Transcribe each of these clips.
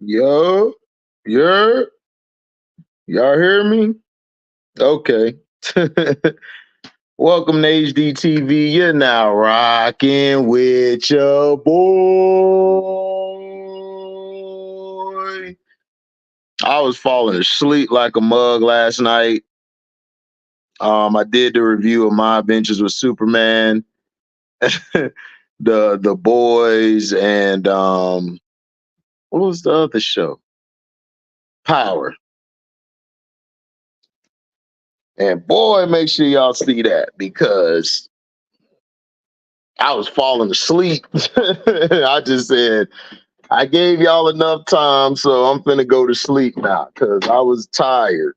Yo, y'all hear me? Okay. Welcome to HDiiTV. You're now rocking with your boy. I was falling asleep like a mug last night. I did the review of My Adventures with Superman, the boys, and what was the other show? Power. And boy, make sure y'all see that because I was falling asleep. I just said, I gave y'all enough time, so I'm finna go to sleep now because I was tired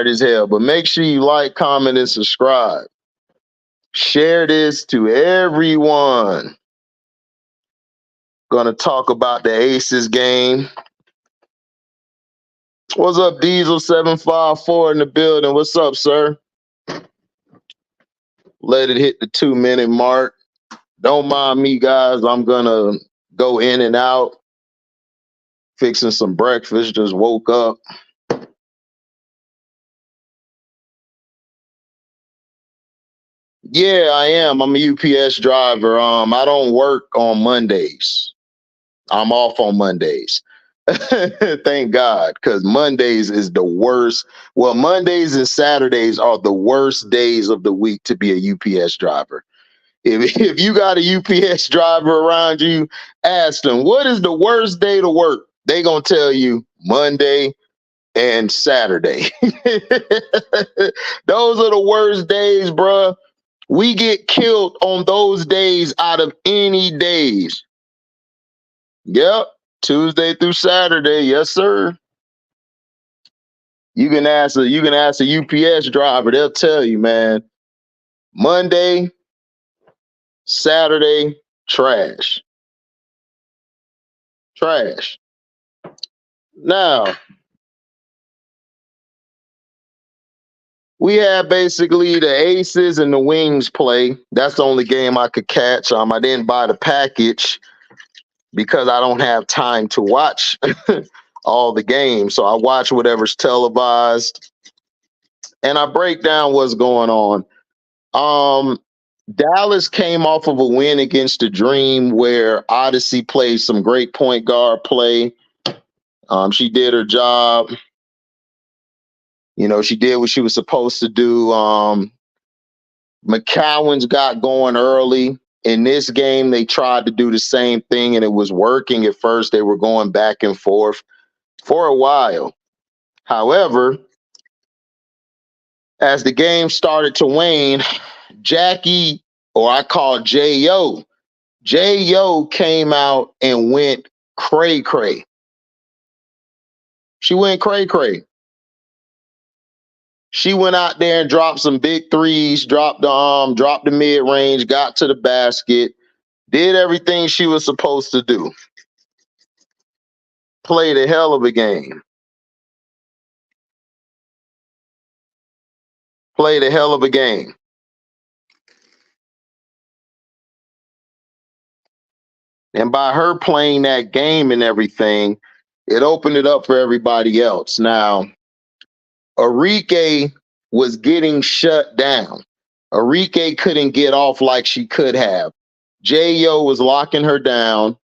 as hell. But make sure you like, comment, and subscribe. Share this to everyone. Gonna talk about the Aces game. What's up, Diesel 754 in the building? What's up, sir? Let it hit the 2 minute mark. Don't mind me, guys. I'm gonna go in and out, fixing some breakfast. Just woke up. Yeah, I am. I'm a UPS driver. I don't work on Mondays. I'm off on Mondays. Thank God, because Mondays is the worst. Well, Mondays and Saturdays are the worst days of the week to be a UPS driver. If you got a UPS driver around you, ask them what is the worst day to work. They gonna tell you Monday and Saturday. Those are the worst days, bruh. We get killed on those days out of any days. Yep. Tuesday through Saturday. Yes, sir. You can ask a UPS driver, they'll tell you, man. Monday, Saturday, trash. Trash. Now, we had basically the Aces and the Wings play. That's the only game I could catch. I didn't buy the package because I don't have time to watch all the games. So I watch whatever's televised and I break down what's going on. Um, Dallas came off of a win against the Dream where Odyssey played some great point guard play. She did her job. You know, she did what she was supposed to do. McCowan's got going early. In this game, they tried to do the same thing and it was working at first. They were going back and forth for a while. However, as the game started to wane, Jackie, or I call J.O., J.O. came out and went cray cray. She went cray cray. She went out there and dropped some big threes, dropped the mid range, got to the basket, did everything she was supposed to do. Played a hell of a game. Played a hell of a game. And by her playing that game and everything, it opened it up for everybody else. Now, Arike was getting shut down. Arike couldn't get off like she could have. J.O. was locking her down.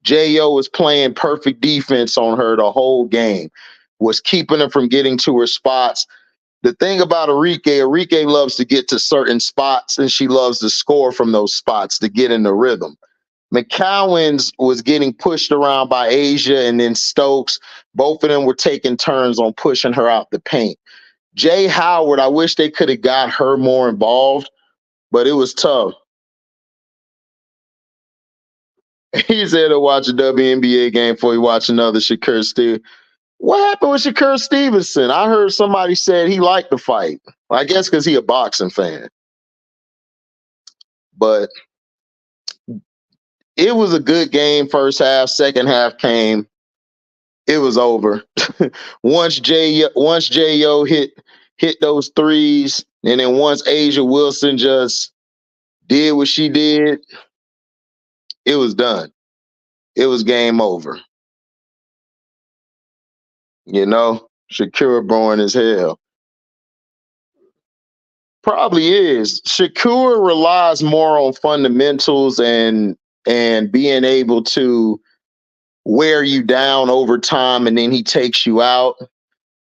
J.O. was playing perfect defense on her the whole game, was keeping her from getting to her spots. The thing about Arike loves to get to certain spots and she loves to score from those spots to get in the rhythm. McCowan's was getting pushed around by Asia and then Stokes. Both of them were taking turns on pushing her out the paint. Jay Howard, I wish they could have got her more involved, but it was tough. He said to watch a WNBA game before he watch another Shakur Stevenson. What happened with Shakur Stevenson? I heard somebody said he liked the fight. I guess because he a boxing fan. But it was a good game first half. Second half came. It was over. once J.O. hit those threes, and then once Asia Wilson just did what she did, it was done. it was game over. You know, Shakur boring as hell. Probably is. Shakur relies more on fundamentals and being able to wear you down over time, and then he takes you out.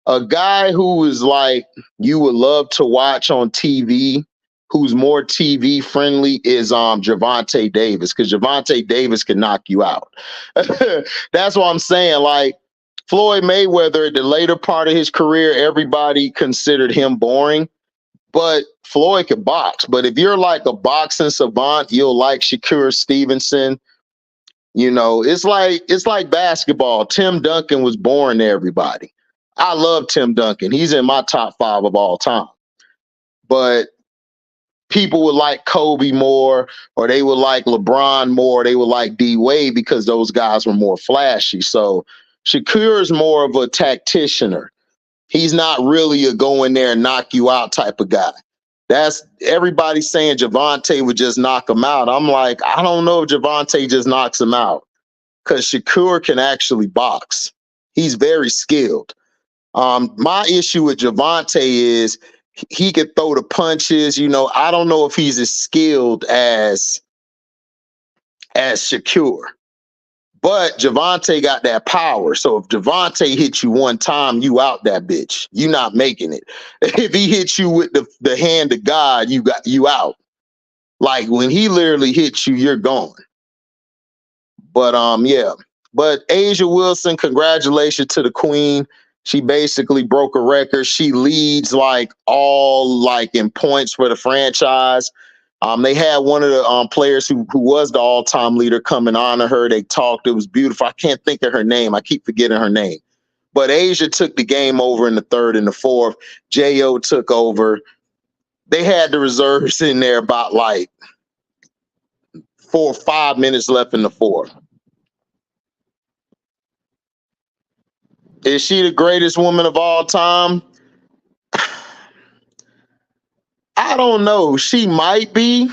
A guy who is like you would love to watch on TV, who's more TV friendly, is Javante Davis, because Javante Davis can knock you out. That's what I'm saying. Like Floyd Mayweather, at the later part of his career, everybody considered him boring, but Floyd could box. But if you're like a boxing savant, you'll like Shakur Stevenson. You know, it's like basketball. Tim Duncan was boring to everybody. I love Tim Duncan. He's in my top 5 of all time. But people would like Kobe more, or they would like LeBron more, they would like D Wade because those guys were more flashy. So Shakur is more of a tacticianer. He's not really a go in there and knock you out type of guy. That's everybody saying Javante would just knock him out. I'm like, I don't know if Javante just knocks him out, because Shakur can actually box. He's very skilled. My issue with Javante is he could throw the punches. You know, I don't know if he's as skilled as Shakur, but Javante got that power. So if Javante hits you one time, you out that bitch. You not making it. If he hits you with the hand of God, you out. Like when he literally hits you, you're gone. But yeah. But Asia Wilson, congratulations to the queen. She basically broke a record. She leads like all like in points for the franchise. They had one of the players who was the all-time leader come and honor her. They talked. It was beautiful. I can't think of her name. I keep forgetting her name. But Asia took the game over in the third and the fourth. J.O. took over. They had the reserves in there about like 4 or 5 minutes left in the fourth. Is she the greatest woman of all time? I don't know. She might be.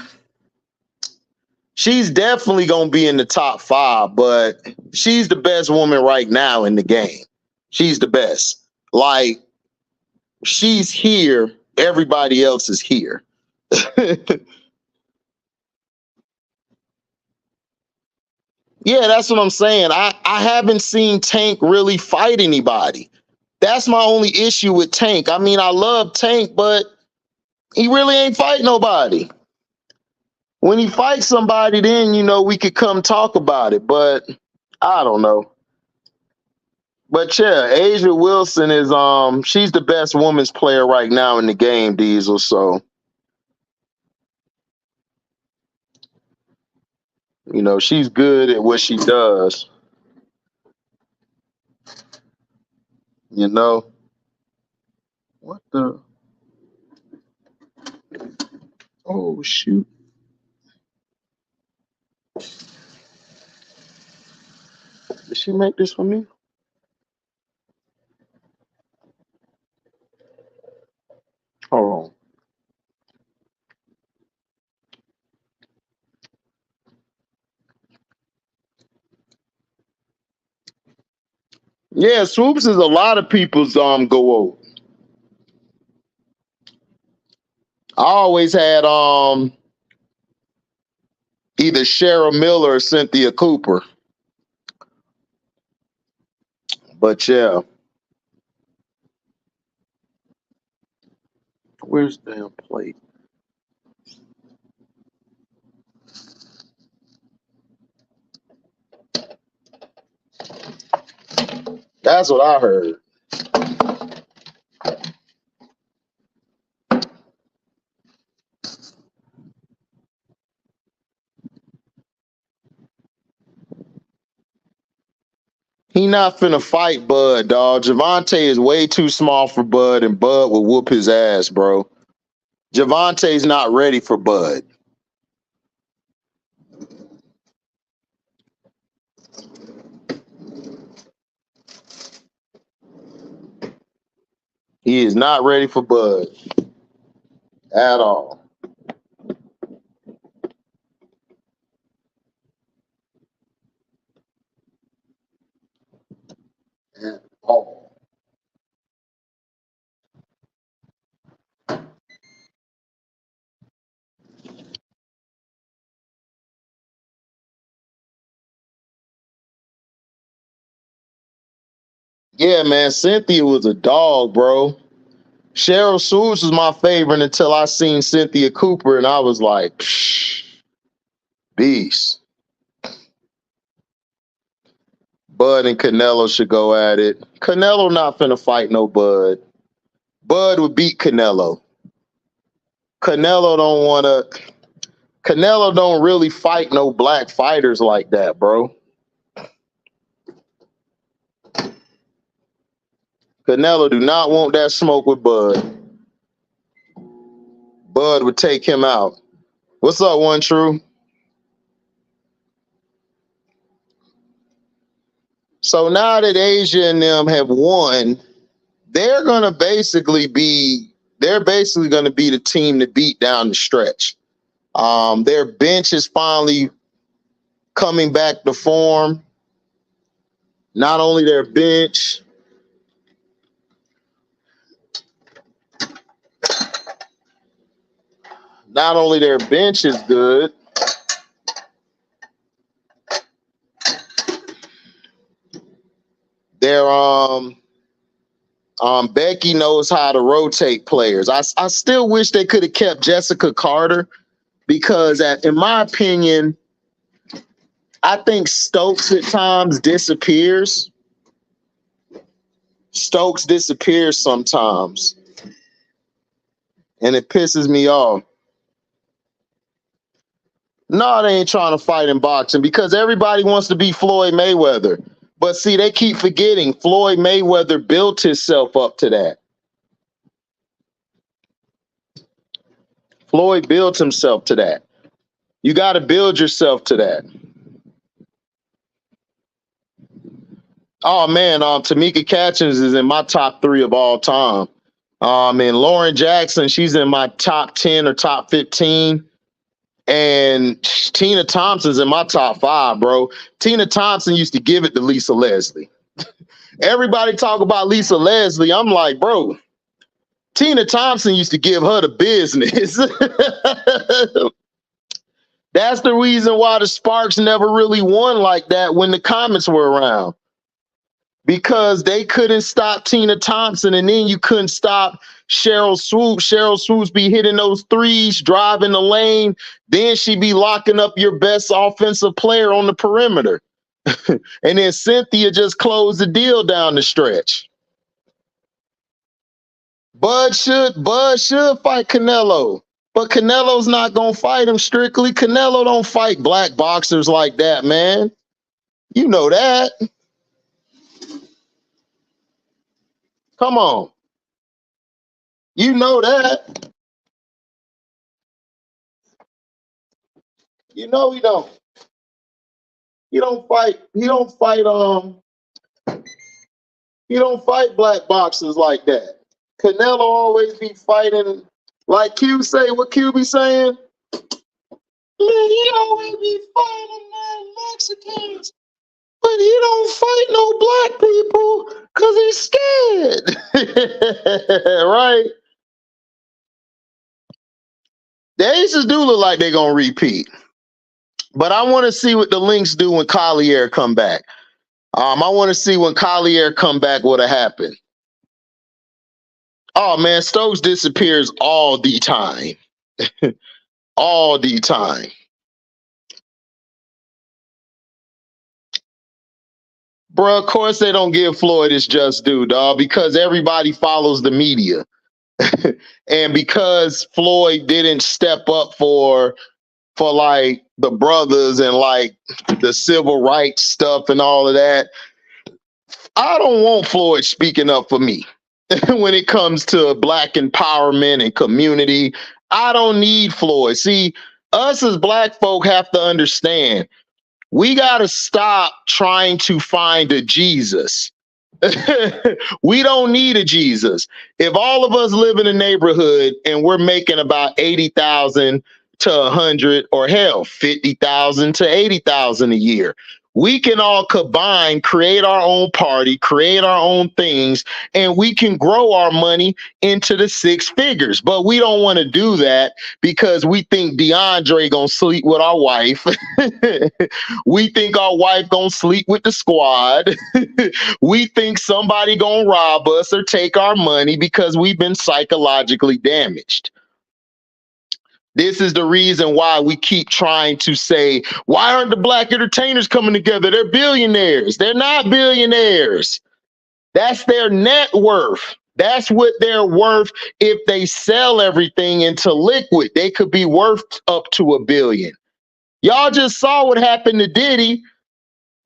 She's definitely going to be in the top 5, but she's the best woman right now in the game. She's the best. Like, she's here. Everybody else is here. Yeah, that's what I'm saying. I haven't seen Tank really fight anybody. That's my only issue with Tank. I mean, I love Tank, but he really ain't fight nobody. When he fights somebody, then, you know, we could come talk about it. But I don't know. But yeah, Asia Wilson is she's the best women's player right now in the game, Diesel. So, you know, she's good at what she does. You know? What the? Oh shoot. Did she make this for me? Hold on. Yeah, Swoops is a lot of people's go. I always had either Cheryl Miller or Cynthia Cooper. But yeah. Where's the damn plate? That's what I heard. He not finna fight Bud, dog. Javante is way too small for Bud, and Bud will whoop his ass, bro. Javante's not ready for Bud. He is not ready for Bud at all. at all. Yeah, man, Cynthia was a dog, bro. Cheryl Swoops was my favorite until I seen Cynthia Cooper, and I was like, psh, beast. Bud and Canelo should go at it. Canelo not finna fight no Bud. Bud would beat Canelo. Canelo don't wanna. Canelo don't really fight no black fighters like that, bro. Canelo do not want that smoke with Bud. Bud would take him out. What's up, One True? So now that Asia and them have won, they're basically gonna be the team to beat down the stretch. Their bench is finally coming back to form. Not only their bench, is good. Their Becky knows how to rotate players. I still wish they could have kept Jessica Carter because, in my opinion, I think Stokes at times disappears. Stokes disappears sometimes, and it pisses me off. No, they ain't trying to fight in boxing because everybody wants to be Floyd Mayweather. But see, they keep forgetting Floyd Mayweather built himself up to that. Floyd built himself to that. You got to build yourself to that. Oh man, Tamika Catchings is in my top 3 of all time. And Lauren Jackson, she's in my top 10 or top 15. And Tina Thompson's in my top 5, bro. Tina Thompson used to give it to Lisa Leslie. Everybody talk about Lisa Leslie. I'm like, bro, Tina Thompson used to give her the business. That's the reason why the Sparks never really won like that when the Comets were around. Because they couldn't stop Tina Thompson, and then you couldn't stop Cheryl Swoops. Cheryl Swoops be hitting those threes, driving the lane. Then she be locking up your best offensive player on the perimeter. And then Cynthia just closed the deal down the stretch. Bud should fight Canelo, but Canelo's not gonna fight him strictly. Canelo don't fight black boxers like that, man. You know that. Come on. You know that. You know he don't. He don't fight black boxers like that. Canelo always be fighting like Q say, what Q be saying? Man, he always be fighting Mexicans, but he don't fight no black people because he's scared. Right? The Aces do look like they're gonna repeat. But I want to see what the Lynx do when Collier come back. I want to see when Collier come back what'll happen. Oh man, Stokes disappears all the time. All the time. Bro, of course they don't give Floyd his just due, dog, because everybody follows the media. And because Floyd didn't step up for like the brothers and like the civil rights stuff and all of that, I don't want Floyd speaking up for me. When it comes to black empowerment and community, I don't need Floyd. See, us as black folk have to understand, we got to stop trying to find a Jesus. We don't need a Jesus. If all of us live in a neighborhood and we're making about 80,000 to 100, or hell, 50,000 to 80,000 a year, We can all combine, create our own party, create our own things, and we can grow our money into the six figures. But we don't want to do that because we think DeAndre gonna sleep with our wife. We think our wife gonna sleep with the squad. We think somebody gonna rob us or take our money because we've been psychologically damaged. This is the reason why we keep trying to say, why aren't the black entertainers coming together? They're billionaires. They're not billionaires. That's their net worth. That's what they're worth. If they sell everything into liquid, they could be worth up to $1 billion. Y'all just saw what happened to Diddy.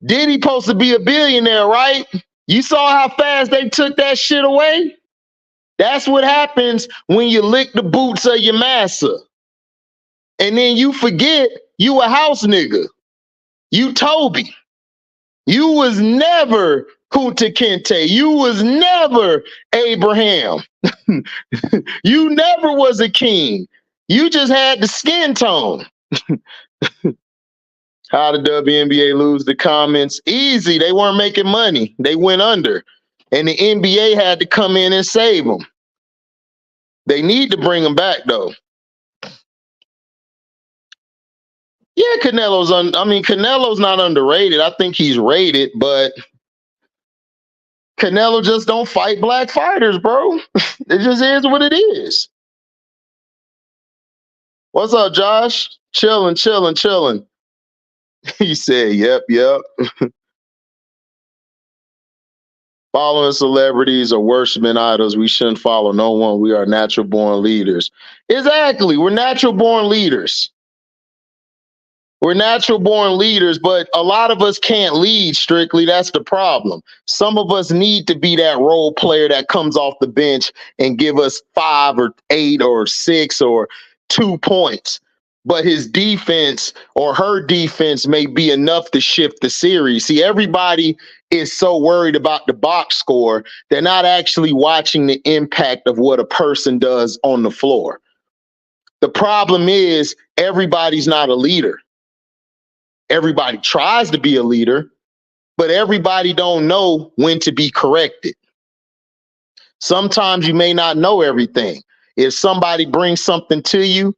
Diddy supposed to be a billionaire, right? You saw how fast they took that shit away? That's what happens when you lick the boots of your master. And then you forget you a house nigga. You Toby. You was never Kunta Kinte. You was never Abraham. You never was a king. You just had the skin tone. How did WNBA lose the comments? Easy. They weren't making money. They went under. And the NBA had to come in and save them. They need to bring them back, though. Yeah, Canelo's not underrated. I think he's rated, but Canelo just don't fight black fighters, bro. It just is what it is. What's up, Josh? Chilling. He said, yep. Following celebrities or worshiping idols, we shouldn't follow no one. We are natural born leaders. Exactly. We're natural born leaders. We're natural born leaders, but a lot of us can't lead strictly. That's the problem. Some of us need to be that role player that comes off the bench and give us 5 or 8 or 6 or 2 points. But his defense or her defense may be enough to shift the series. See, everybody is so worried about the box score, they're not actually watching the impact of what a person does on the floor. The problem is everybody's not a leader. Everybody tries to be a leader, but everybody don't know when to be corrected. Sometimes you may not know everything. If somebody brings something to you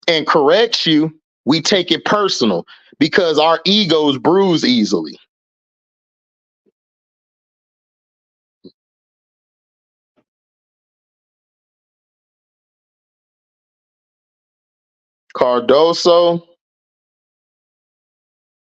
and corrects you, we take it personal because our egos bruise easily. Cardoso.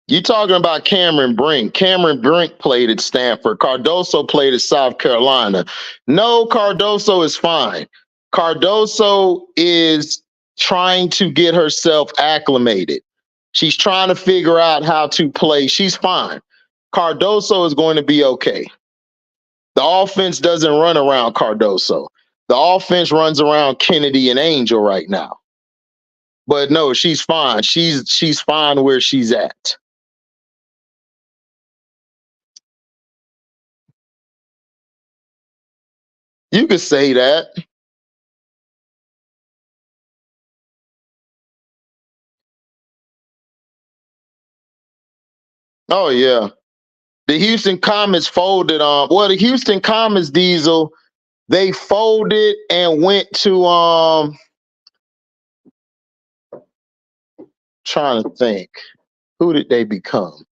You talking about Cameron Brink. Cameron Brink played at Stanford. Cardoso played at South Carolina. No, Cardoso is fine. Cardoso is trying to get herself acclimated. She's trying to figure out how to play. She's fine. Cardoso is going to be okay. The offense doesn't run around Cardoso. The offense runs around Kennedy and Angel right now. But no, she's fine. She's fine where she's at. You could say that. Oh, yeah. The Houston Comets folded on. Well, the Houston Comets, Diesel, they folded and went to trying to think. Who did they become?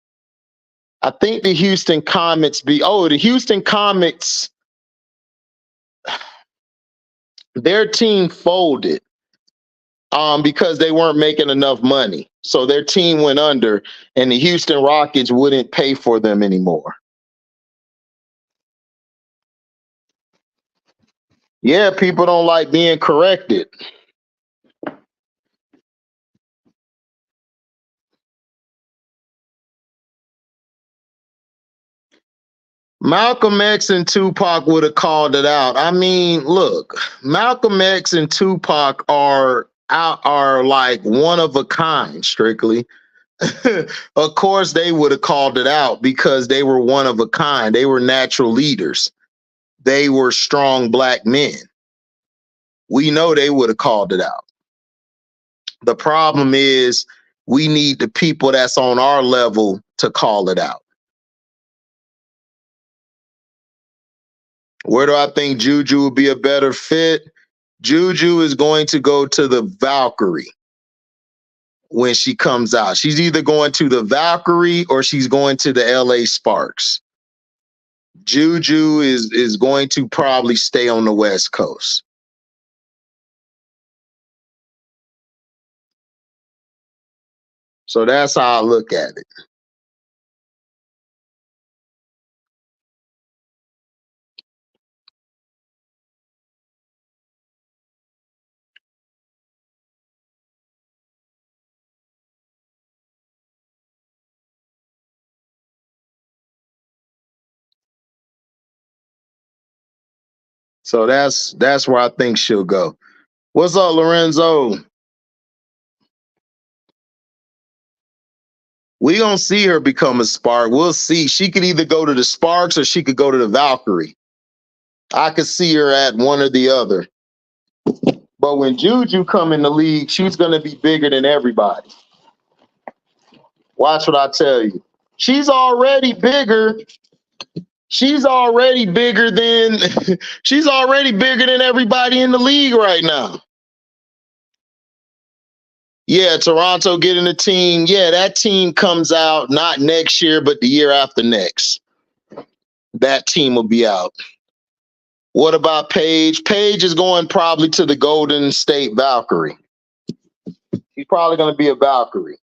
I think the Houston Comets the Houston Comets, their team folded because they weren't making enough money. So their team went under and the Houston Rockets wouldn't pay for them anymore. Yeah, people don't like being corrected. Malcolm X and Tupac would have called it out. I mean, look, Malcolm X and Tupac are like one of a kind, strictly. Of course, they would have called it out because they were one of a kind. They were natural leaders. They were strong black men. We know they would have called it out. The problem is We need the people that's on our level to call it out. Where do I think Juju would be a better fit? Juju is going to go to the Valkyrie when she comes out. She's either going to the Valkyrie or she's going to the LA Sparks. Juju is going to probably stay on the West Coast. So that's how I look at it. So that's where I think she'll go. What's up, Lorenzo? We gonna see her become a Spark. We'll see. She could either go to the Sparks or she could go to the Valkyrie. I could see her at one or the other. But when Juju come in the league, she's gonna be bigger than everybody. Watch what I tell you. She's already bigger. She's already bigger than she's already bigger than everybody in the league right now. Yeah, Toronto getting a team. Yeah, that team comes out not next year, but the year after next. That team will be out. What about Paige? Paige is going probably to the Golden State Valkyrie. She's probably going to be a Valkyrie.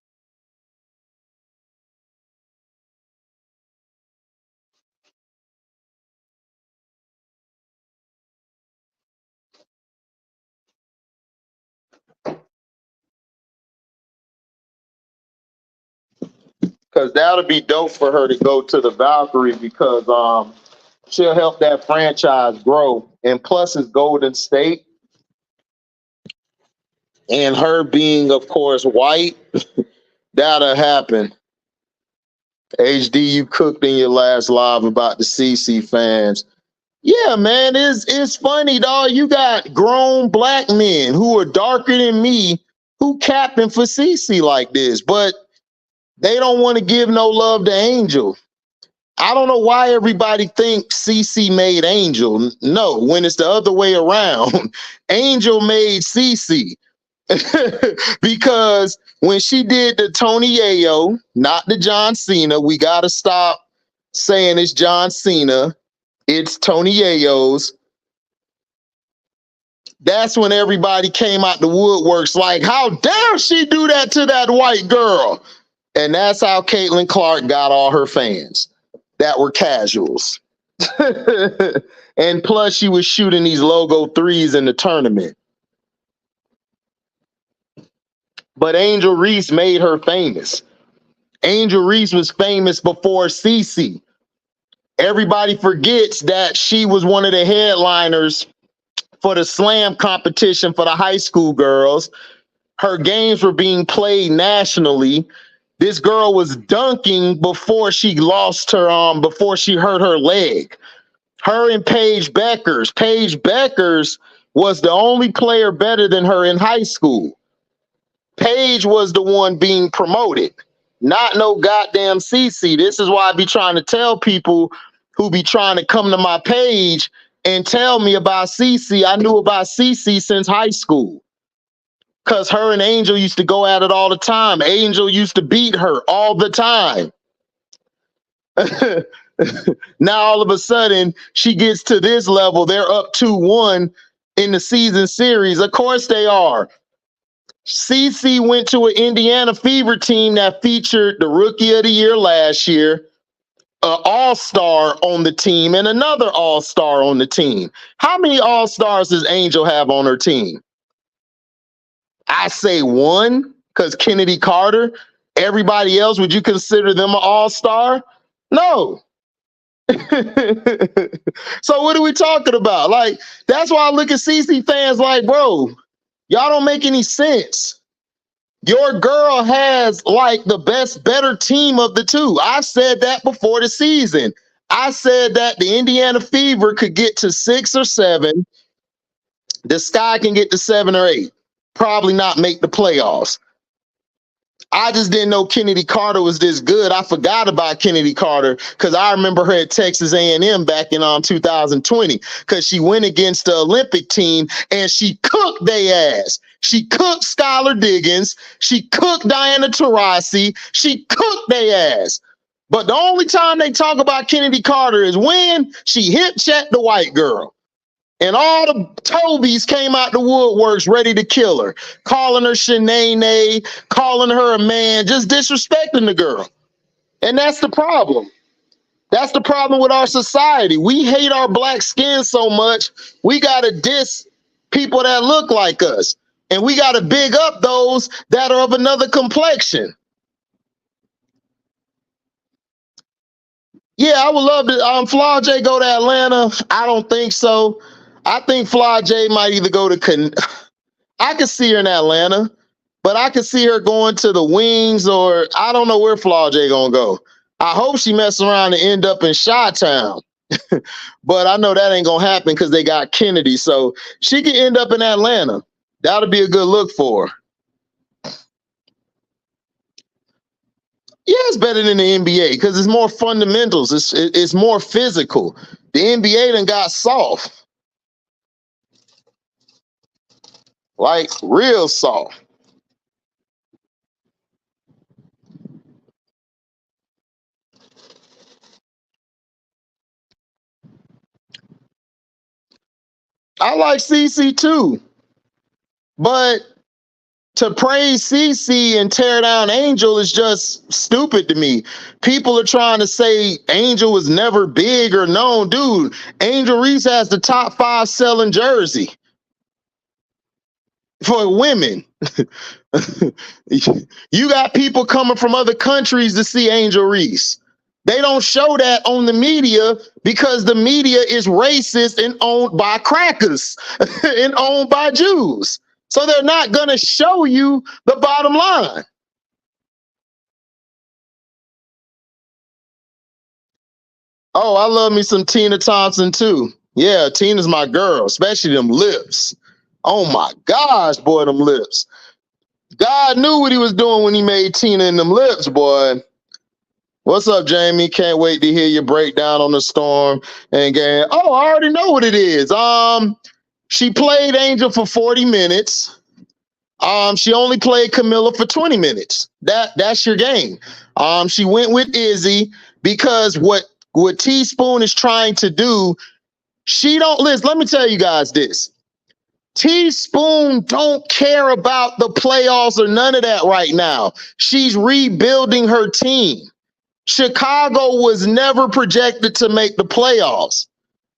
Because that'll be dope for her to go to the Valkyrie because she'll help that franchise grow. And plus, it's Golden State. And her being, of course, white, that'll happen. HD, you cooked in your last live about the CC fans. Yeah, man, it's funny, dog. You got grown black men who are darker than me who capping for CC like this, but they don't want to give no love to Angel. I don't know why everybody thinks CC made Angel. No, when it's the other way around, Angel made CC. Because when she did the Tony Yayo, not the John Cena, we got to stop saying it's John Cena. It's Tony Yayo's. That's when everybody came out the woodworks like, how dare she do that to that white girl? And that's how Caitlin Clark got all her fans that were casuals. And plus, she was shooting these logo threes in the tournament. But Angel Reese made her famous. Angel Reese was famous before CC. Everybody forgets that she was one of the headliners for the slam competition for the high school girls. Her games were being played nationally. This girl was dunking before she lost her before she hurt her leg. Her and Paige Beckers. Paige Beckers was the only player better than her in high school. Paige was the one being promoted, not no goddamn CC. This is why I be trying to tell people who be trying to come to my page and tell me about CC. I knew about CC since high school because her and Angel used to go at it all the time. Angel used to beat her all the time. Now, all of a sudden, she gets to this level. They're up 2-1 in the season series. Of course they are. CC went to an Indiana Fever team that featured the Rookie of the Year last year, an all-star on the team, and another all-star on the team. How many all-stars does Angel have on her team? I say one, because Kennedy Carter. Everybody else, would you consider them an all-star? No. So what are we talking about? Like, that's why I look at CC fans like, bro, y'all don't make any sense. Your girl has like the better team of the two. I said that before the season. I said that the Indiana Fever could get to 6 or 7. The Sky can get to 7 or 8. Probably not make the playoffs. I just didn't know Kennedy Carter was this good. I forgot about Kennedy Carter because I remember her at Texas A&M back in 2020 because she went against the Olympic team and she cooked their ass. She cooked Skylar Diggins. She cooked Diana Taurasi. She cooked their ass. But the only time they talk about Kennedy Carter is when she hip checked the white girl. And all the Tobies came out the woodworks ready to kill her, calling her Shanae, calling her a man, just disrespecting the girl. And that's the problem. That's the problem with our society. We hate our black skin so much, we got to diss people that look like us. And we got to big up those that are of another complexion. Yeah, I would love to. Flaw J go to Atlanta. I don't think so. I think Flaw J might either go to. I could see her in Atlanta, but I could see her going to the Wings, or I don't know where Flaw J gonna go. I hope she mess around and end up in Chi-Town, but I know that ain't gonna happen because they got Kennedy. So she could end up in Atlanta. That'll be a good look for her. Yeah, it's better than the NBA because it's more fundamentals. It's more physical. The NBA done got soft. Like real soft. I like CC too, but to praise CC and tear down Angel is just stupid to me. People are trying to say Angel was never big or known. Dude, Angel Reese has the top 5 selling jersey for women. You got people coming from other countries to see Angel Reese. They don't show that on the media because the media is racist and owned by crackers and owned by Jews. So they're not going to show you the bottom line. Oh, I love me some Tina Thompson too. Yeah, Tina's my girl, especially them lips. Oh my gosh, boy, them lips. God knew what he was doing when he made Tina in them lips, boy. What's up, Jamie? Can't wait to hear your breakdown on the Storm and game. Oh, I already know what it is. She played Angel for 40 minutes. She only played Camilla for 20 minutes. That's your game. She went with Izzy because what Teaspoon is trying to do, she don't listen. Let me tell you guys this. Teaspoon don't care about the playoffs or none of that right now. She's rebuilding her team. Chicago was never projected to make the playoffs.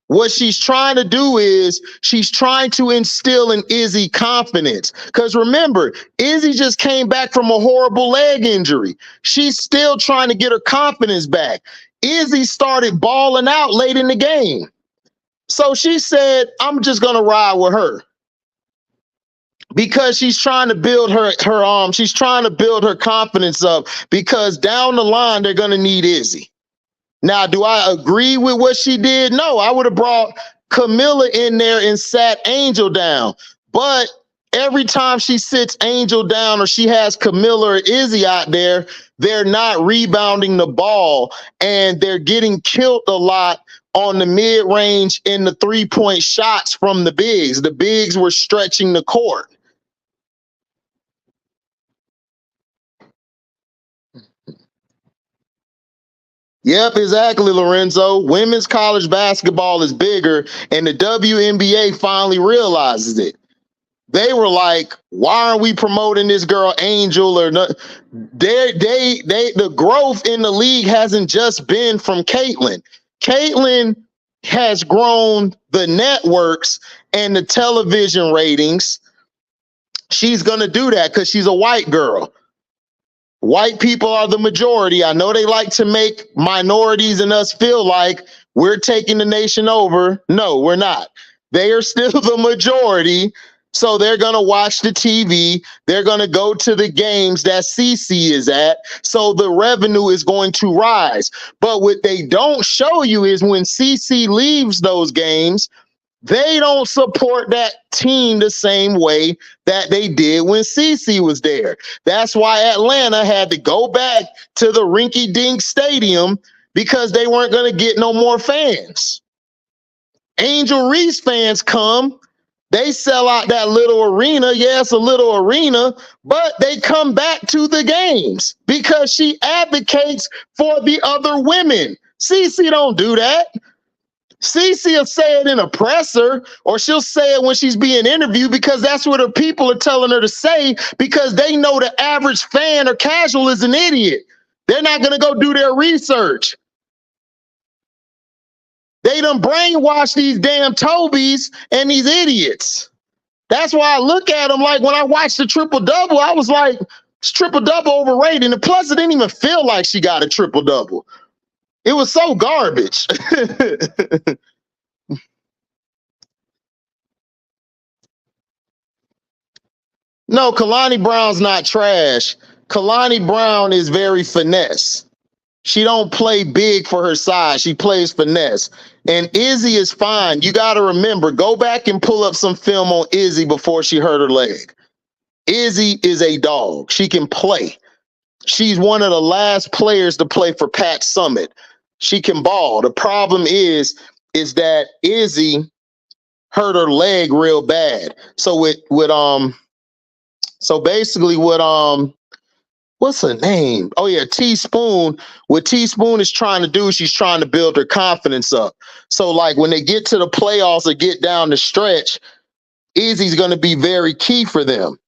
What she's trying to do is she's trying to instill in Izzy confidence. Because remember, Izzy just came back from a horrible leg injury. She's still trying to get her confidence back. Izzy started balling out late in the game. So she said, I'm just going to ride with her. Because she's trying to build she's trying to build her confidence up because down the line, they're going to need Izzy. Now, do I agree with what she did? No, I would have brought Camilla in there and sat Angel down. But every time she sits Angel down or she has Camilla or Izzy out there, they're not rebounding the ball and they're getting killed a lot on the mid-range in the three-point shots from the bigs. The bigs were stretching the court. Yep, exactly, Lorenzo. Women's college basketball is bigger, and the WNBA finally realizes it. They were like, why aren't we promoting this girl Angel or not? The growth in the league hasn't just been from Caitlin. Caitlin has grown the networks and the television ratings. She's going to do that because she's a white girl. White people are the majority. I know they like to make minorities and us feel like we're taking the nation over. No, we're not. They are still the majority. So they're going to watch the TV. They're going to go to the games that CC is at. So the revenue is going to rise. But what they don't show you is when CC leaves those games, They don't support that team the same way that they did when CeCe was there. That's why Atlanta had to go back to the rinky-dink stadium because they weren't going to get no more fans. Angel Reese fans come, they sell out that little arena. Yeah, it's a little arena, but they come back to the games because she advocates for the other women. CeCe don't do that. CeCe will say it in a presser, or she'll say it when she's being interviewed because that's what her people are telling her to say, because they know the average fan or casual is an idiot. They're not going to go do their research. They done brainwashed these damn Tobies and these idiots. That's why I look at them like when I watched the triple-double, I was like, it's triple-double overrated. And plus, it didn't even feel like she got a triple-double. It was so garbage. No, Kalani Brown's not trash. Kalani Brown is very finesse. She don't play big for her size. She plays finesse. And Izzy is fine. You got to remember, go back and pull up some film on Izzy before she hurt her leg. Izzy is a dog. She can play. She's one of the last players to play for Pat Summitt. She can ball. The problem is that Izzy hurt her leg real bad. So basically what's her name? Oh yeah, Teaspoon. What Teaspoon is trying to do, she's trying to build her confidence up. So like when they get to the playoffs or get down the stretch, Izzy's going to be very key for them.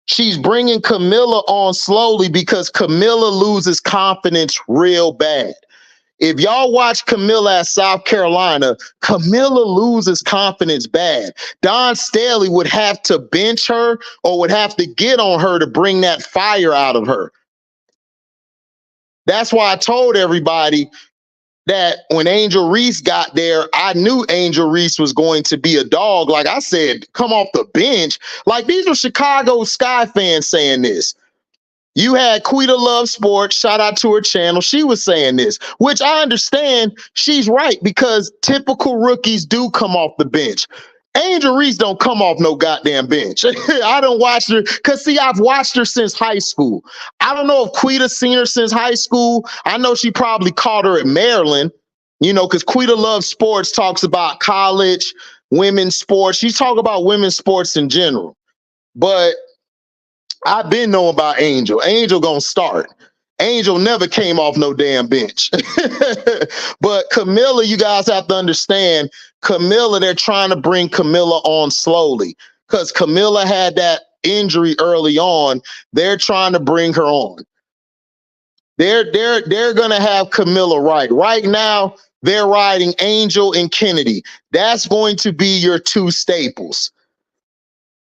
She's bringing Camilla on slowly because Camilla loses confidence real bad. If y'all watch Camilla at South Carolina, Camilla loses confidence bad. Don Staley would have to bench her or would have to get on her to bring that fire out of her. That's why I told everybody that when Angel Reese got there, I knew Angel Reese was going to be a dog. Like I said, come off the bench. Like these were Chicago Sky fans saying this. You had Quita Love Sports, shout out to her channel. She was saying this, which I understand. She's right, because typical rookies do come off the bench. Angel Reese don't come off no goddamn bench. I don't watch her because, see, I've watched her since high school. I don't know if Quita's seen her since high school. I know she probably caught her at Maryland, because Quita Love Sports talks about college, women's sports. She's talking about women's sports in general. But I've been knowing about Angel. Angel gonna start. Angel never came off no damn bench. But Camilla, you guys have to understand, Camilla, they're trying to bring Camilla on slowly because Camilla had that injury early on. They're trying to bring her on. They're gonna have Camilla right. Right now, they're riding Angel and Kennedy. That's going to be your two staples.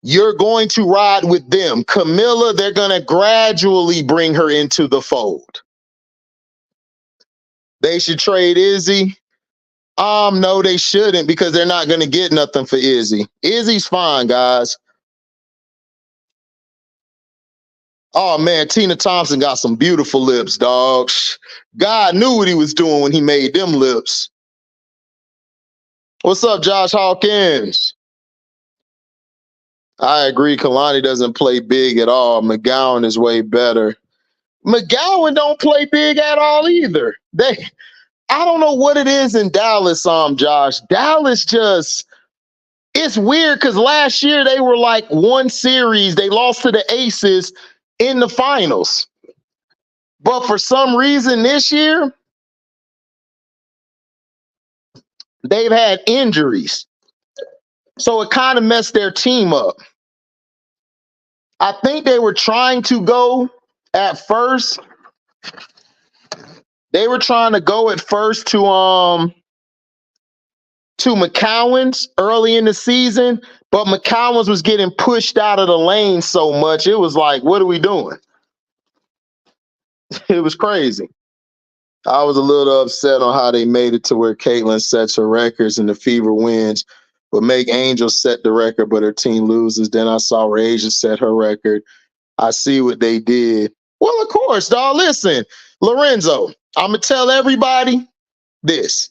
You're going to ride with them. Camilla, they're going to gradually bring her into the fold. They should trade Izzy. No, they shouldn't, because they're not going to get nothing for Izzy. Izzy's fine, guys. Oh, man, Tina Thompson got some beautiful lips, dog. God knew what he was doing when he made them lips. What's up, Josh Hawkins? I agree. Kalani doesn't play big at all. McGowan is way better. McGowan don't play big at all either. I don't know what it is in Dallas, Josh. Dallas just, it's weird because last year they were like one series. They lost to the Aces in the finals. But for some reason this year, they've had injuries. So it kind of messed their team up. I think they were trying to go at first. They were trying to go at first to McCowan's early in the season, but McCowan's was getting pushed out of the lane so much. It was like, what are we doing? It was crazy. I was a little upset on how they made it to where Caitlyn sets her records and the Fever wins, but make Angel set the record, but her team loses. Then I saw Raja set her record. I see what they did. Well, of course, dog. Listen, Lorenzo, I'm going to tell everybody this.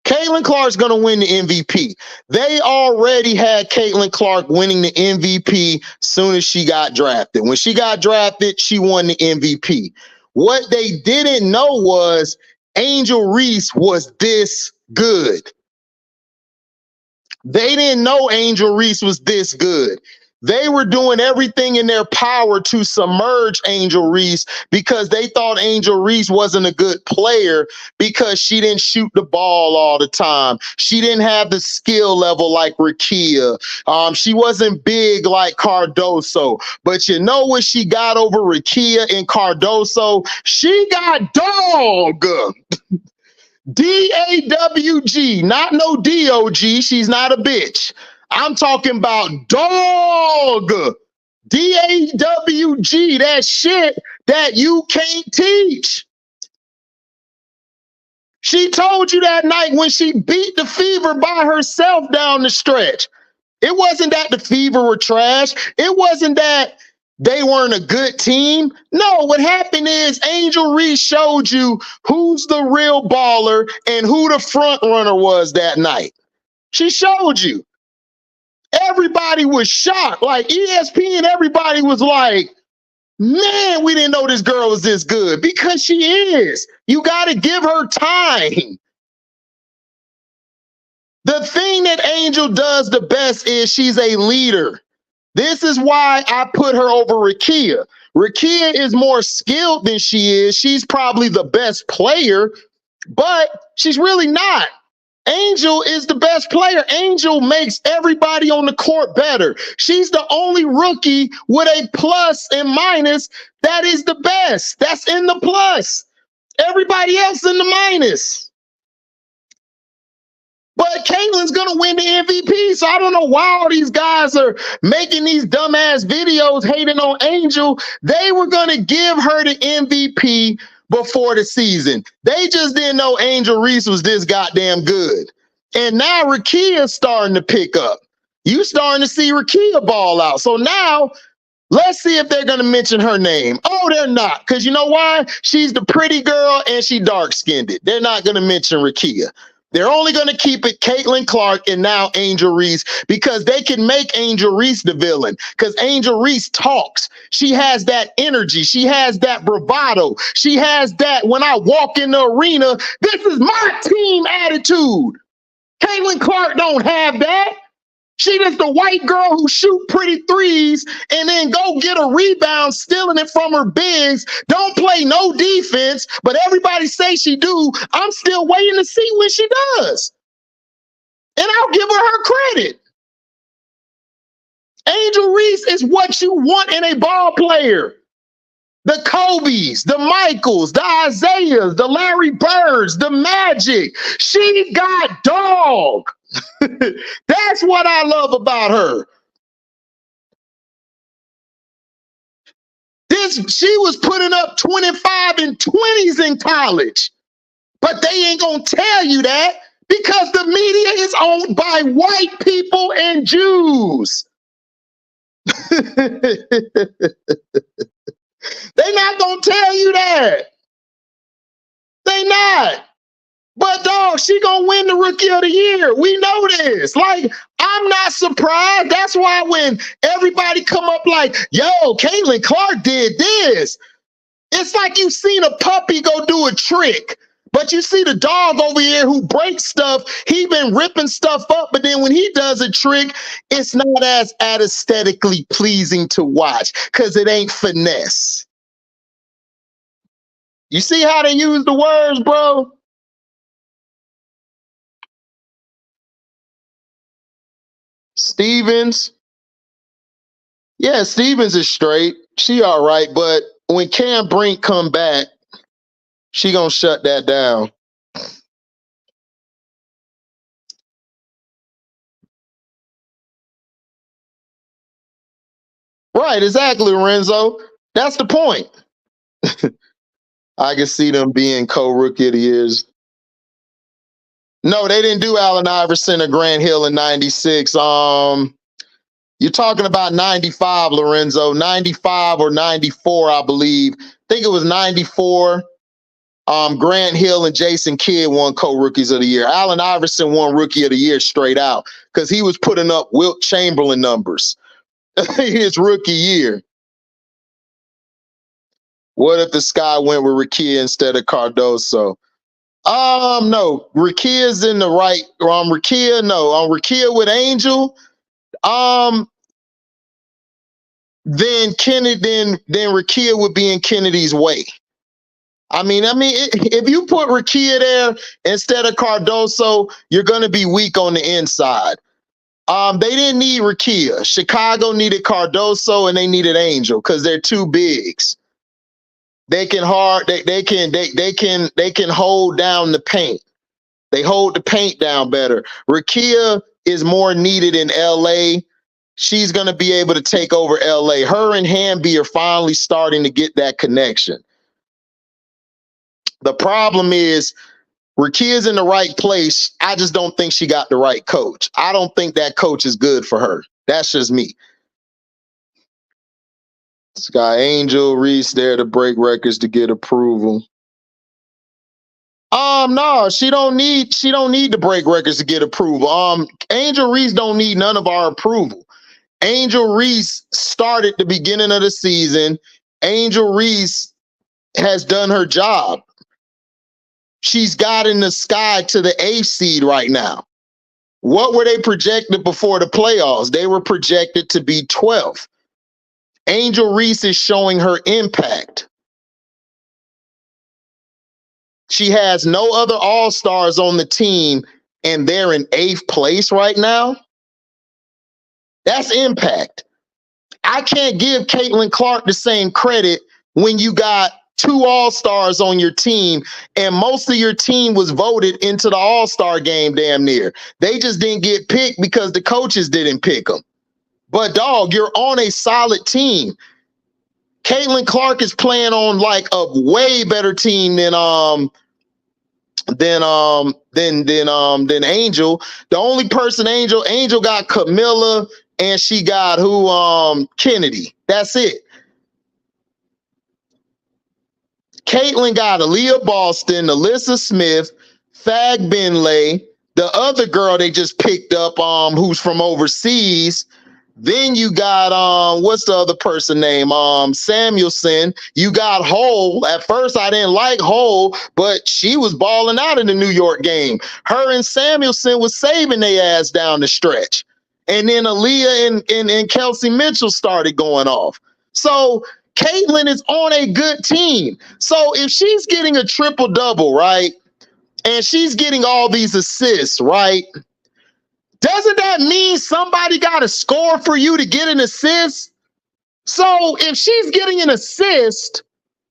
Caitlin Clark's going to win the MVP. They already had Caitlin Clark winning the MVP soon as she got drafted. When she got drafted, she won the MVP. What they didn't know was Angel Reese was this good. They didn't know Angel Reese was this good. They were doing everything in their power to submerge Angel Reese because they thought Angel Reese wasn't a good player because she didn't shoot the ball all the time. She didn't have the skill level like Rikia. She wasn't big like Cardoso. But you know what she got over Rikia and Cardoso? She got dog. D-A-W-G, not no D-O-G. She's not a bitch. I'm talking about dog. D-A-W-G, that shit that you can't teach. She told you that night when she beat the Fever by herself down the stretch. It wasn't that the Fever were trash. It wasn't that they weren't a good team. No, what happened is Angel Reese showed you who's the real baller and who the front runner was that night. She showed you. Everybody was shocked. Like ESPN, everybody was like, man, we didn't know this girl was this good because she is. You got to give her time. The thing that Angel does the best is she's a leader. This is why I put her over Rikia. Rikia is more skilled than she is. She's probably the best player, but she's really not. Angel is the best player. Angel makes everybody on the court better. She's the only rookie with a plus and minus that is the best. That's in the plus. Everybody else in the minus. But Caitlin's going to win the MVP, so I don't know why all these guys are making these dumbass videos hating on Angel. They were going to give her the MVP before the season. They just didn't know Angel Reese was this goddamn good. And now Rikia's starting to pick up. You starting to see Rikia ball out. So now let's see if they're going to mention her name. Oh, they're not. Because you know why? She's the pretty girl and she dark-skinned. They're not going to mention Rikia. They're only going to keep it Caitlin Clark and now Angel Reese because they can make Angel Reese the villain because Angel Reese talks. She has that energy. She has that bravado. She has that when I walk in the arena, this is my team attitude. Caitlin Clark don't have that. She just a white girl who shoot pretty threes and then go get a rebound, stealing it from her bigs. Don't play no defense, but everybody say she do. I'm still waiting to see when she does. And I'll give her credit. Angel Reese is what you want in a ball player. The Kobe's, the Michaels, the Isaiahs, the Larry Birds, the Magic. She got dog. That's what I love about her. She was putting up 25 and 20s in college, but they ain't gonna tell you that because the media is owned by white people and Jews. They're not gonna tell you that. They not. But dog, she gonna win the Rookie of the Year. We know this. Like, I'm not surprised. That's why when everybody come up like, yo, Caitlin Clark did this. It's like you've seen a puppy go do a trick. But you see the dog over here who breaks stuff. He been ripping stuff up, but then when he does a trick, it's not as aesthetically pleasing to watch because it ain't finesse. You see how they use the words, bro? Stevens. Yeah, Stevens is straight. She all right, but when Cam Brink come back, she gonna shut that down. Right, exactly, Lorenzo. That's the point. I can see them being co-rookie of the years. No, they didn't do Allen Iverson or Grant Hill in 96. You're talking about 95, Lorenzo. 95 or 94, I believe. I think it was 94. Grant Hill and Jason Kidd won co-rookies of the year. Allen Iverson won rookie of the year straight out because he was putting up Wilt Chamberlain numbers his rookie year. What if the Sky went with Rickea instead of Cardoso? No. Rickea in the right. Rickea, no. Rickea with Angel. Then Kennedy, then Rickea would be in Kennedy's way. If you put Rickea there instead of Cardoso, you're going to be weak on the inside. They didn't need Rickea. Chicago needed Cardoso and they needed Angel because they're two bigs. They can hold down the paint. They hold the paint down better. Rickea is more needed in LA. She's going to be able to take over LA. Her and Hamby are finally starting to get that connection. The problem is Rickea's in the right place. I just don't think she got the right coach. I don't think that coach is good for her. That's just me. Sky Angel Reese there to break records to get approval. No, she don't need to break records to get approval. Angel Reese don't need none of our approval. Angel Reese started the beginning of the season. Angel Reese has done her job. She's got in the Sky to the 8th seed right now. What were they projected before the playoffs? They were projected to be 12th. Angel Reese is showing her impact. She has no other all-stars on the team, and they're in 8th place right now. That's impact. I can't give Caitlin Clark the same credit when you got 2 all-stars on your team, and most of your team was voted into the all-star game damn near. They just didn't get picked because the coaches didn't pick them. But, dog, you're on a solid team. Caitlin Clark is playing on, like, a way better team than Angel. The only person Angel got Camilla, and she got Kennedy. That's it. Caitlin got Aaliyah Boston, Alyssa Smith, Fag Benlay, the other girl they just picked up, who's from overseas. Then you got what's the other person name? Samuelson. You got Hole. At first I didn't like Hole, but she was balling out in the New York game. Her and Samuelson was saving their ass down the stretch. And then Aaliyah and Kelsey Mitchell started going off. So Caitlin is on a good team. So if she's getting a triple-double, right, and she's getting all these assists, right, doesn't that mean somebody got to score for you to get an assist? So if she's getting an assist,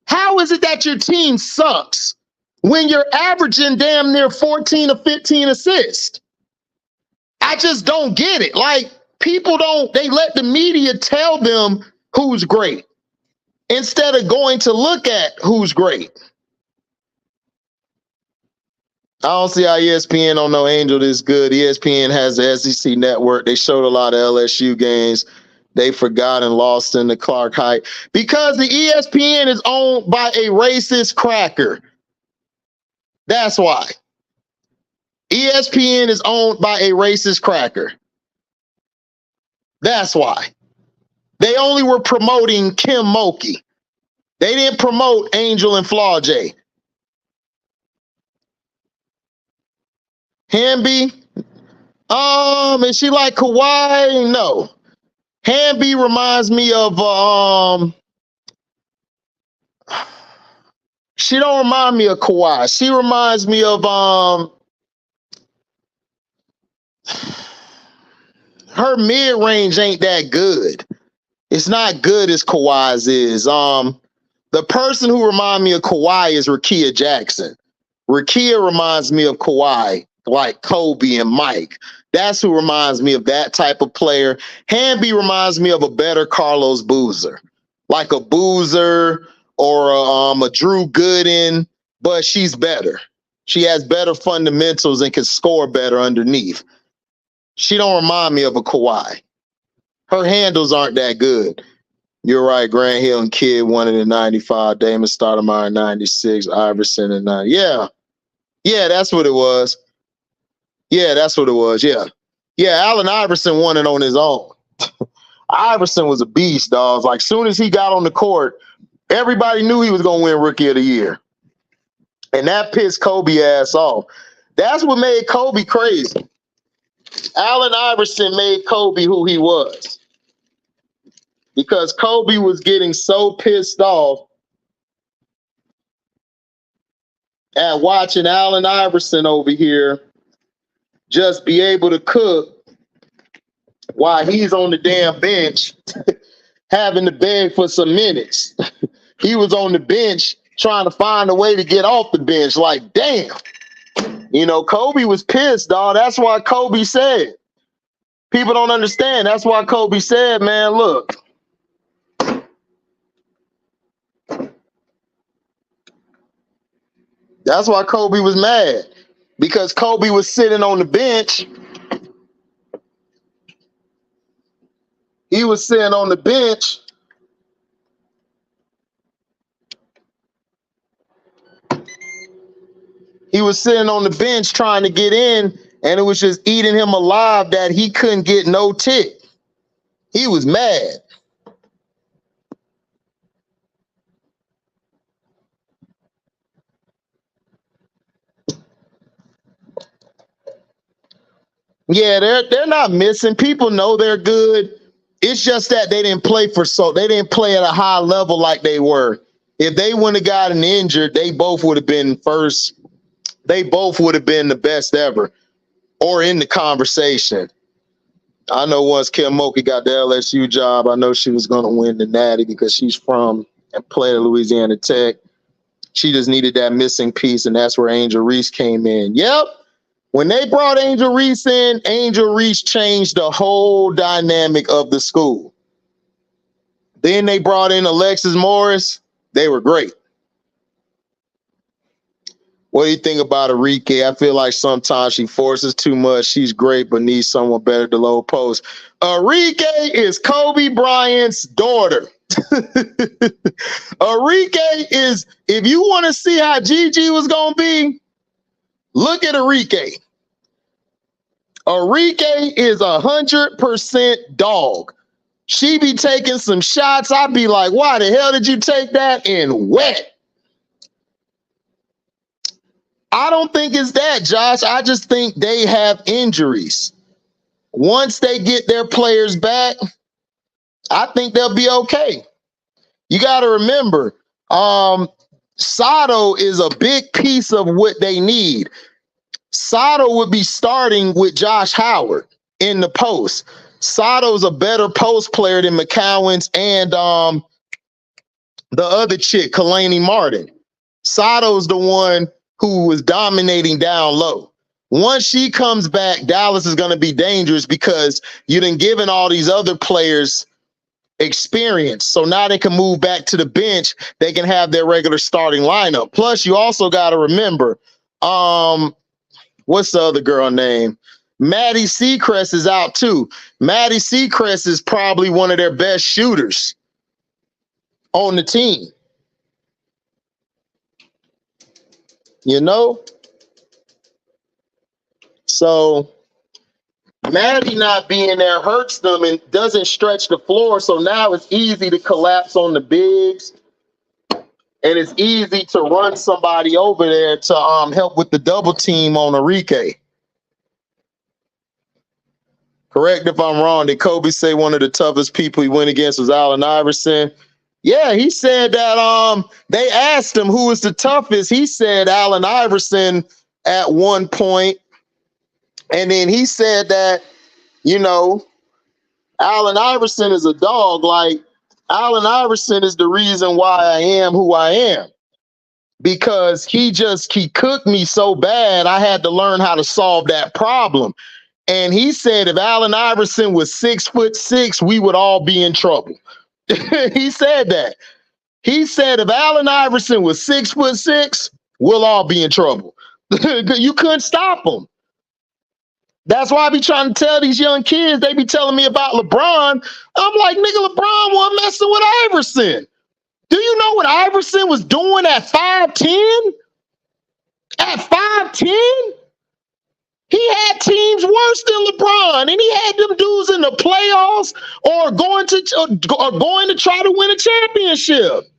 how is it that your team sucks when you're averaging damn near 14 or 15 assists? I just don't get it. Like, they let the media tell them who's great instead of going to look at who's great. I don't see how ESPN don't know Angel this good. ESPN has the SEC network. They showed a lot of LSU games. They forgot and lost in the Clark hype because the ESPN is owned by a racist cracker. That's why. ESPN is owned by a racist cracker. That's why. They only were promoting Kim Mulkey. They didn't promote Angel and Flau'jae. Hamby, is she like Kawhi? No. Hamby reminds me of she don't remind me of Kawhi. She reminds me of her mid-range ain't that good. It's not good as Kawhi's is. The person who reminds me of Kawhi is Rickea Jackson. Rickea reminds me of Kawhi, like Kobe and Mike. That's who reminds me of that type of player. Hamby reminds me of a better Carlos Boozer, like a Boozer or a Drew Gooden, but she's better. She has better fundamentals and can score better underneath. She don't remind me of a Kawhi. Her handles aren't that good. You're right. Grant Hill and Kidd won it in 95. Damon Stoudemire in 96. Iverson in 90. Yeah. Yeah, that's what it was. Yeah, that's what it was. Yeah. Yeah, Allen Iverson won it on his own. Iverson was a beast, dog. Like, soon as he got on the court, everybody knew he was going to win Rookie of the Year. And that pissed Kobe ass off. That's what made Kobe crazy. Allen Iverson made Kobe who he was. Because Kobe was getting so pissed off at watching Allen Iverson over here just be able to cook while he's on the damn bench having to beg for some minutes. He was on the bench trying to find a way to get off the bench. Like, damn. You know, Kobe was pissed, dog. That's why Kobe said. People don't understand. That's why Kobe said, man, look. That's why Kobe was mad. Because Kobe was sitting on the bench. He was sitting on the bench. He was sitting on the bench trying to get in, and it was just eating him alive that he couldn't get no tick. He was mad. Yeah, they're not missing. People know they're good. It's just that they didn't play at a high level like they were. If they wouldn't have gotten injured, they both would have been first. They both would have been the best ever or in the conversation. I know once Kim Mulkey got the LSU job, I know she was going to win the Natty because she's from and played at Louisiana Tech. She just needed that missing piece, and that's where Angel Reese came in. Yep. When they brought Angel Reese in, Angel Reese changed the whole dynamic of the school. Then they brought in Alexis Morris. They were great. What do you think about Arike? I feel like sometimes she forces too much. She's great, but needs someone better to low post. Arike is Kobe Bryant's daughter. Arike is, if you want to see how Gigi was going to be, look at Arike. Arike is 100% dog. She be taking some shots. I'd be like, why the hell did you take that in wet? I don't think it's that, Josh. I just think they have injuries. Once they get their players back, I think they'll be okay. You got to remember, Sato is a big piece of what they need. Sato would be starting with Josh Howard in the post. Sato's a better post player than McCowan's and the other chick, Kalani Martin. Sato's the one who was dominating down low. Once she comes back, Dallas is going to be dangerous because you done given all these other players experience. So now they can move back to the bench. They can have their regular starting lineup. Plus, you also got to remember, what's the other girl name? Maddie Seacrest is out too. Maddie Seacrest is probably one of their best shooters on the team. You know? So Maddie not being there hurts them and doesn't stretch the floor. So now it's easy to collapse on the bigs. And it's easy to run somebody over there to help with the double team on Arike. Correct if I'm wrong. Did Kobe say one of the toughest people he went against was Allen Iverson? Yeah, he said that they asked him who was the toughest. He said Allen Iverson at one point. And then he said that, you know, Allen Iverson is a dog. Like, Allen Iverson is the reason why I am who I am. Because he cooked me so bad, I had to learn how to solve that problem. And he said if Allen Iverson was 6'6", we would all be in trouble. He said that. He said if Allen Iverson was 6'6", we'll all be in trouble. You couldn't stop him. That's why I be trying to tell these young kids. They be telling me about LeBron. I'm like, nigga, LeBron wasn't messing with Iverson. Do you know what Iverson was doing at 5'10"? At 5'10"? He had teams worse than LeBron, and he had them dudes in the playoffs or going to try to win a championship.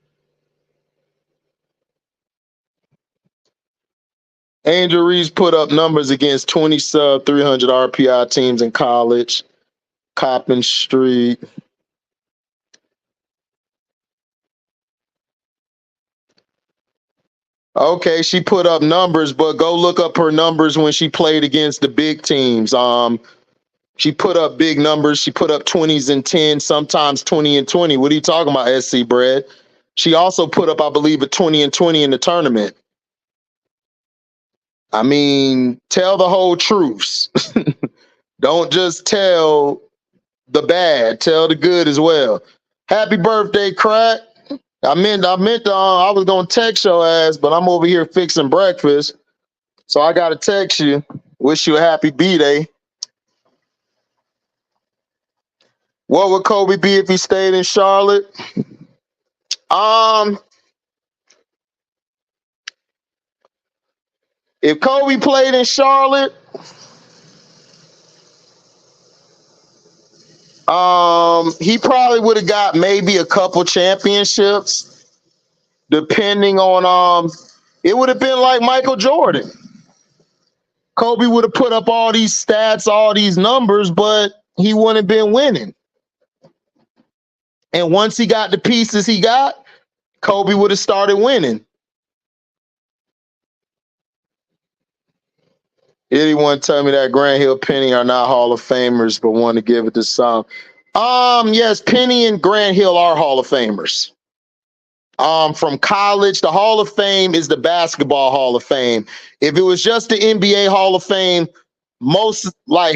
Angel Reese put up numbers against 20 sub 300 RPI teams in college. Coppin Street. Okay, she put up numbers, but go look up her numbers when she played against the big teams. She put up big numbers. She put up 20s and 10, sometimes 20 and 20. What are you talking about, SC Bread? She also put up, I believe, a 20 and 20 in the tournament. I mean, tell the whole truths. Don't just tell the bad. Tell the good as well. Happy birthday, Crack. I was gonna text your ass, but I'm over here fixing breakfast, so I gotta text you. Wish you a happy B-Day. What would Kobe be if he stayed in Charlotte? If Kobe played in Charlotte, he probably would have got maybe a couple championships, depending on it would have been like Michael Jordan. Kobe would have put up all these stats, all these numbers, but he wouldn't have been winning. And once he got the pieces he got, Kobe would have started winning. Anyone tell me that Grant Hill, Penny are not Hall of Famers, but want to give it to some? Yes, Penny and Grant Hill are Hall of Famers. From college, the Hall of Fame is the Basketball Hall of Fame. If it was just the NBA Hall of Fame,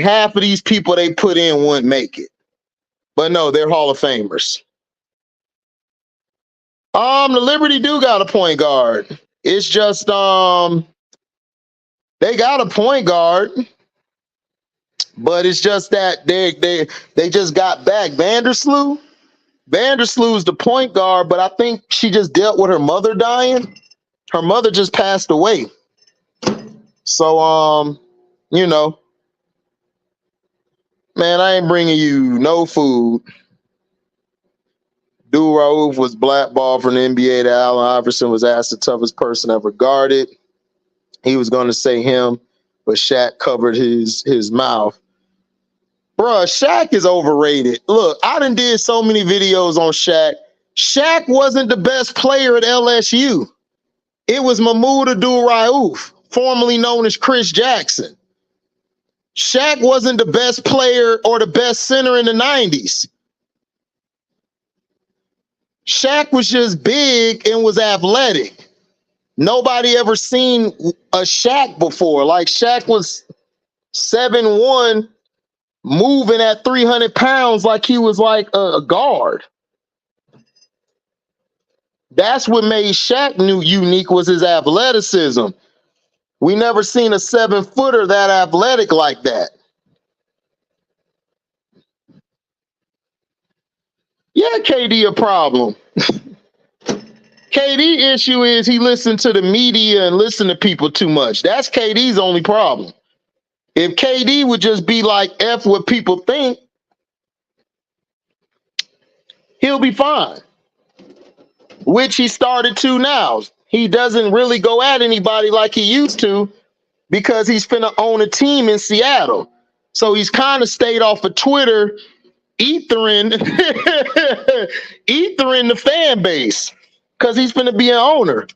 half of these people they put in wouldn't make it. But no, they're Hall of Famers. The Liberty do got a point guard. It's just they got a point guard, but it's just that they just got back Vandersloot. Vandersloot's the point guard, but I think she just dealt with her mother dying. Her mother just passed away. So man, I ain't bringing you no food. Dude Raouf was blackballed from the NBA. That Allen Iverson was asked the toughest person ever guarded. He was going to say him, but Shaq covered his mouth. Bruh, Shaq is overrated. Look, I done did so many videos on Shaq. Shaq wasn't the best player at LSU. It was Mahmoud Abdul-Rauf, formerly known as Chris Jackson. Shaq wasn't the best player or the best center in the 90s. Shaq was just big and was athletic. Nobody ever seen a Shaq before. Like, Shaq was 7'1", moving at 300 pounds like he was like a guard. That's what made Shaq unique, was his athleticism. We never seen a 7-footer that athletic like that. Yeah, KD a problem. KD issue is he listened to the media and listened to people too much. That's KD's only problem. If KD would just be like, F what people think, he'll be fine. Which he started to now. He doesn't really go at anybody like he used to because he's finna own a team in Seattle. So he's kind of stayed off of Twitter, ethering the fan base because he's finna be an owner.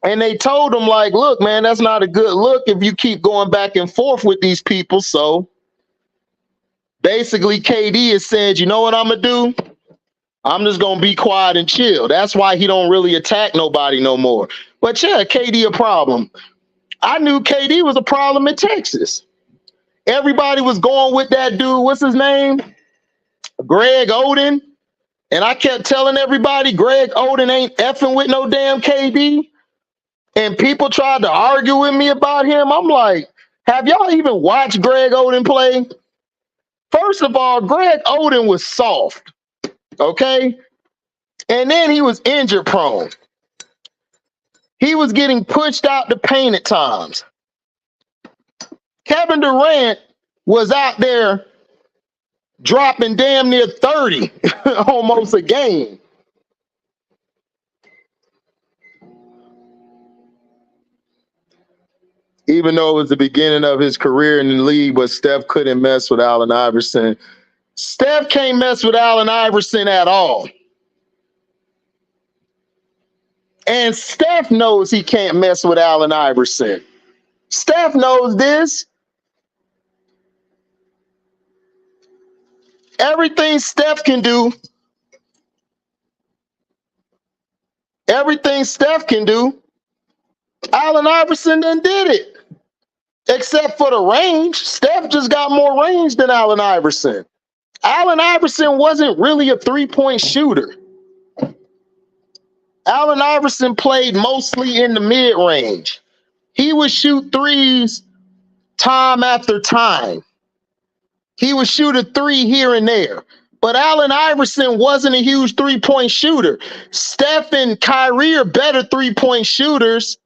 And they told him, like, look, man, that's not a good look if you keep going back and forth with these people. So basically, KD has said, you know what I'm going to do? I'm just going to be quiet and chill. That's why he don't really attack nobody no more. But yeah, KD a problem. I knew KD was a problem in Texas. Everybody was going with that dude. What's his name? Greg Oden. And I kept telling everybody Greg Oden ain't effing with no damn KD. And people tried to argue with me about him. I'm like, Have y'all even watched Greg Oden play? First of all, Greg Oden was soft, okay? And then he was injured prone. He was getting pushed out the paint at times. Kevin Durant was out there dropping damn near 30 almost a game. Even though it was the beginning of his career in the league, but Steph couldn't mess with Allen Iverson. Steph can't mess with Allen Iverson at all. And Steph knows he can't mess with Allen Iverson. Steph knows this. Everything Steph can do, Allen Iverson done did it. Except for the range. Steph just got more range than Allen Iverson. Allen Iverson wasn't really a three-point shooter. Allen Iverson played mostly in the mid-range. He would shoot threes time after time. He would shoot a three here and there. But Allen Iverson wasn't a huge three-point shooter. Steph and Kyrie are better three-point shooters.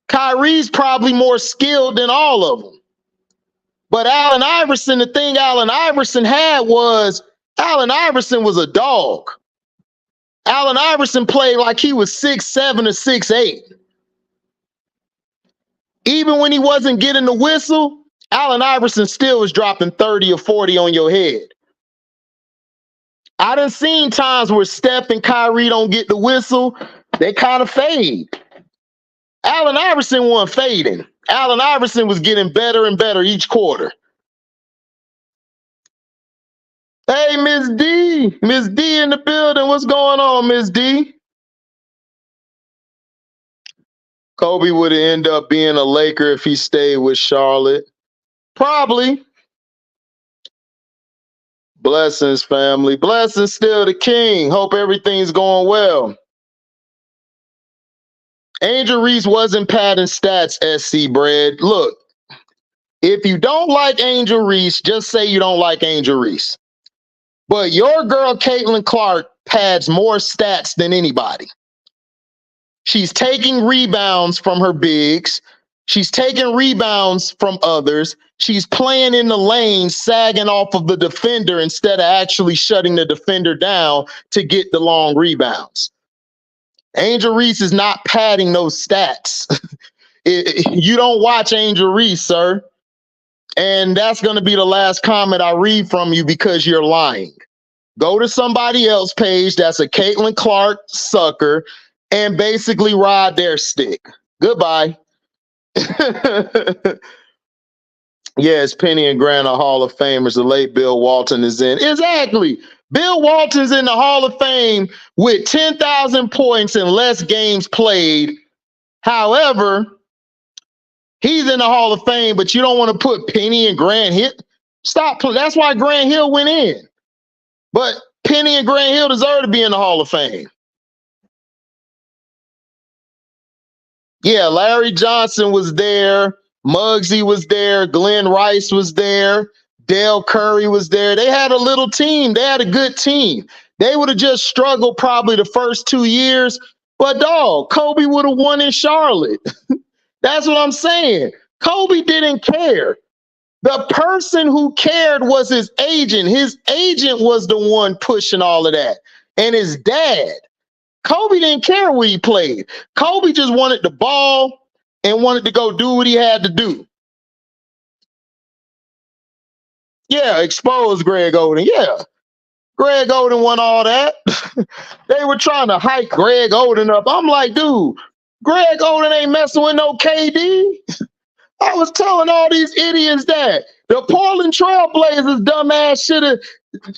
Kyrie's probably more skilled than all of them. But Allen Iverson, the thing Allen Iverson had was Allen Iverson was a dog. Allen Iverson played like he was 6'7" or 6'8". Even when he wasn't getting the whistle, Allen Iverson still was dropping 30 or 40 on your head. I done seen times where Steph and Kyrie don't get the whistle. They kind of fade. Allen Iverson wasn't fading. Allen Iverson was getting better and better each quarter. Hey, Miss D. Miss D in the building. What's going on, Miss D? Kobe would end up being a Laker if he stayed with Charlotte. Probably. Blessings, family. Blessings, still the king. Hope everything's going well. Angel Reese wasn't padding stats, SC Bread. Look, if you don't like Angel Reese, just say you don't like Angel Reese. But your girl, Caitlin Clark, pads more stats than anybody. She's taking rebounds from her bigs. She's taking rebounds from others. She's playing in the lane, sagging off of the defender instead of actually shutting the defender down to get the long rebounds. Angel Reese is not padding those stats. You don't watch Angel Reese, sir. And that's going to be the last comment I read from you because you're lying. Go to somebody else's page that's a Caitlin Clark sucker and basically ride their stick. Goodbye. Yes, Penny and Grant are Hall of Famers. The late Bill Walton is in. Exactly. Bill Walton's in the Hall of Fame with 10,000 points and less games played. However, he's in the Hall of Fame, but you don't want to put Penny and Grant Hill. Stop. That's why Grant Hill went in. But Penny and Grant Hill deserve to be in the Hall of Fame. Yeah, Larry Johnson was there. Muggsy was there. Glenn Rice was there. Dale Curry was there. They had a little team. They had a good team. They would have just struggled probably the first 2 years. But, dog, Kobe would have won in Charlotte. That's what I'm saying. Kobe didn't care. The person who cared was his agent. His agent was the one pushing all of that. And his dad. Kobe didn't care where he played. Kobe just wanted the ball and wanted to go do what he had to do. Yeah, expose Greg Oden. Yeah, Greg Oden won all that. They were trying to hype Greg Oden up. I'm like, dude, Greg Oden ain't messing with no KD. I was telling all these idiots that. The Portland Trailblazers dumbass should have.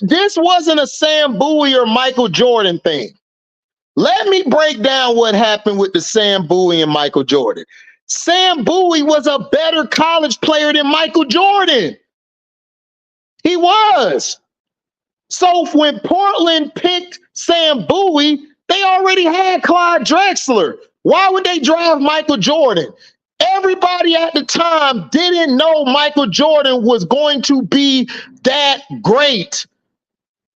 This wasn't a Sam Bowie or Michael Jordan thing. Let me break down what happened with the Sam Bowie and Michael Jordan. Sam Bowie was a better college player than Michael Jordan. He was. So when Portland picked Sam Bowie, they already had Clyde Drexler. Why would they draft Michael Jordan? Everybody at the time didn't know Michael Jordan was going to be that great.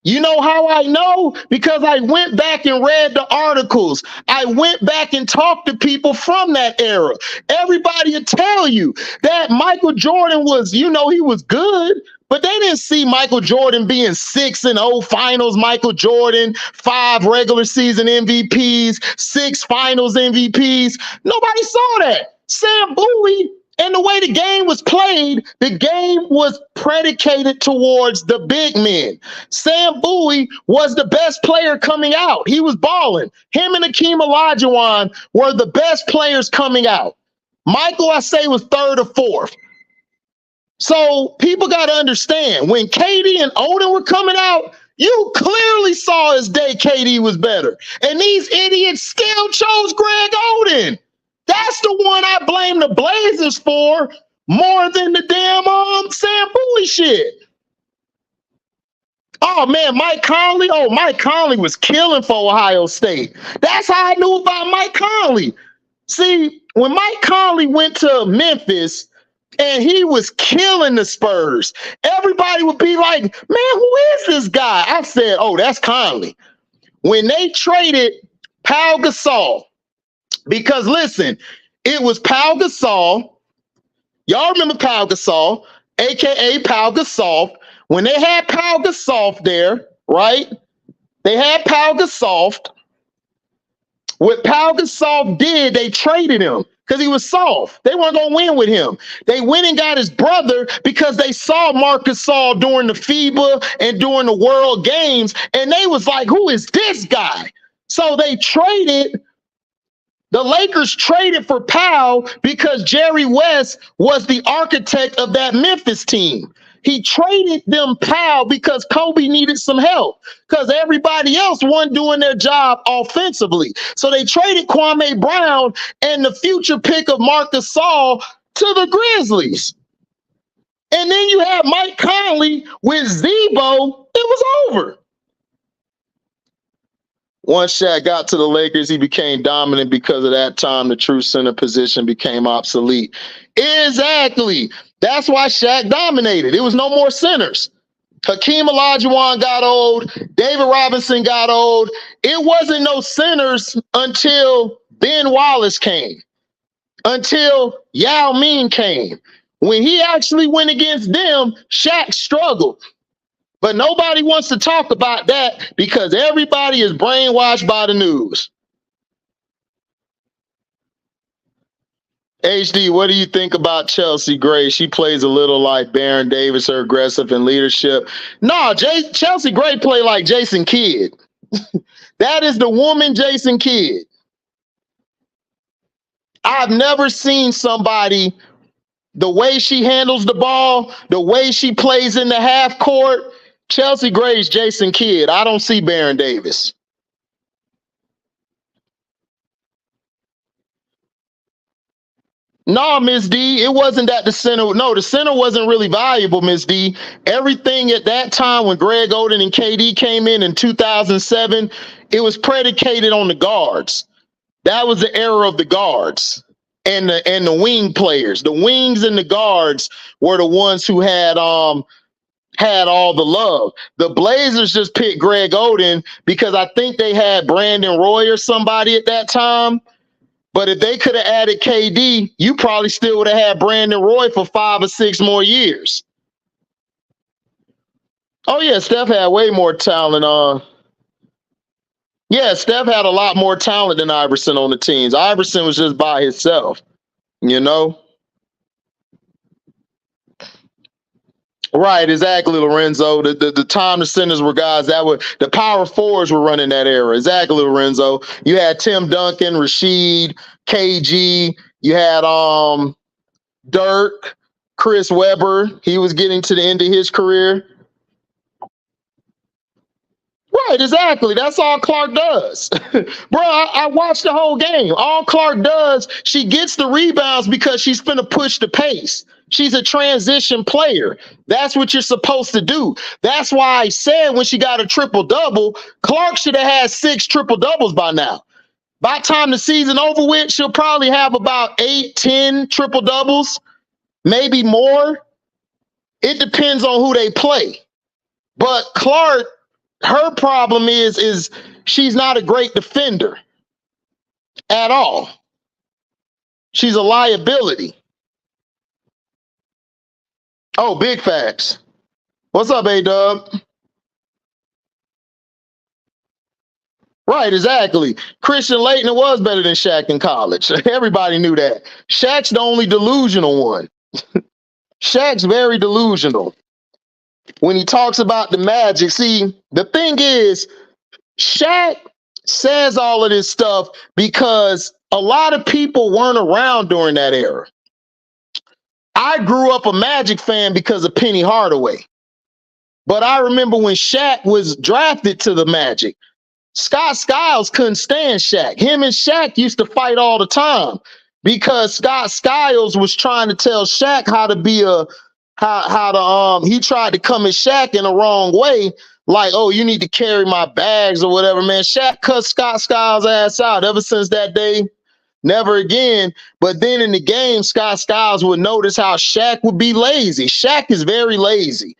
You know how I know? Because I went back and read the articles. I went back and talked to people from that era. Everybody will tell you that Michael Jordan was, he was good, but they didn't see Michael Jordan being 6-0 finals Michael Jordan, 5 regular season MVPs, 6 finals MVPs. Nobody saw that. Sam Bowie, and the way the game was played, the game was predicated towards the big men. Sam Bowie was the best player coming out. He was balling. Him and Hakeem Olajuwon were the best players coming out. Michael, I say, was 3rd or 4th. So people got to understand, when KD and Oden were coming out, you clearly saw his day KD was better. And these idiots still chose Greg Oden. That's the one I blame the Blazers for more than the damn Sam Bowie shit. Oh, man, Mike Conley. Oh, Mike Conley was killing for Ohio State. That's how I knew about Mike Conley. See, when Mike Conley went to Memphis and he was killing the Spurs, everybody would be like, man, who is this guy? I said, oh, that's Conley. When they traded Pau Gasol, because listen, it was Pau Gasol. Y'all remember Pau Gasol, aka Pau Gasol. When they had Pau Gasol there, right? They had Pau Gasol. What Pau Gasol did, they traded him because he was soft. They weren't going to win with him. They went and got his brother because they saw Marc Gasol during the FIBA and during the World Games, and they was like, who is this guy? So they traded. The Lakers traded for Pau because Jerry West was the architect of that Memphis team. He traded them Pau because Kobe needed some help because everybody else wasn't doing their job offensively. So they traded Kwame Brown and the future pick of Marc Gasol to the Grizzlies. And then you had Mike Conley with Zebo. It was over. Once Shaq got to the Lakers, he became dominant. Because of that time, the true center position became obsolete. Exactly. That's why Shaq dominated. It was no more centers. Hakeem Olajuwon got old. David Robinson got old. It wasn't no centers until Ben Wallace came, until Yao Ming came. When he actually went against them, Shaq struggled. But nobody wants to talk about that because everybody is brainwashed by the news. HD, what do you think about Chelsea Gray? She plays a little like Baron Davis, her aggressive in leadership. No, Chelsea Gray play like Jason Kidd. That is the woman Jason Kidd. I've never seen somebody, the way she handles the ball, the way she plays in the half court. Chelsea Gray's Jason Kidd. I don't see Baron Davis. No, Miss D, it wasn't that the center. No, the center wasn't really valuable, Miss D. Everything at that time when Greg Oden and KD came in 2007, it was predicated on the guards. That was the era of the guards and the wing players. The wings and the guards were the ones who had all the love. The Blazers just picked Greg Oden because I think they had Brandon Roy or somebody at that time. But if they could have added KD, you probably still would have had Brandon Roy for 5 or 6 more years. Oh, yeah, Steph had way more talent. Yeah, Steph had a lot more talent than Iverson on the teams. Iverson was just by himself, you know? Right, exactly, Lorenzo. The time the centers were guys that were the power forwards were running that era. Exactly, Lorenzo. You had Tim Duncan, Rasheed, KG. You had Dirk, Chris Webber. He was getting to the end of his career. Right, exactly. That's all Clark does. Bro, I watched the whole game. All Clark does, she gets the rebounds because she's finna push the pace. She's a transition player. That's what you're supposed to do. That's why I said when she got a triple-double, Clark should have had 6 triple-doubles by now. By the time the season over with, she'll probably have about 8, 10 triple doubles, maybe more. It depends on who they play. But Clark, her problem is she's not a great defender at all. She's a liability. Oh, big facts. What's up, A-Dub? Right, exactly. Christian Laettner was better than Shaq in college. Everybody knew that. Shaq's the only delusional one. Shaq's very delusional. When he talks about the Magic, see, the thing is, Shaq says all of this stuff because a lot of people weren't around during that era. I grew up a Magic fan because of Penny Hardaway. But I remember when Shaq was drafted to the Magic, Scott Skiles couldn't stand Shaq. Him and Shaq used to fight all the time because Scott Skiles was trying to tell Shaq how to be he tried to come at Shaq in the wrong way. Like, oh, you need to carry my bags or whatever, man. Shaq cut Scott Skiles' ass out. Ever since that day, never again. But then in the game, Scott Skiles would notice how Shaq would be lazy. Shaq is very lazy.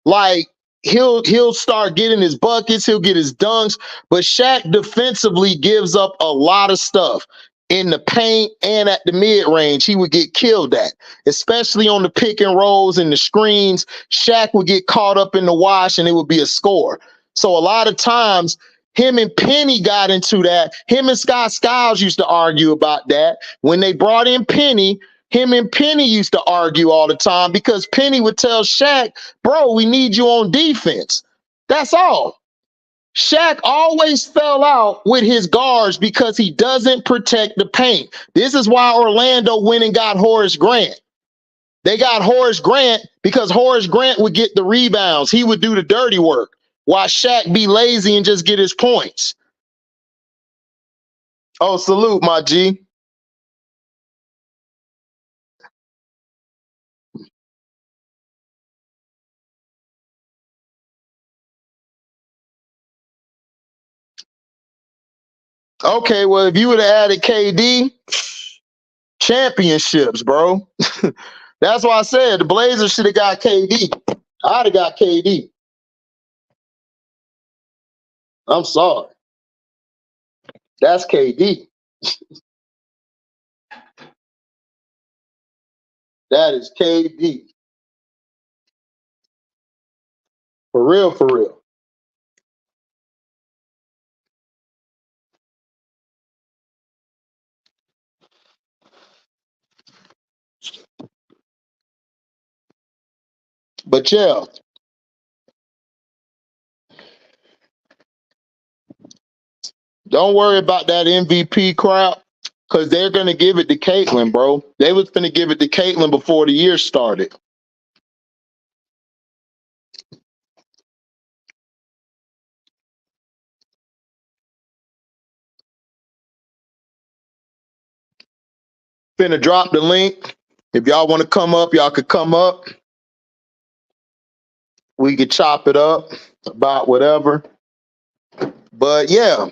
Like, he'll start getting his buckets, he'll get his dunks, but Shaq defensively gives up a lot of stuff in the paint and at the mid-range. He would get killed at, especially on the pick and rolls and the screens. Shaq would get caught up in the wash and it would be a score. So a lot of times him and Penny got into that. Him and Scott Skiles used to argue about that. When they brought in Penny, him and Penny used to argue all the time because Penny would tell Shaq, bro, we need you on defense. That's all. Shaq always fell out with his guards because he doesn't protect the paint. This is why Orlando went and got Horace Grant. They got Horace Grant because Horace Grant would get the rebounds. He would do the dirty work while Shaq be lazy and just get his points. Oh, salute, my G. Okay, well, if you would have added KD, championships, bro. That's why I said the Blazers should have got KD. I'd have got KD. I'm sorry. That's KD. That is KD. For real, for real. But yeah, don't worry about that MVP crap because they're going to give it to Caitlin, bro. They was going to give it to Caitlin before the year started. Finna drop the link. If y'all want to come up, y'all could come up. We could chop it up about whatever. But yeah,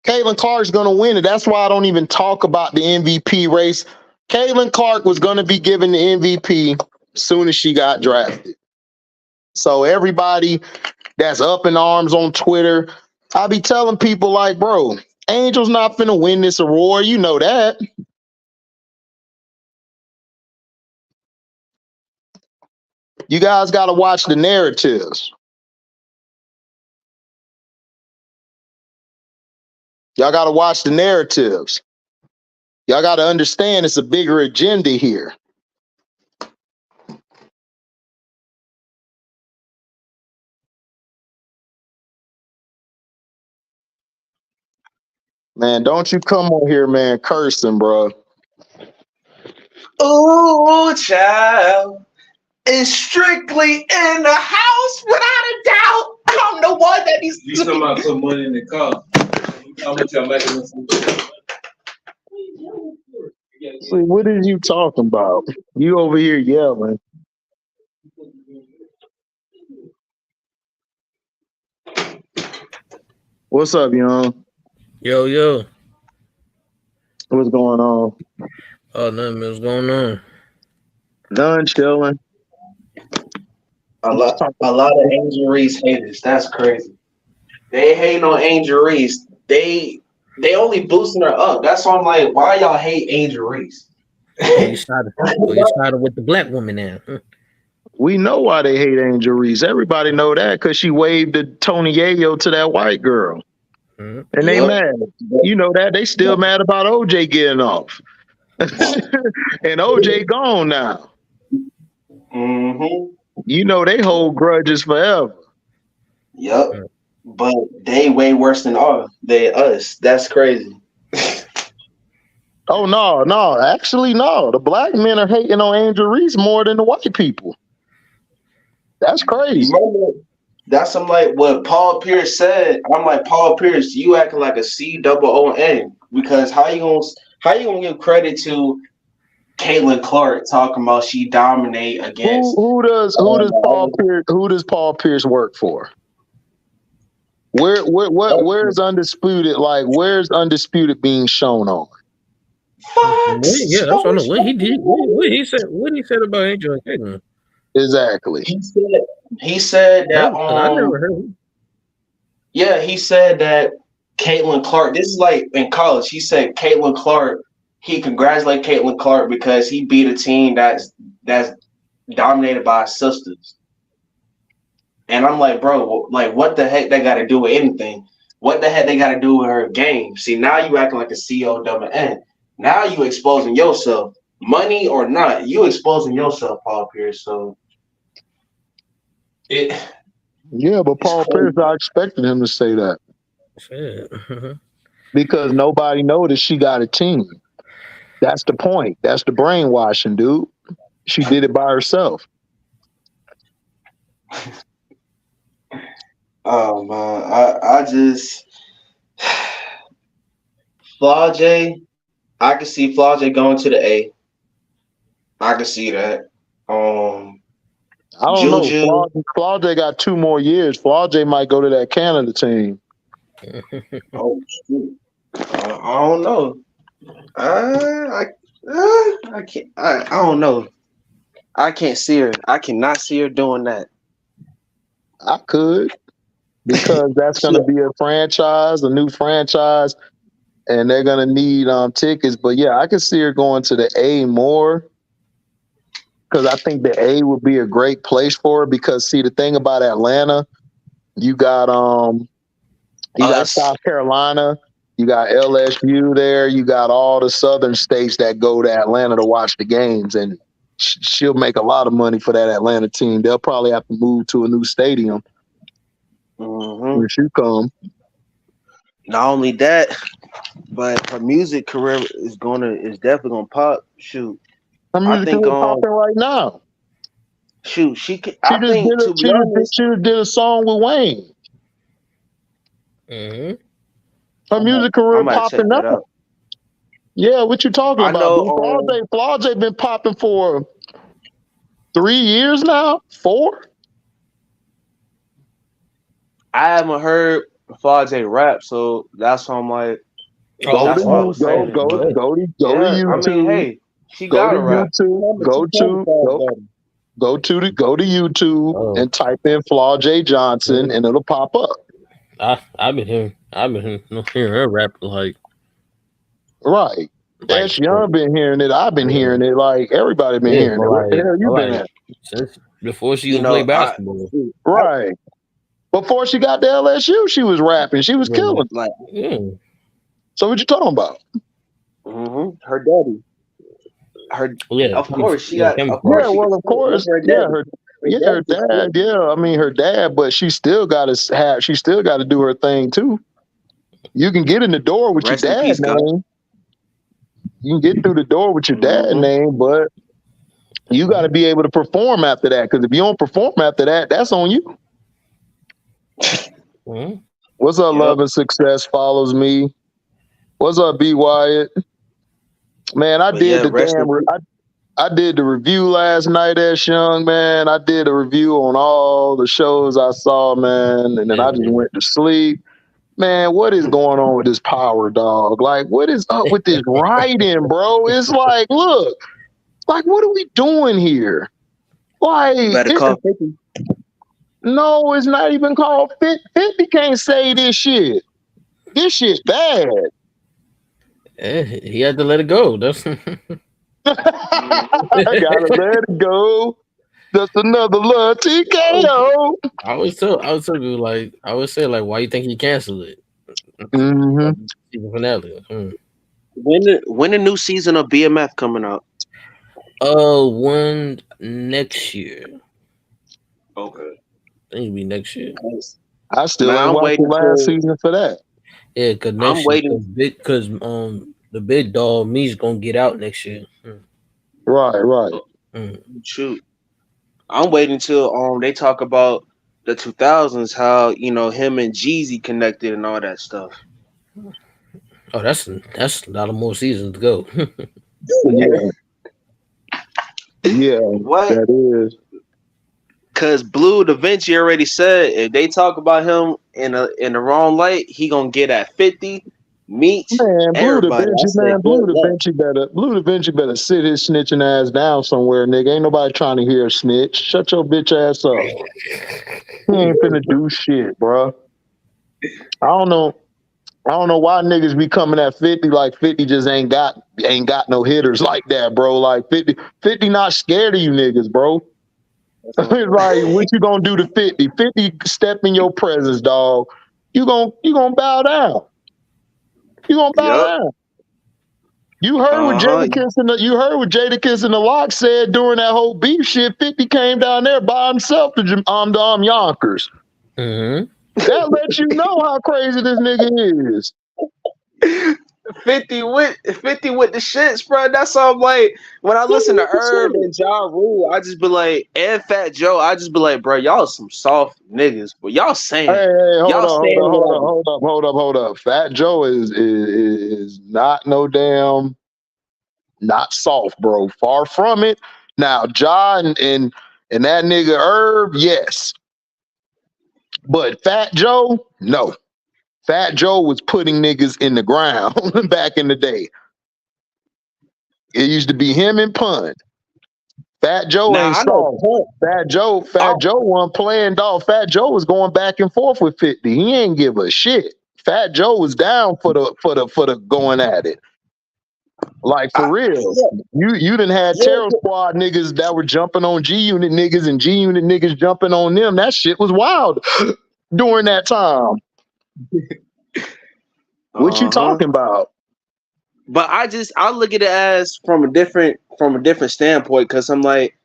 Caitlin Clark's going to win it. That's why I don't even talk about the MVP race. Caitlin Clark was going to be given the MVP as soon as she got drafted. So everybody that's up in arms on Twitter, I be telling people like, bro, Angel's not finna win this award. You know that. You guys got to watch the narratives. Y'all got to watch the narratives. Y'all got to understand it's a bigger agenda here. Man, don't you come on here, man, cursing, bro. Oh, child. Is strictly in the house without a doubt. I'm the one that needs You talking about put money in the car. How much y'all making this? See, what are you talking about? You over here yelling. What's up, young? Yo. What's going on? Oh, nothing was going on. None chilling. A lot of Angel Reese haters. That's crazy. They hate on Angel Reese. They only boosting her up. That's why I'm like, why y'all hate Angel Reese? You started with the black woman now. We know why they hate Angel Reese. Everybody know that because she waved the Tony Yayo to that white girl. Mm-hmm. And they mad. You know that. They still mad about OJ getting off. And OJ gone now. Mm-hmm. You know they hold grudges forever. Yep. But they way worse than us. That's crazy. Oh no. Actually, no. The black men are hating on Angel Reese more than the white people. That's crazy. That's like what Paul Pierce said. I'm like, Paul Pierce, you acting like a COON, because how you gonna give credit to Caitlin Clark talking about she dominate against who does Paul Pierce work for? Where's Undisputed? Like, where's Undisputed being shown on? Fox. Yeah, that's what what he did. What he said about Angel and Caitlin. Exactly. He said that I never heard him. Yeah, he said that Caitlin Clark. This is like in college. He said Caitlin Clark. He congratulated Caitlin Clark because he beat a team that's dominated by sisters. And I'm like, bro, like, what the heck they got to do with anything? What the heck they got to do with her game? See, now you acting like a COWN. Now you exposing yourself, money or not. You exposing yourself, Paul Pierce. So yeah, but Paul Pierce, I expected him to say that because nobody noticed she got a team. That's the point. That's the brainwashing, dude. She did it by herself. Oh man, I just Flau'jae. I can see Flau'jae going to the A. I can see that. I don't know. Flau'jae got 2 more years. Flau'jae might go to that Canada team. Oh shoot! I don't know. I can't. I don't know. I can't see her. I cannot see her doing that. I could, because that's going to be a new franchise, and they're going to need tickets. But yeah, I could see her going to the A more, because I think the A would be a great place for her. Because see, the thing about Atlanta, you got South Carolina, you got LSU there, you got all the southern states that go to Atlanta to watch the games, and she'll make a lot of money for that Atlanta team. They'll probably have to move to a new stadium when she come. Not only that, but her music career is definitely gonna pop. Shoot, Her music career popping right now. Shoot, she just did a song with Wayne. Mm-hmm. Her music career popping up. Yeah, what you talking about? Flau'jae been popping for 3 years now? 4? I haven't heard Flau'jae rap, so that's why I'm like, go to YouTube. I mean, hey, she got to rap. Go to YouTube and type in Flau'jae Johnson, and it'll pop up. I've been hearing her rap like right. That's Young been hearing it. I've been hearing it. Like everybody been hearing it. What the hell you been at? Since before she was playing basketball, right? Before she got to LSU, she was rapping. She was killing. Like, so what you talking about? Her daddy. Of course she got. Of course, of course. Her dad. Yeah, I mean her dad, but she still got to She still got to do her thing too. You can get in the door with your dad's name. You can get through the door with your dad's name, but you got to be able to perform after that. Because if you don't perform after that, that's on you. What's up, Love and Success follows me. What's up, B Wyatt? Man, I did the review last night, as Young, man. I did a review on all the shows I saw, man, and then I just went to sleep. Man, what is going on with this power, dog? Like, what is up with this writing, bro? It's like, look, like, what are we doing here? Like, Better call 50. no, it's not even called 50. 50 can't say this shit. This shit's bad. He had to let it go. That's I gotta let it go. That's another little TKO. I always tell you like why you think he canceled it? Mm-hmm. Season finale. When the new season of BMF coming out? One next year. Okay. I think it'll be next year. I still ain't watched the last season for that. Yeah, cause next year, because the big dog me's gonna get out next year. Right. Shoot. I'm waiting till they talk about the 2000s, how him and Jeezy connected and all that stuff. Oh, that's a lot of more seasons to go. Yeah, what? That is. Cause Blue Da Vinci already said if they talk about him in the wrong light, he gonna get at 50. Meet everybody. Blue Da Vinci better sit his snitching ass down somewhere, nigga. Ain't nobody trying to hear a snitch. Shut your bitch ass up. He ain't finna do shit, bro. I don't know why niggas be coming at 50 like 50 just ain't got no hitters like that, bro. Like 50 not scared of you niggas, bro. It's like, what you gonna do to 50? 50 step in your presence, dog. You gonna bow down. You gonna bow down. You heard what Jadakiss and the Lock said during that whole beef shit. 50 came down there by himself to Yonkers. Mm-hmm. That lets you know how crazy this nigga is. 50 with the shits, bro. That's all I'm like. When I listen to Herb and Ja Rule, I just be like, and Fat Joe, I just be like, bro, y'all some soft niggas. But y'all saying, hold up. Fat Joe is not no damn, not soft, bro. Far from it. Now, John and that nigga Herb, yes. But Fat Joe, no. Fat Joe was putting niggas in the ground back in the day. It used to be him and Pun. Fat Joe ain't soft. Fat Joe wasn't playing dog. Fat Joe was going back and forth with 50. He ain't give a shit. Fat Joe was down for the going at it. Like for real. You done had Terror Squad niggas that were jumping on G Unit niggas and G Unit niggas jumping on them. That shit was wild during that time. What you talking about? But I look at it as from a different standpoint, because I'm like,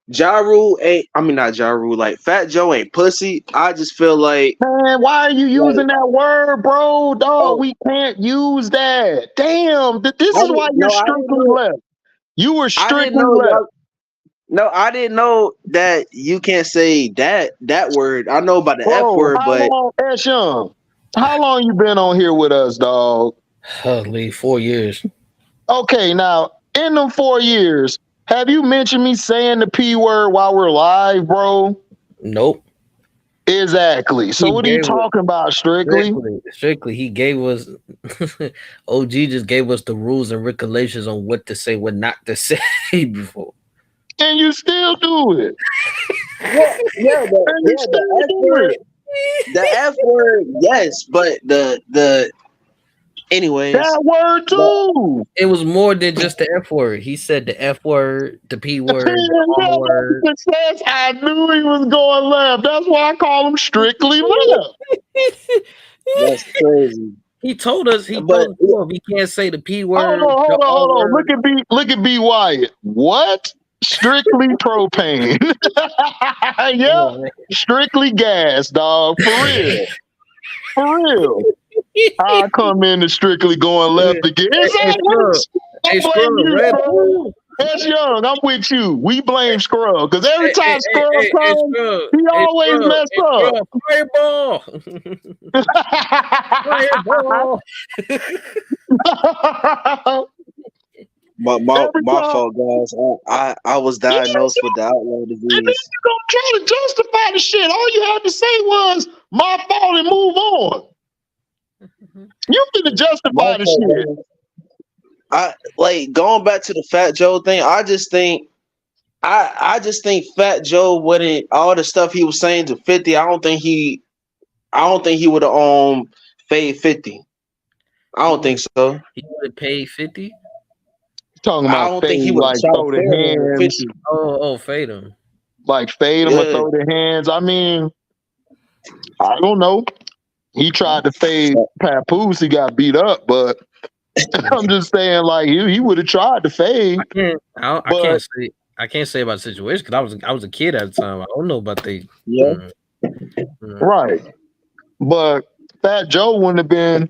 not Ja Rule, like Fat Joe ain't pussy. I just feel like, man, why are you using that word, bro? Dog, we can't use that. Damn, this is why you're strictly left. You were strictly left. No, I didn't know that you can't say that word. I know about the F word, but how long you been on here with us, dog? 4 years. Okay, now in them 4 years, have you mentioned me saying the P word while we're live, bro? Nope. Exactly. So what are you talking about, Strictly? Strictly, he gave us OG just gave us the rules and regulations on what to say, what not to say before. And you still do it. The F word, yes, but the anyways. That word too. It was more than just the F word. He said the F word, the P word, the R word. I knew he was going left. That's why I call him Strictly Left. That's crazy. He told us he can't say the P word. Hold on. Look at B Wyatt. What? Strictly propane. Yep. Strictly gas, dog. For real. I come in and Strictly going left again. That's Young. I'm with you. We blame Scrub because every time Scrub comes, he always mess up. Fireball. My fault, guys. I was diagnosed with the outlaw disease. And then you gonna try to justify the shit. All you had to say was my fault and move on. You finna justify the shit. I like going back to the Fat Joe thing. I just think Fat Joe wouldn't all the stuff he was saying to 50. I don't think he would have paid 50. I don't think so. He would have paid 50. Talking I about don't think fade, he would like have throw the hands, 50. Oh, fade him. like fade him or throw the hands. I mean, I don't know. He tried to fade Papoose. He got beat up, but I'm just saying, like he would have tried to fade. I can't say about the situation because I was a kid at the time. I don't know about the right. But Fat Joe wouldn't have been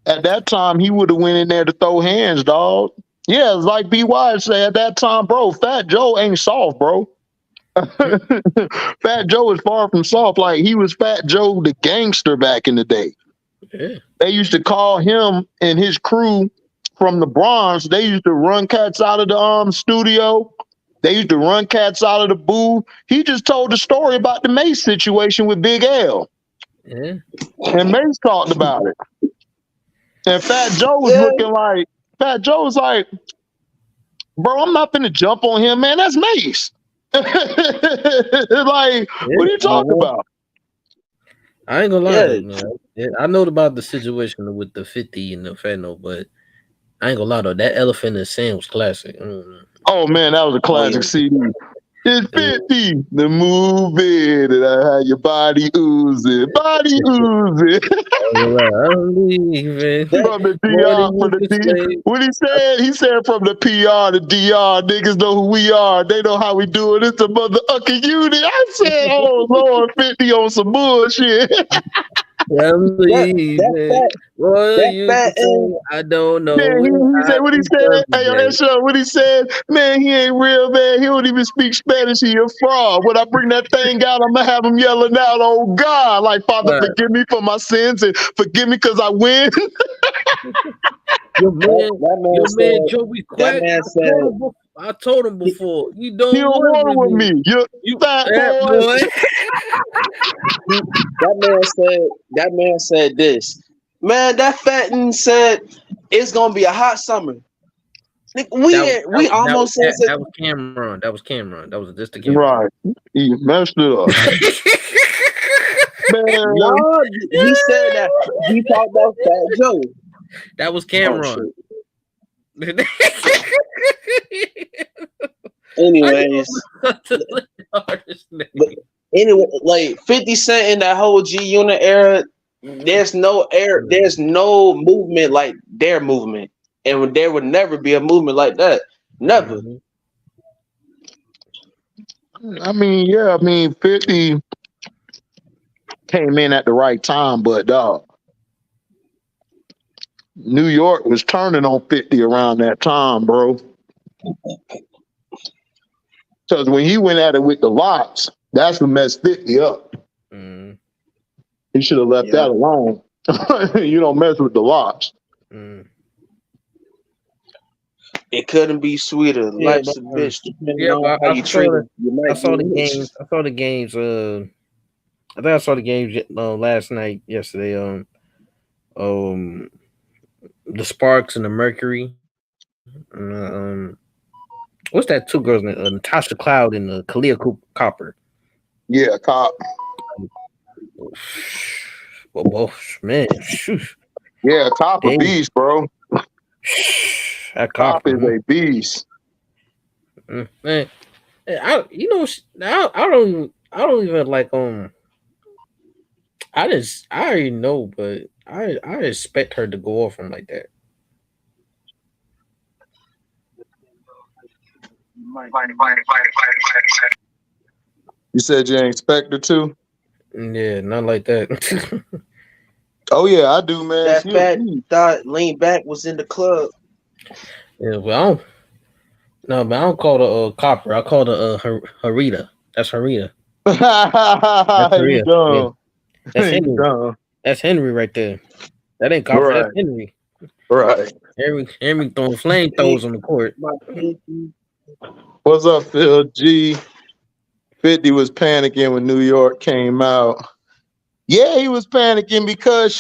at that time. He would have went in there to throw hands, dog. Yeah, it's like B.Y. said at that time, bro. Fat Joe ain't soft, bro. Fat Joe is far from soft. Like he was Fat Joe the gangster back in the day. Yeah. They used to call him and his crew from the Bronx. They used to run cats out of the studio. They used to run cats out of the booth. He just told the story about the Mace situation with Big L. Yeah. And Mace talked about it. And Fat Joe was looking like, Fat Joe was like, bro, I'm not finna jump on him, man. That's Mace. Like, what are you talking about? I ain't gonna lie, man. I know about the situation with the 50 and the fentanyl, but I ain't gonna lie though. That Elephant and Sam was classic. Oh man, that was a classic CD. It's 50, the movie that I had your body oozing. Body oozing. From the DR, what he said from the PR to DR, niggas know who we are. They know how we do it. It's a motherfucking unit. I said, oh Lord, 50 on some bullshit. I don't know. Man, he said what he said. Hey, what he said. Man, he ain't real, man. He don't even speak Spanish. He a fraud. When I bring that thing out, I'm gonna have him yelling out, "Oh God!" Like Father, forgive me for my sins and forgive me because I win. Your man Joey Quack. I told him before. You don't want with me. You fat boy. That man said this. Man, that fattin said it's gonna be a hot summer. We almost said that was Cameron. That was Cameron. That was just the Cameron. Right. He messed it up. Man. No, he said that he talked about Fat Joe. That was Cameron. Anyways, anyway, like 50 Cent in that whole G Unit era, there's no movement like their movement, and there would never be a movement like that. Never. I mean, 50 came in at the right time, but dog, New York was turning on 50 around that time, bro. Because when he went at it with the Lox, that's what messed 50 up. He should have left that alone. You don't mess with the Lox. It couldn't be sweeter. Life's a bitch. I saw the games. I saw the games. I think I saw the games yesterday. The Sparks and the Mercury. What's that two girls name? Natasha Cloud and Kalia Copper. Yeah, Cop. Well, man. Yeah, Cop a beast, bro. That Cop is a beast. Man, I don't even like I already know, but I expect her to go off him like that. You said you ain't expect her to? Yeah, not like that. Oh yeah, I do, man. That fat thought lean back was in the club. Yeah, well, I don't call her Copper. I call her Harita. That's Harita. That's Harita. Yeah. That's Henry. That's Henry right there. That ain't Copper. Right. That's Henry. Right. Henry throwing flamethrowers on the court. What's up, Phil G? 50 was panicking when New York came out. Yeah, he was panicking because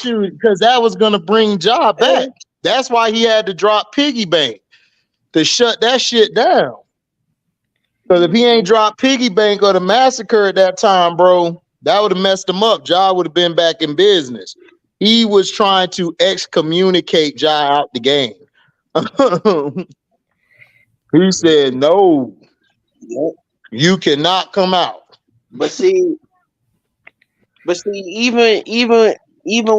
that was gonna bring Ja back. That's why he had to drop Piggy Bank to shut that shit down. Because if he ain't dropped Piggy Bank or the Massacre at that time, bro, that would have messed him up. Ja would have been back in business. He was trying to excommunicate Ja out the game. He said, "No, you cannot come out." But see, even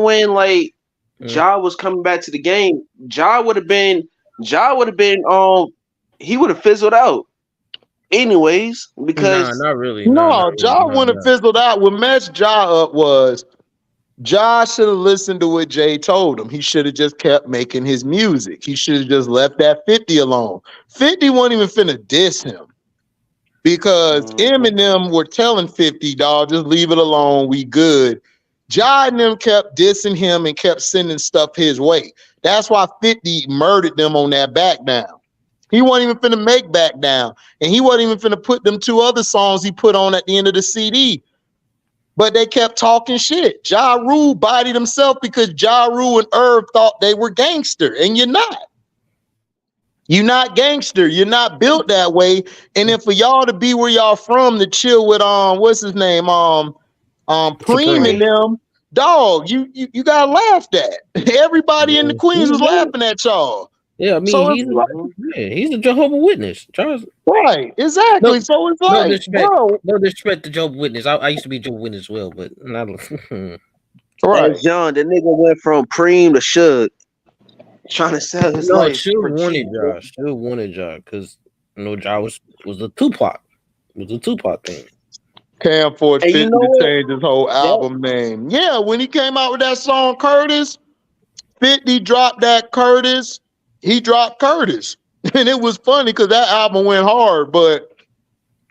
when like Ja was coming back to the game, Ja would have been he would have fizzled out anyways because not really. No, Ja wouldn't have fizzled out. What messed Ja up was Ja should have listened to what Jay told him. He should have just kept making his music. He should have just left that 50 alone. 50 wasn't even finna diss him because Eminem were telling 50, dog, just leave it alone. We good. Ja and them kept dissing him and kept sending stuff his way. That's why 50 murdered them on that Back Down. He wasn't even finna make Back Down. And he wasn't even finna put them 2 other songs he put on at the end of the CD. But they kept talking shit. Ja Rule bodied himself because Ja Rule and Irv thought they were gangster. And you're not. You're not gangster. You're not built that way. And then for y'all to be where y'all from to chill with what's his name? Preem and them, dog, you got laughed at. Everybody in the Queens was laughing at y'all. Yeah, I mean, so he's a Jehovah's Witness. Charles. Right, exactly. No, so it's like, no disrespect to Jehovah's Witness. I used to be Jehovah's Witness as well, but not. Right, hey, John, the nigga went from Preem to Suge, trying to sell his life. Suge wanted Ja because Ja was a Tupac. It was a Tupac thing. Can't afford 50 to change his whole album name. Yeah, when he came out with that song Curtis, 50 dropped that Curtis. He dropped Curtis. And it was funny because that album went hard, but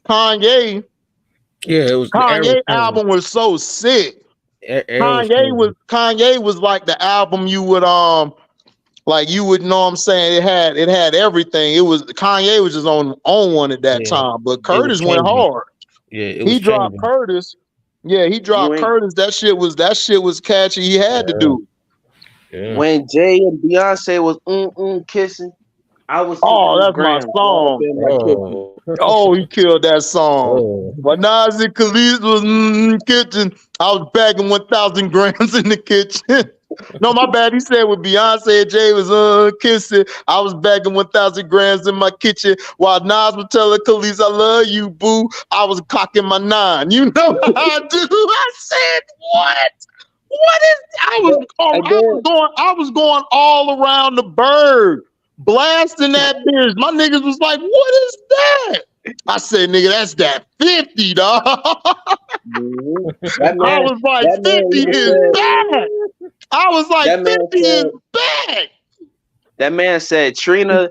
Kanye album was so sick. Kanye was like the album you would like you would know what I'm saying. It had everything. It was Kanye was just on one at that time, but Curtis went hard. Yeah, he dropped Curtis. Yeah, he dropped Curtis. That shit was catchy. He had to do. Yeah. When Jay and Beyonce was kissing, I was that's my song. He killed that song. When Nas and Khalid was kitchen, I was bagging 1,000 grams in the kitchen. No, my bad. He said when Beyonce and Jay was kissing, I was bagging 1,000 grams in my kitchen while Nas was telling Khalid, "I love you, boo." I was cocking my 9. You know how I do. I said, what? What is? I was going all around the bird, blasting that bitch. My niggas was like, "What is that?" I said, "Nigga, that's that 50, dog." I was like, 50 is back. I was like, 50 is back. That man said Trina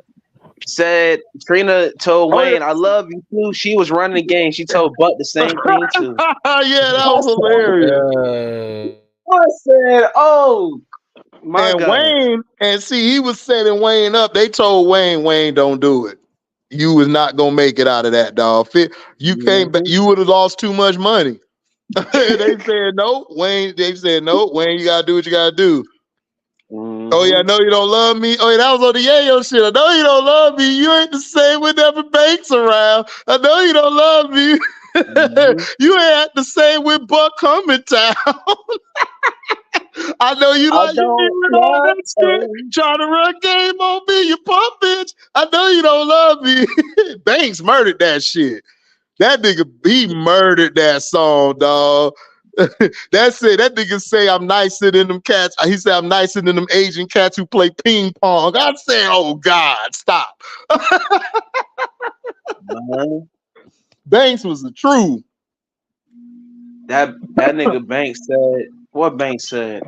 told Wayne, "I love you too." She was running the game. She told Buck the same thing too. Yeah, that was hilarious. I said, "Oh my God." Wayne, and see, he was setting Wayne up. They told Wayne, don't do it. You was not gonna make it out of that, dog. You came back, you would have lost too much money. They said no, Wayne. They said no, Wayne. You gotta do what you gotta do. Oh yeah, I know you don't love me. Oh yeah, that was on the Yayo shit. I know you don't love me. You ain't the same whenever Banks around. I know you don't love me. You ain't the same with Buck coming town. I know you like you doing all that shit, trying to run game on me, you pump bitch. I know you don't love me. Banks murdered that shit. That nigga, he murdered that song, dog. That's it. That nigga say I'm nicer than them cats. He said I'm nicer than them Asian cats who play ping pong. I said, oh God, stop. Banks was the truth. That nigga Banks said, what Banks said?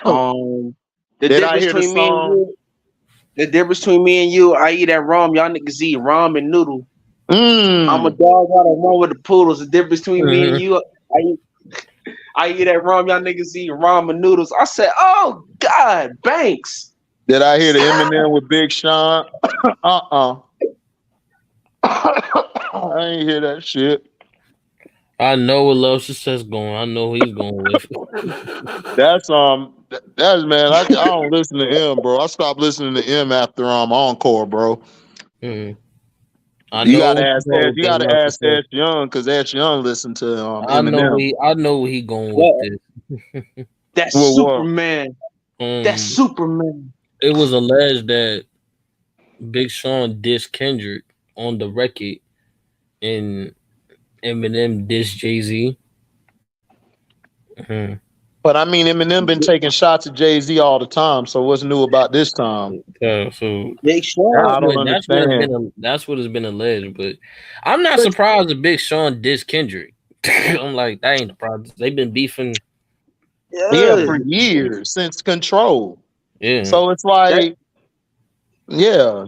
The difference between me and you. The difference between me and you, I eat that rum. Y'all niggas eat rum and noodle. I'm a dog out of one with the poodles. The difference between me and you, I eat that rum. Y'all niggas eat ramen noodles. I said, oh God, Banks. Did I hear the Eminem with Big Sean? I ain't hear that shit. I know what Love Success going. I know who he's going with. That's man. I don't listen to him, bro. I stopped listening to him after Encore, bro. Mm. I You know gotta who ask going Ash. with You this gotta Love ask Success. Ash Young because Ash Young listened to I Eminem. know he going with What? this. That's Well, what? Superman. That's Um, Superman. it was alleged that Big Sean dissed Kendrick on the record, and Eminem dissed Jay-Z. Mhm. But I mean, Eminem been taking shots at Jay-Z all the time. So what's new about this time? So Big Sean. I don't that's what has understand. been that's what has been alleged. But I'm not surprised that Big Sean dissed Kendrick. I'm like, that ain't the problem. They've been beefing. Yeah, Yeah. for years since Control. Yeah. So it's That, like, yeah.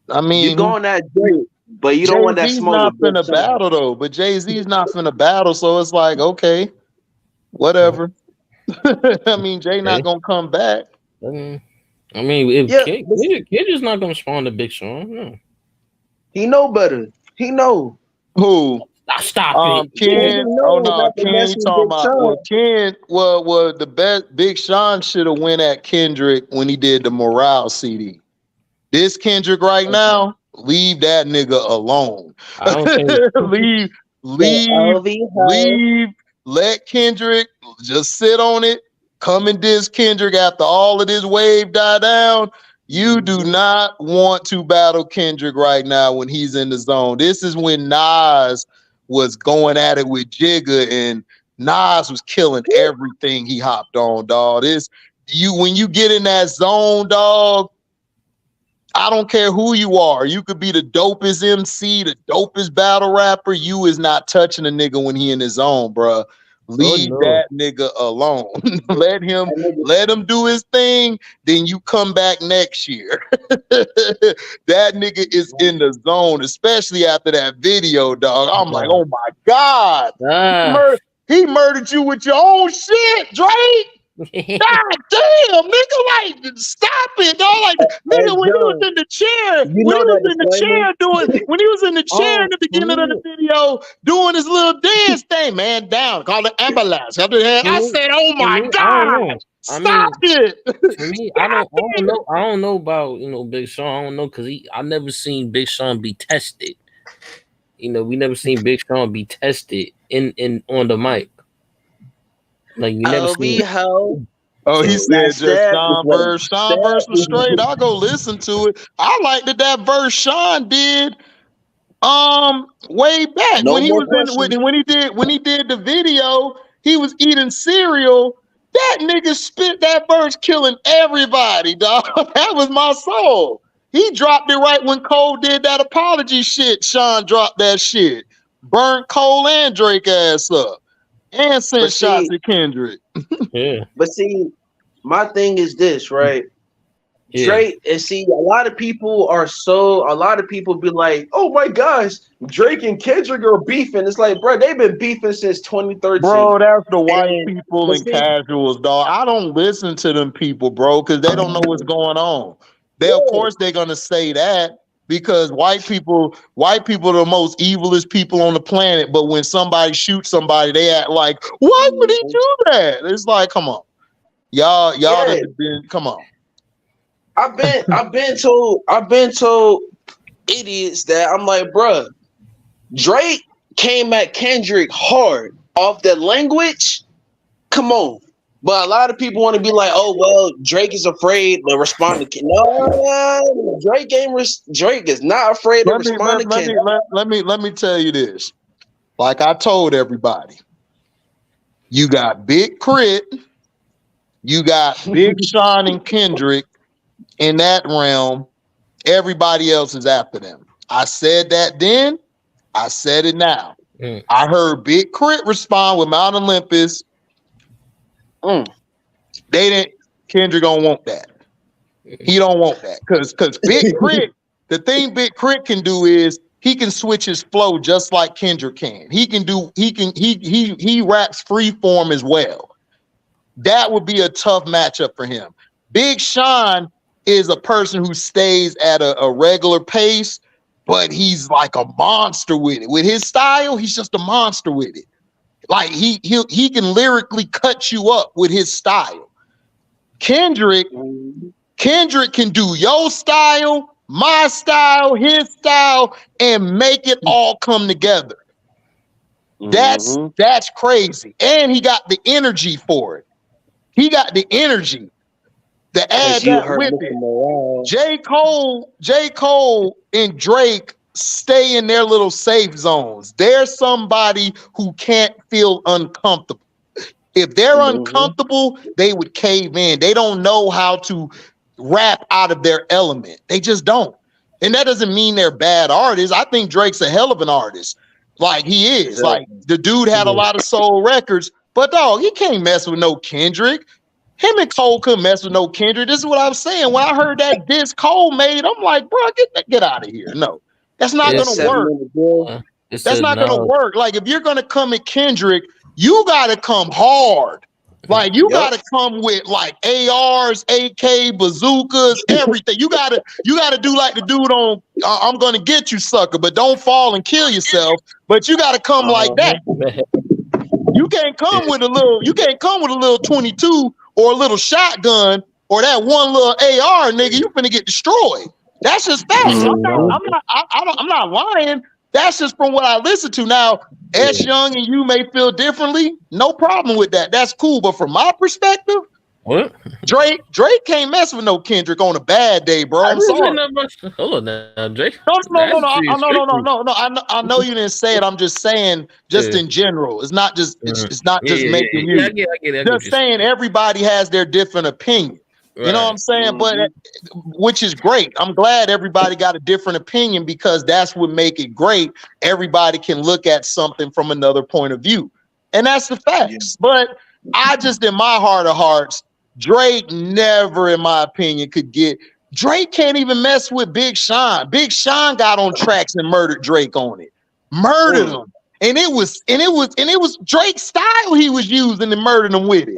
I you mean, going that Drake, but you don't want that Jay-Z's smoke not with Big finna Sean. battle though. But Jay-Z's not finna battle. So it's like, okay, whatever. I mean, Jay not Okay. gonna come back. I mean, if Yeah, but Kendrick's not gonna respond to Big Sean. No. he know better. He know. Who? Stop it. Kendrick Ken. Oh knows no, not to Ken. mess You with talking Big about? Sean. Well, Ken. Well, the best. Big Sean should have went at Kendrick when he did the Morale CD. This Kendrick right now, leave that nigga alone. I don't think. leave, The leave, LV hoe. leave. Let Kendrick just sit on it. Come and diss Kendrick after all of this wave die down. You do not want to battle Kendrick right now when he's in the zone. This is when Nas was going at it with Jigga, and Nas was killing everything he hopped on, dog. When you get in that zone, dog. I don't care who you are. You could be the dopest MC, the dopest battle rapper. You is not touching a nigga when he in his zone, bruh. Leave no. that nigga alone. let him do his thing. Then you come back next year. That nigga is in the zone, especially after that video, dog. I'm like, oh my God. He murdered you with your own shit, Drake. God damn, nigga, like, stop it, dog. Like, nigga, when he was in the chair, You know that disclaimer? when he was in the chair in the beginning of the video doing his little dance thing, man, down, call it ambulance. I said, oh my God, stop it. For me, I don't know. I don't know about Big Sean. I don't know because I never seen Big Sean be tested. We never seen Big Sean be tested in on the mic. Like you never seen. LV hoe. Oh, he said just Sean verse. Sean verse was straight. I'll go listen to it. I like that verse Sean did way back No when he more was questions. when he did the video, he was eating cereal. That nigga spit that verse killing everybody, dog. That was my soul. He dropped it right when Cole did that apology shit. Sean dropped that shit. Burnt Cole and Drake ass up. And sent shots at Kendrick. Yeah. But see, my thing is this, right? Yeah. Drake, and see, a lot of people be like, oh my gosh, Drake and Kendrick are beefing. It's like, bro, they've been beefing since 2013. Bro, that's the white people and casuals, dog. I don't listen to them people, bro, because they don't know what's going on. Of course, they're gonna say that because white people are the most evilest people on the planet. But when somebody shoots somebody, they act like, why would he do that? It's like, come on, y'all come on. I've been told idiots that I'm like, bro, Drake came at Kendrick hard off the language. Come on. But a lot of people want to be like, oh well, Drake is afraid to respond to Kendrick. No, Drake is not afraid to respond to Kendrick. Let me tell you this. Like I told everybody, you got Big Crit, you got Big Sean and Kendrick in that realm. Everybody else is after them. I said that then. I said it now. I heard Big Crit respond with Mount Olympus. They didn't. Kendrick don't want that. He don't want that because Big Crit. The thing Big Crit can do is he can switch his flow just like Kendrick can. He raps free form as well. That would be a tough matchup for him. Big Sean is a person who stays at a regular pace, but he's like a monster with it. With his style, he's just a monster with it. Like he can lyrically cut you up with his style. Kendrick can do your style, my style, his style, and make it all come together. That's crazy. And he got the energy for it. He got the energy to add that with it. J. Cole and Drake stay in their little safe zones. They're somebody who can't feel uncomfortable. If they're uncomfortable, they would cave in. They don't know how to rap out of their element. They just don't. And that doesn't mean they're bad artists. I think Drake's a hell of an artist. Like he is. Like the dude had a lot of soul records, but dog, he can't mess with no Kendrick. Him and Cole couldn't mess with no Kendrick. This is what I was saying. When I heard that diss Cole made, I'm like, bro, get out of here. No, that's not gonna work. That's not gonna work. Like if you're gonna come at Kendrick, you gotta come hard. Like you gotta come with like ARs, AK, bazookas, everything. You gotta do like the dude on I'm gonna get you, sucker, but don't fall and kill yourself. But you gotta come like that. You can't come with a little 22 or a little shotgun or that one little AR, nigga. You finna get destroyed. That's just facts. I'm not lying. That's just from what I listen to. Now, S Young and you may feel differently. No problem with that. That's cool. But from my perspective, what Drake can't mess with no Kendrick on a bad day, bro. I'm sorry. Hold on now, Drake. No. I know you didn't say it. I'm just saying, in general. It's not just making you. I get it. Just saying, everybody has their different opinion. Right. You know what I'm saying? But which is great. I'm glad everybody got a different opinion because that's what make it great. Everybody can look at something from another point of view. And that's the facts. But I just, in my heart of hearts, Drake never, in my opinion, could get. Drake can't even mess with Big Sean. Big Sean got on tracks and murdered Drake on it. Murdered him. And it was Drake's style he was using and murdered him with it.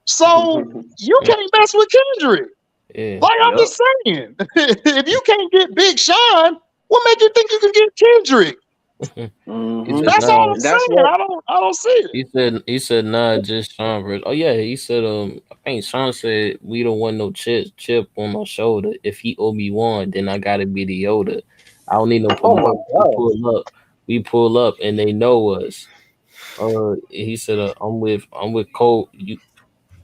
So you can't mess with Kendrick. Like I'm just saying, if you can't get Big Sean, what make you think you can get Kendrick? That's all I'm saying. I don't see it. He said nah, just Sean verse. Oh yeah, he said I think Sean said we don't want no chip on my shoulder. If he Obi-Wan, then I gotta be the Yoda. I don't need no we pull up and they know us. He said I'm with Cole.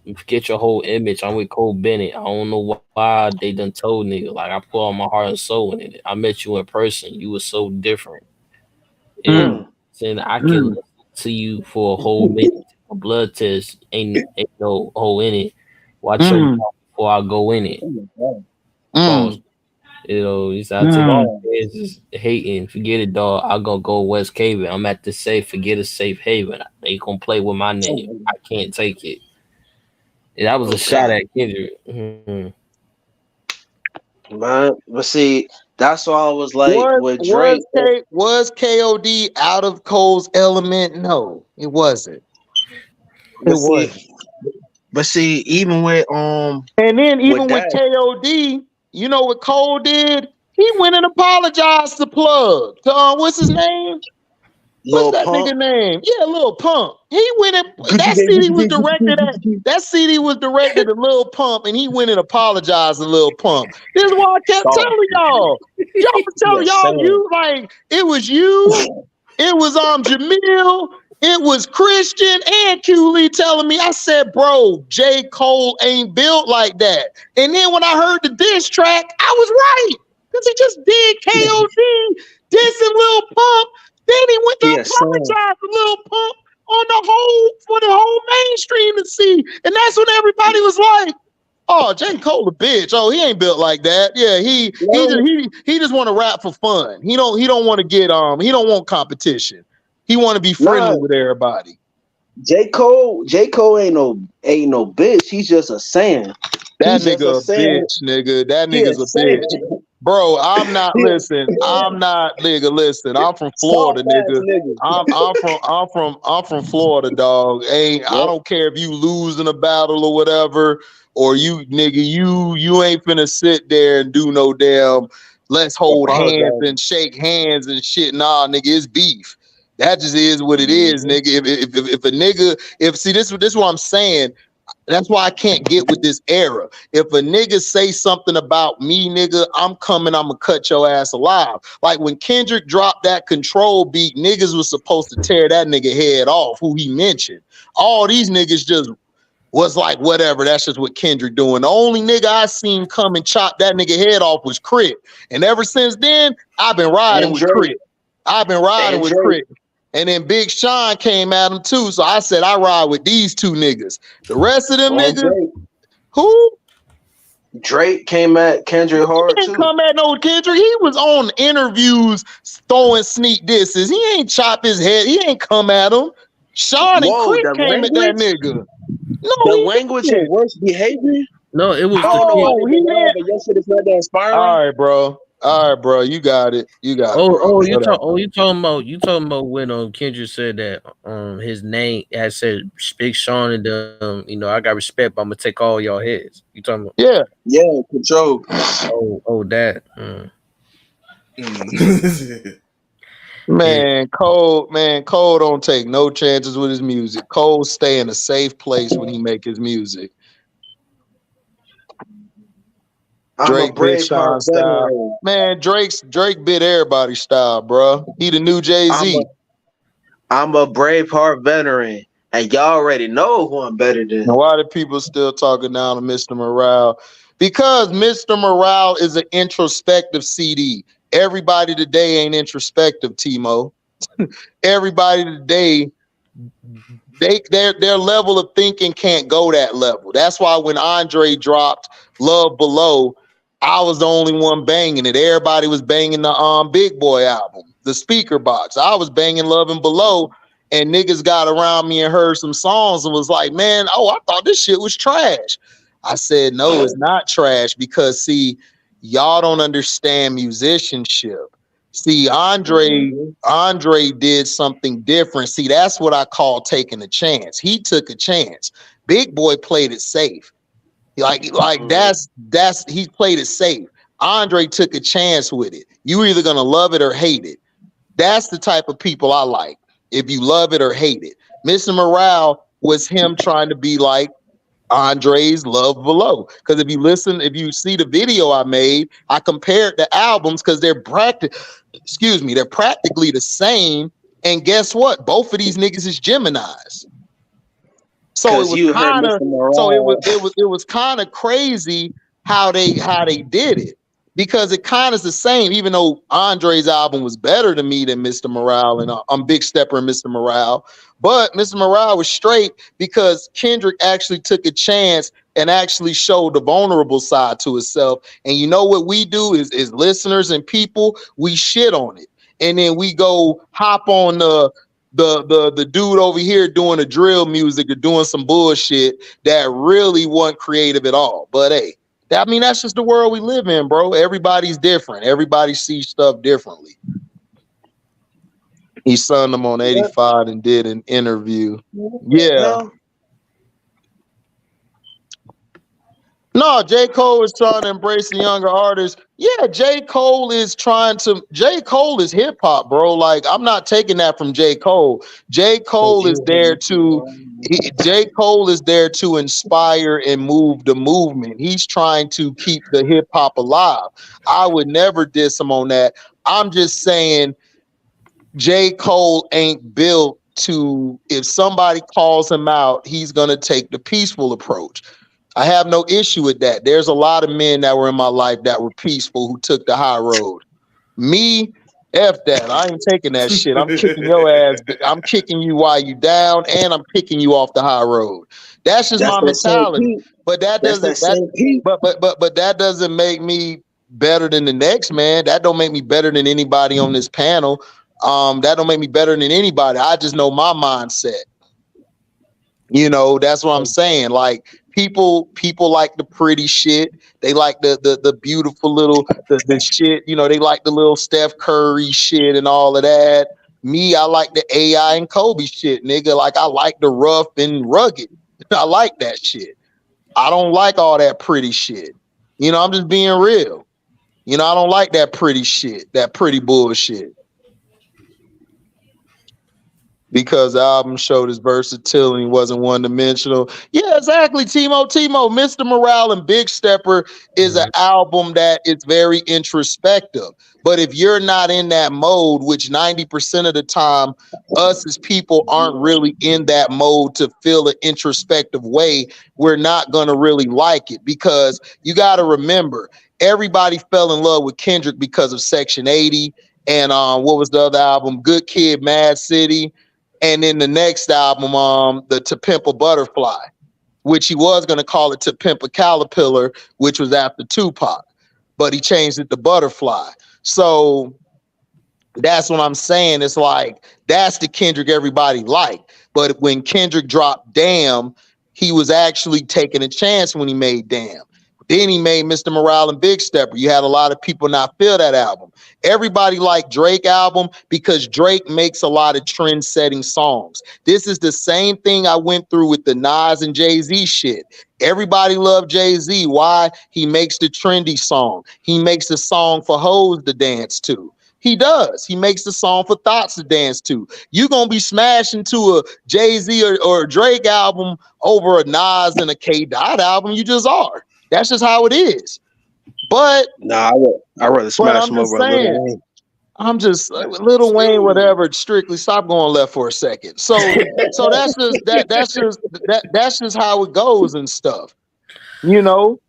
You forget your whole image. I'm with Cole Bennett. I don't know why they done told nigga. Like I put all my heart and soul in it. I met you in person. You were so different. And saying I can listen to you for a whole minute. A blood test ain't no hole in it. Watch your mouth before I go in it. You know, he's out to just hating. Forget it, dog. I'm gonna go West Haven. I'm at the safe. Forget a safe haven. They gonna play with my name. I can't take it. That was a shot at Kendrick. Man, but see, that's why I was like, with Drake. Was KOD out of Cole's element? No, it wasn't. But see, even with and then even with KOD, you know what Cole did? He went and apologized to Plug. What's his name? What's that nigga name? Yeah, Lil Pump. He went and that CD was directed at Lil Pump, and he went and apologized to Lil Pump. This is why I kept telling y'all. Y'all was telling y'all you like it was you, it was Jamil, it was Christian and Q-Lee telling me. I said, bro, J. Cole ain't built like that. And then when I heard the diss track, I was right. Because he just did KOD dissing Lil Pump. Then he went to apologize to Lil Pump for the whole mainstream to see. And that's when everybody was like, oh, J. Cole a bitch. Oh, he ain't built like that. Yeah, he just want to rap for fun. He don't want to get he don't want competition. He want to be friendly with everybody. J. Cole ain't no bitch. He's just a saying. That nigga a bitch, nigga. That nigga's a bitch. Bro, I'm not listen. I'm from Florida, nigga. I'm from Florida, dog. I don't care if you lose in a battle or whatever, or you nigga, you ain't finna sit there and do no damn let's hold hands and shake hands and shit. Nah, nigga, it's beef. That just is what it is, nigga. If a nigga, see this is what I'm saying. That's why I can't get with this era. If a nigga say something about me, nigga, I'm gonna cut your ass alive. Like when Kendrick dropped that Control beat, niggas was supposed to tear that nigga head off, who he mentioned. All these niggas just was like, whatever, that's just what Kendrick doing. The only nigga I seen come and chop that nigga head off was Crit. And ever since then, I've been riding with Crit. I've been riding with Crit. And then Big Sean came at him too. So I said, I ride with these two niggas. The rest of them niggas, who? Drake came at Kendrick hard too. Come at no Kendrick. He was on interviews throwing sneak disses. He ain't chop his head. He ain't come at him. Sean and Crit came at that nigga. No, the language and worse behavior. No, it was. I don't know why they did, but your shit is not that inspiring. All right, bro. You got it. You talking about when Kendrick said that his name had said Big Sean and I got respect, but I'm gonna take all y'all heads. You talking about? Yeah, Control. That. Cole don't take no chances with his music. Cole stay in a safe place when he make his music. Drake bit Sean style. Man, Drake bit everybody's style, bro. He the new Jay-Z. I'm a Braveheart veteran, and y'all already know who I'm better than. Now, why do people still talking down to Mr. Morale? Because Mr. Morale is an introspective CD. Everybody today ain't introspective, Timo. Everybody today, their level of thinking can't go that level. That's why when Andre dropped Love Below, I was the only one banging it. Everybody was banging the Big Boy album, the Speaker Box. I was banging Love and Below, and niggas got around me and heard some songs and was like, man, I thought this shit was trash. I said, no, it's not trash because, see, y'all don't understand musicianship. See, Andre did something different. See, that's what I call taking a chance. He took a chance. Big Boy played it safe. That's he played it safe. Andre took a chance with it. You either gonna love it or hate it. That's the type of people I like. If you love it or hate it. Mr. Morale was him trying to be like Andre's Love Below. Because if you see the video I made, I compared the albums because they're practically the same. And guess what? Both of these niggas is Geminis. So it was kind of crazy how they did it, because it kind of is the same, even though Andre's album was better to me than Mr. Morale, and I'm Big Stepper and Mr. Morale. But Mr. Morale was straight because Kendrick actually took a chance and actually showed the vulnerable side to himself. And you know what we do is listeners and people, we shit on it. And then we go hop on the dude over here doing a drill music or doing some bullshit that really wasn't creative at all. But hey, that's just the world we live in, bro. Everybody's different. Everybody sees stuff differently. He sunned them on 85 and did an interview. Yeah. No, J. Cole is trying to embrace the younger artists. Yeah, J. Cole is hip hop, bro. Like, I'm not taking that from J. Cole. J. Cole is there to inspire and move the movement. He's trying to keep the hip hop alive. I would never diss him on that. I'm just saying J. Cole ain't built to, if somebody calls him out, he's gonna take the peaceful approach. I have no issue with that. There's a lot of men that were in my life that were peaceful who took the high road. Me, F that. I ain't taking that shit. I'm kicking your ass. I'm kicking you while you down, and I'm kicking you off the high road. That's just my mentality. But that doesn't make me better than the next man. That don't make me better than anybody on this panel. That don't make me better than anybody. I just know my mindset. That's what I'm saying. Like, people like the pretty shit. They like the beautiful little the shit. They like the little Steph Curry shit and all of that. Me, I like the AI and Kobe shit, nigga. Like, I like the rough and rugged. I like that shit. I don't like all that pretty shit. I'm just being real. I don't like that pretty shit, that pretty bullshit. because the album showed his versatility and wasn't one-dimensional. Yeah, exactly, Timo. Mr. Morale and Big Stepper is an album that is very introspective. But if you're not in that mode, which 90% of the time, us as people aren't really in that mode to feel an introspective way, we're not going to really like it, because you got to remember, everybody fell in love with Kendrick because of Section 80 and what was the other album? Good Kid, Mad City. And then the next album, the To Pimp a Butterfly, which he was going to call it To Pimp a Caterpillar, which was after Tupac, but he changed it to Butterfly. So that's what I'm saying. It's like, that's the Kendrick everybody liked. But when Kendrick dropped Damn, he was actually taking a chance when he made Damn. Then he made Mr. Morale and Big Stepper. You had a lot of people not feel that album. Everybody liked Drake album because Drake makes a lot of trend-setting songs. This is the same thing I went through with the Nas and Jay-Z shit. Everybody loved Jay-Z. Why? He makes the trendy song. He makes a song for hoes to dance to. He does. He makes the song for thoughts to dance to. You're going to be smashing to a Jay-Z or a Drake album over a Nas and a K. Dot album. You just are. That's just how it is. But nah, I rather smash him over Lil Wayne. I'm just Lil Wayne, whatever. Strictly, stop going left for a second. So that's just how it goes and stuff, you know.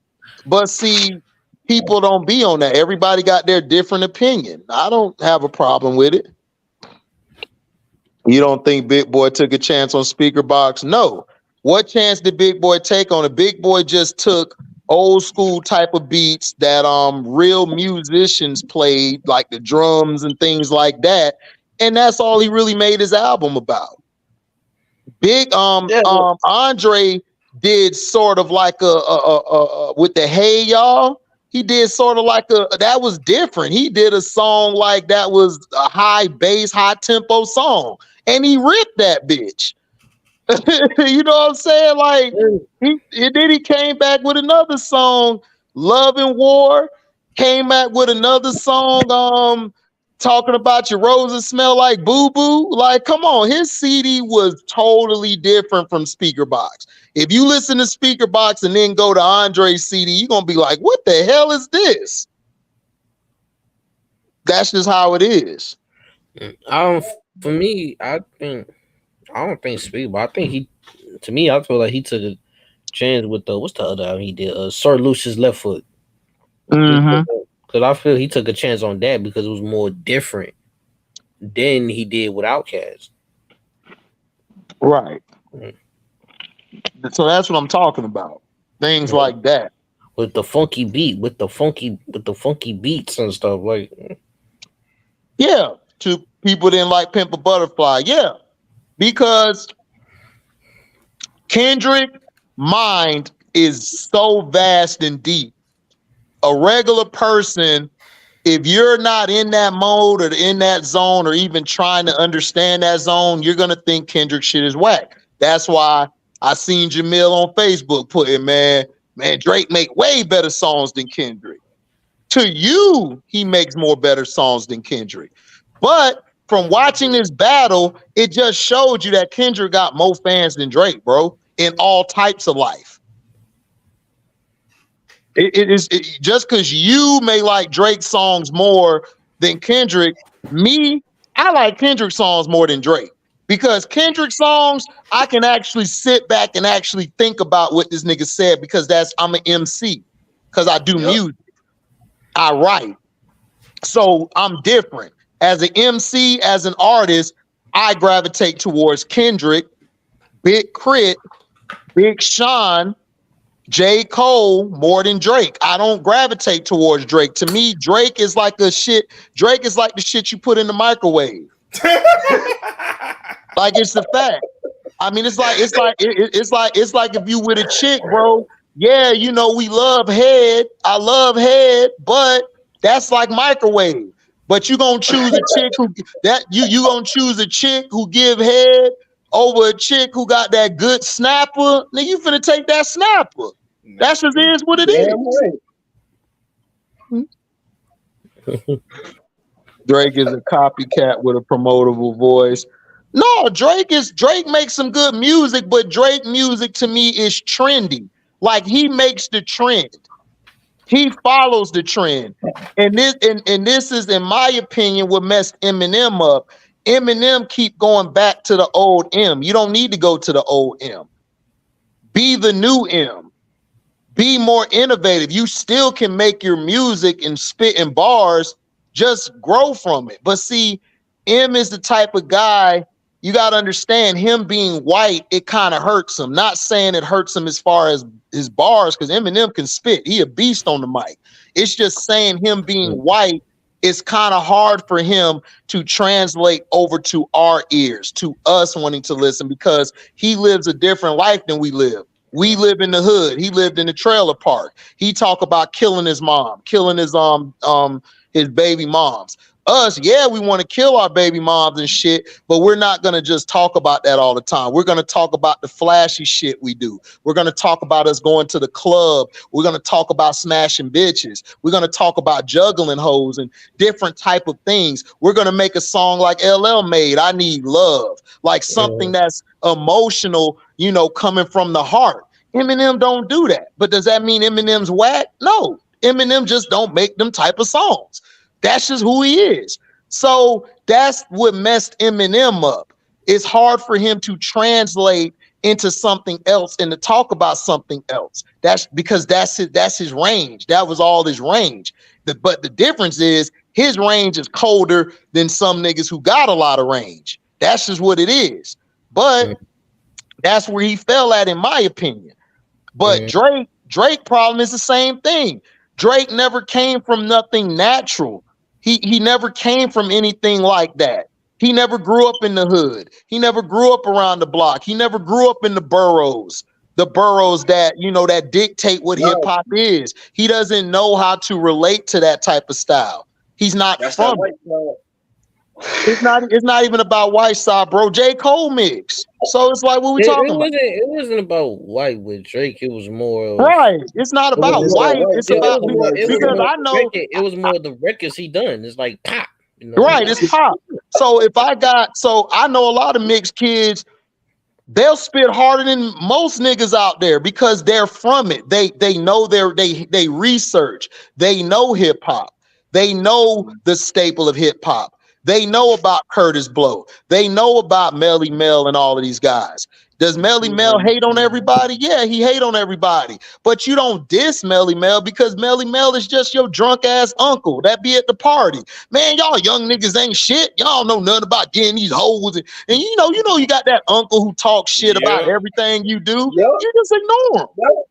But see, people don't be on that. Everybody got their different opinion. I don't have a problem with it. You don't think Big Boy took a chance on Speaker Box? No. What chance did Big Boy take on it? Big Boy just took old school type of beats that real musicians played, like the drums and things like that, and that's all he really made his album about. Andre did sort of like a with the Hey Y'all, he did sort of like that was different. He did a song like that was a high bass, high tempo song, and he ripped that bitch. You know what I'm saying? Like, he came back with another song, Love and War, came back with another song, talking about your roses smell like boo-boo. Like, come on, his CD was totally different from Speaker Box. If you listen to Speaker Box and then go to Andre's CD, you're going to be like, what the hell is this? That's just how it is. For me, I don't think Speaker, but I think I feel like he took a chance with what's the other album he did? Sir Lucius Left Foot. Mm-hmm. Because I feel he took a chance on that because it was more different than he did with Outkast. Right. So that's what I'm talking about. Things like that. With the funky beat, with the funky beats and stuff. Like, yeah. To people didn't like Pimp a Butterfly. Yeah. Because Kendrick mind is so vast and deep. A regular person, if you're not in that mode or in that zone or even trying to understand that zone, you're gonna think Kendrick shit is whack. That's why I seen Jamil on Facebook putting, man, Drake make way better songs than Kendrick. To you, he makes more better songs than Kendrick. But from watching this battle, it just showed you that Kendrick got more fans than Drake, bro, in all types of life. It is just because you may like Drake songs more than Kendrick. Me, I like Kendrick songs more than Drake, because Kendrick songs, I can actually sit back and actually think about what this nigga said, because I'm an MC, because I do music, I write. So I'm different. As an MC, as an artist, I gravitate towards Kendrick, Big Crit, Big Sean, J. Cole more than Drake. I don't gravitate towards Drake. To me, Drake is like the shit you put in the microwave. Like, it's the fact. I mean, it's like if you with a chick, bro. Yeah, you know, we love head. I love head, but that's like microwave. But you gonna choose a chick you gonna choose a chick who give head over a chick who got that good snapper. Now you finna take that snapper. That just is what it is. Drake is a copycat with a promotable voice. No, Drake makes some good music, but Drake music to me is trendy. Like he makes the trend. He follows the trend. And this is, in my opinion, what messed Eminem up. Eminem keep going back to the old M. You don't need to go to the old M. Be the new M. Be more innovative. You still can make your music and spit in bars, just grow from it. But see, M is the type of guy, you got to understand, him being white, it kind of hurts him. Not saying it hurts him as far as his bars, because Eminem can spit. He a beast on the mic. It's just saying him being white, it's kind of hard for him to translate over to our ears, to us wanting to listen, because he lives a different life than we live. We live in the hood. He lived in the trailer park. He talk about killing his mom, killing his baby moms. Us, yeah, we want to kill our baby moms and shit, but we're not going to just talk about that all the time. We're going to talk about the flashy shit we do. We're going to talk about us going to the club. We're going to talk about smashing bitches. We're going to talk about juggling hoes and different type of things. We're going to make a song like LL made, I Need Love, like something that's emotional, you know, coming from the heart. Eminem don't do that. But does that mean Eminem's whack? No. Eminem just don't make them type of songs. That's just who he is. So that's what messed Eminem up. It's hard for him to translate into something else and to talk about something else. That's because that's his range. That was all his range. But the difference is his range is colder than some niggas who got a lot of range. That's just what it is. But that's where he fell at, in my opinion. But Drake problem is the same thing. Drake never came from nothing natural. He never came from anything like that. He never grew up in the hood. He never grew up around the block. He never grew up in the boroughs that, you know, that dictate what hip hop is. He doesn't know how to relate to that type of style. He's not from it. It's not even about white side, bro. J. Cole mix. So it's like, what we talking about? It wasn't about white with Drake. It was more right. It's not about white. It's about because I know it was more the records he done. It's like pop. You know? Right, it's pop. So I know a lot of mixed kids, they'll spit harder than most niggas out there because they're from it. They know they research. They know hip hop. They know the staple of hip hop. They know about Curtis Blow. They know about Melly Mel and all of these guys. Does Melly Mel hate on everybody? Yeah, he hate on everybody. But you don't diss Melly Mel because Melly Mel is just your drunk ass uncle that be at the party. Man, y'all young niggas ain't shit. Y'all know nothing about getting these hoes. And you know you got that uncle who talks shit about everything you do. You just ignore him.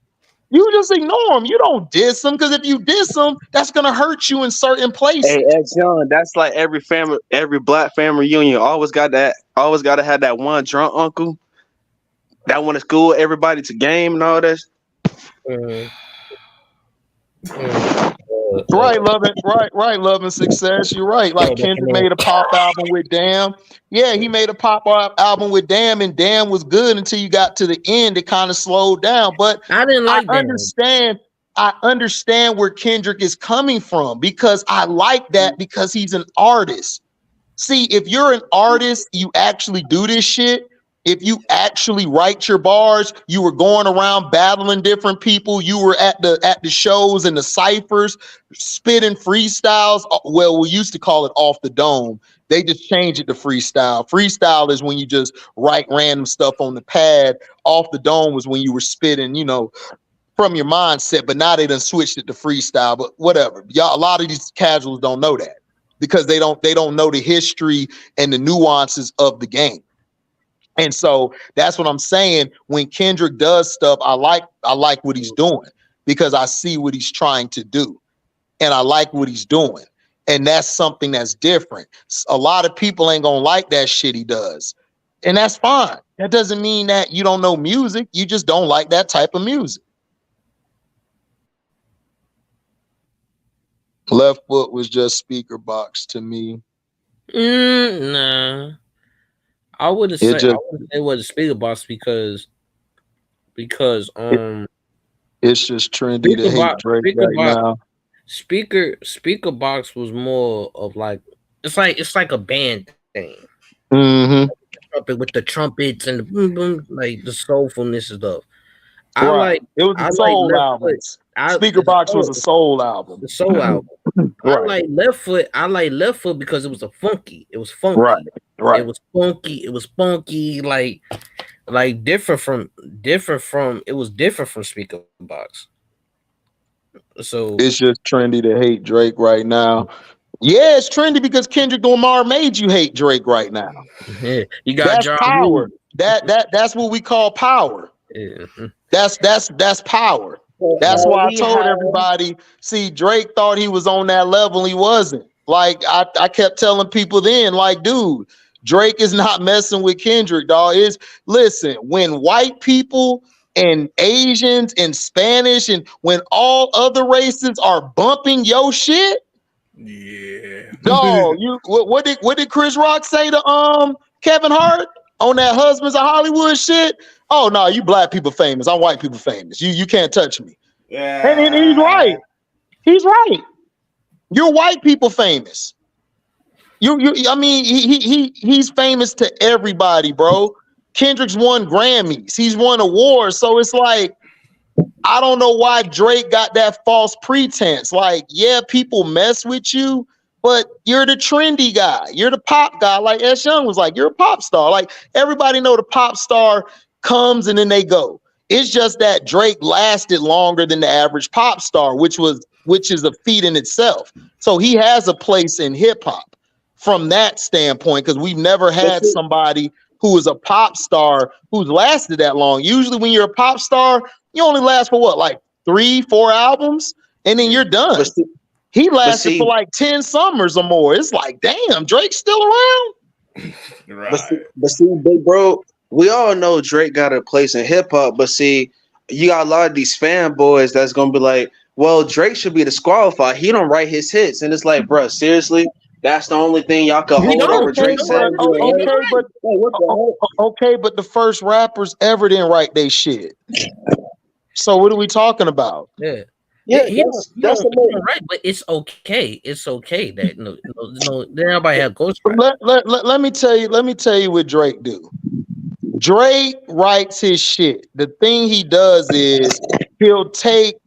You just ignore them. You don't diss them because if you diss them, that's gonna hurt you in certain places. Hey, John, that's like every black family reunion. Always got to have that one drunk uncle that want to school everybody to game and all that. Right, love and success. You're right. Like Kendrick made a pop album with Damn. Yeah, he made a pop album with Damn, and Damn was good until you got to the end. It kind of slowed down. But I didn't like I understand where Kendrick is coming from because I like that because he's an artist. See, if you're an artist, you actually do this shit. If you actually write your bars, you were going around battling different people. You were at the shows and the ciphers, spitting freestyles. Well, we used to call it off the dome. They just changed it to freestyle. Freestyle is when you just write random stuff on the pad. Off the dome was when you were spitting, you know, from your mindset. But now they done switched it to freestyle. But whatever, y'all. A lot of these casuals don't know that because they don't know the history and the nuances of the game. And so that's what I'm saying. When Kendrick does stuff, I like what he's doing because I see what he's trying to do and I like what he's doing. And that's something that's different. A lot of people ain't going to like that shit he does. And that's fine. That doesn't mean that you don't know music. You just don't like that type of music. Left Foot was just speaker box to me. Nah. I wouldn't say it was a speaker box because it's just trendy to hate Drake right now. Speaker box was more of like it's like a band thing. Mm-hmm. up it with the trumpets and the boom boom, like the soulfulness and stuff. It was a soul album. Speaker Box was a soul album. The soul album. I like Left Foot. I like Left Foot because it was funky. It was funky. Right. It was funky. It was funky. Like different from. It was different from Speaker Box. So it's just trendy to hate Drake right now. Yeah, it's trendy because Kendrick Lamar made you hate Drake right now. Yeah, you got that's power. That's what we call power. Yeah. That's power. That's why I told everybody, see, Drake thought he was on that level. He wasn't. Like, I kept telling people then, like, dude, Drake is not messing with Kendrick, dog. Listen, when white people and Asians and Spanish and when all other races are bumping your shit, yeah, dog, what did Chris Rock say to Kevin Hart on that Husbands of Hollywood shit? Oh no, you black people famous. I'm white people famous. You can't touch me. Yeah, and he's right. He's right. You're white people famous. I mean, he's famous to everybody, bro. Kendrick's won Grammys. He's won awards. So it's like, I don't know why Drake got that false pretense. Like, yeah, people mess with you, but you're the trendy guy. You're the pop guy. Like S. Young was like, you're a pop star. Like, everybody know the pop star comes and then they go. It's just that Drake lasted longer than the average pop star, which is a feat in itself. So he has a place in hip hop from that standpoint, because we've never had somebody who is a pop star who's lasted that long. Usually when you're a pop star, you only last for what, like 3-4 albums, and then you're done. He lasted for like 10 summers or more. It's like, damn, Drake's still around. Right. But see, big bro, we all know Drake got a place in hip hop, but see, you got a lot of these fanboys that's gonna be like, well, Drake should be disqualified. He don't write his hits, and it's like, bro, seriously, that's the only thing y'all can hold over Drake. Okay, but the first rappers ever didn't write their shit. So what are we talking about? Yeah. Yeah, that's right, but it's okay. It's okay that no everybody have ghostwriters. Let me tell you what Drake do. Drake writes his shit. The thing he does is he'll take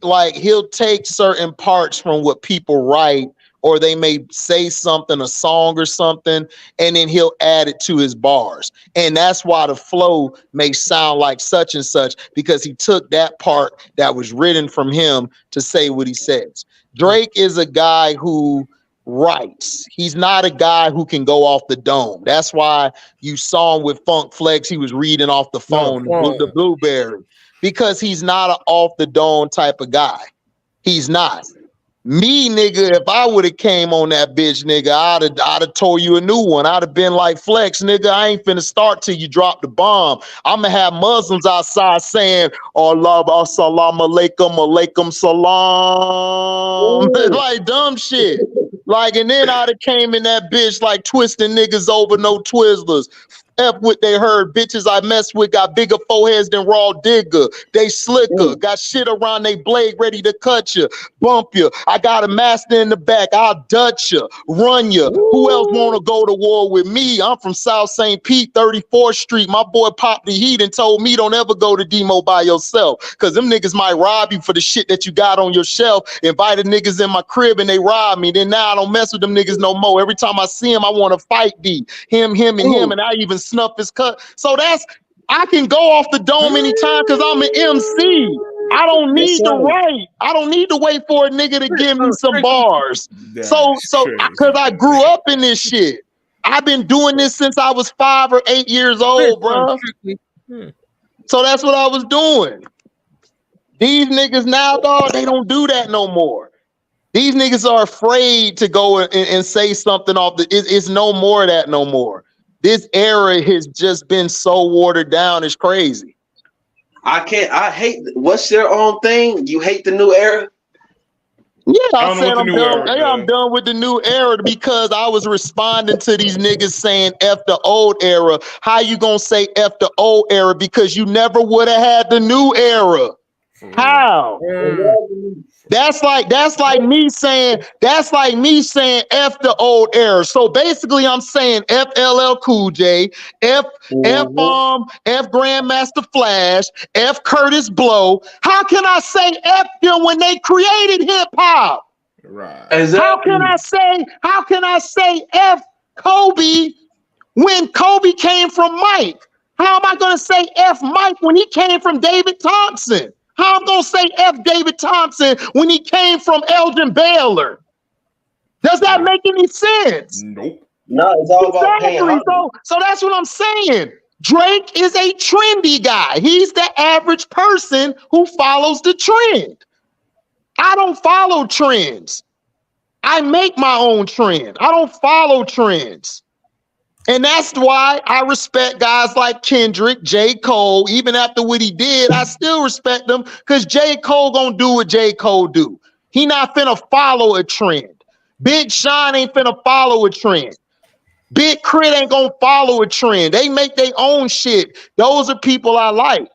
certain parts from what people write, or they may say something, a song or something, and then he'll add it to his bars. And that's why the flow may sound like such and such, because he took that part that was written from him to say what he says. Drake is a guy who writes. He's not a guy who can go off the dome. That's why you saw him with Funk Flex. He was reading off the phone, the Blueberry, because he's not an off the dome type of guy. He's not. Me, nigga, if I would have came on that bitch, nigga, I'd have told you a new one. I'd have been like, Flex, nigga, I ain't finna start till you drop the bomb. I'ma have Muslims outside saying, Allah, assalamu alaikum, alaikum salam. Like dumb shit. Like, and then I'd have came in that bitch like twisting niggas over no Twizzlers. F what they heard, bitches I mess with got bigger foreheads than Raw Digger. They slicker, got shit around they blade ready to cut you, bump you. I got a master in the back, I'll dutch you, run you. Who else wanna go to war with me? I'm from South St. Pete, 34th Street. My boy popped the heat and told me don't ever go to Demo by yourself, cause them niggas might rob you for the shit that you got on your shelf. Invited niggas in my crib and they robbed me. Then now I don't mess with them niggas no more. Every time I see him, I wanna fight D. Him, and I even snuff his cut. So I can go off the dome anytime because I'm an MC. I don't need to write. I don't need to wait for a nigga to give me some bars. So because I grew up in this shit. I've been doing this since I was 5 or 8 years old, bro. So that's what I was doing. These niggas now, dog, they don't do that no more. These niggas are afraid to go and say something off the. It's no more of that no more. This era has just been so watered down. It's crazy. I hate. What's their own thing? You hate the new era? Yeah, I'm done with the new era because I was responding to these niggas saying F the old era. How you gonna say F the old era? Because you never would have had the new era. How? That's like me saying F the old era. So basically, I'm saying F LL Cool J, F Grandmaster Flash, F Curtis Blow. How can I say F them when they created hip hop? Right. Exactly. How can I say F Kobe when Kobe came from Mike? How am I going to say F Mike when he came from David Thompson? How am I going to say F David Thompson when he came from Elgin Baylor? Does that make any sense? Nope. No, it's all about paying homage. So that's what I'm saying. Drake is a trendy guy. He's the average person who follows the trend. I don't follow trends. I make my own trend. I don't follow trends. And that's why I respect guys like Kendrick, J. Cole. Even after what he did, I still respect them because J. Cole gonna do what J. Cole do. He not finna follow a trend. Big Sean ain't finna follow a trend. Big Crit ain't gonna follow a trend. They make their own shit. Those are people I like.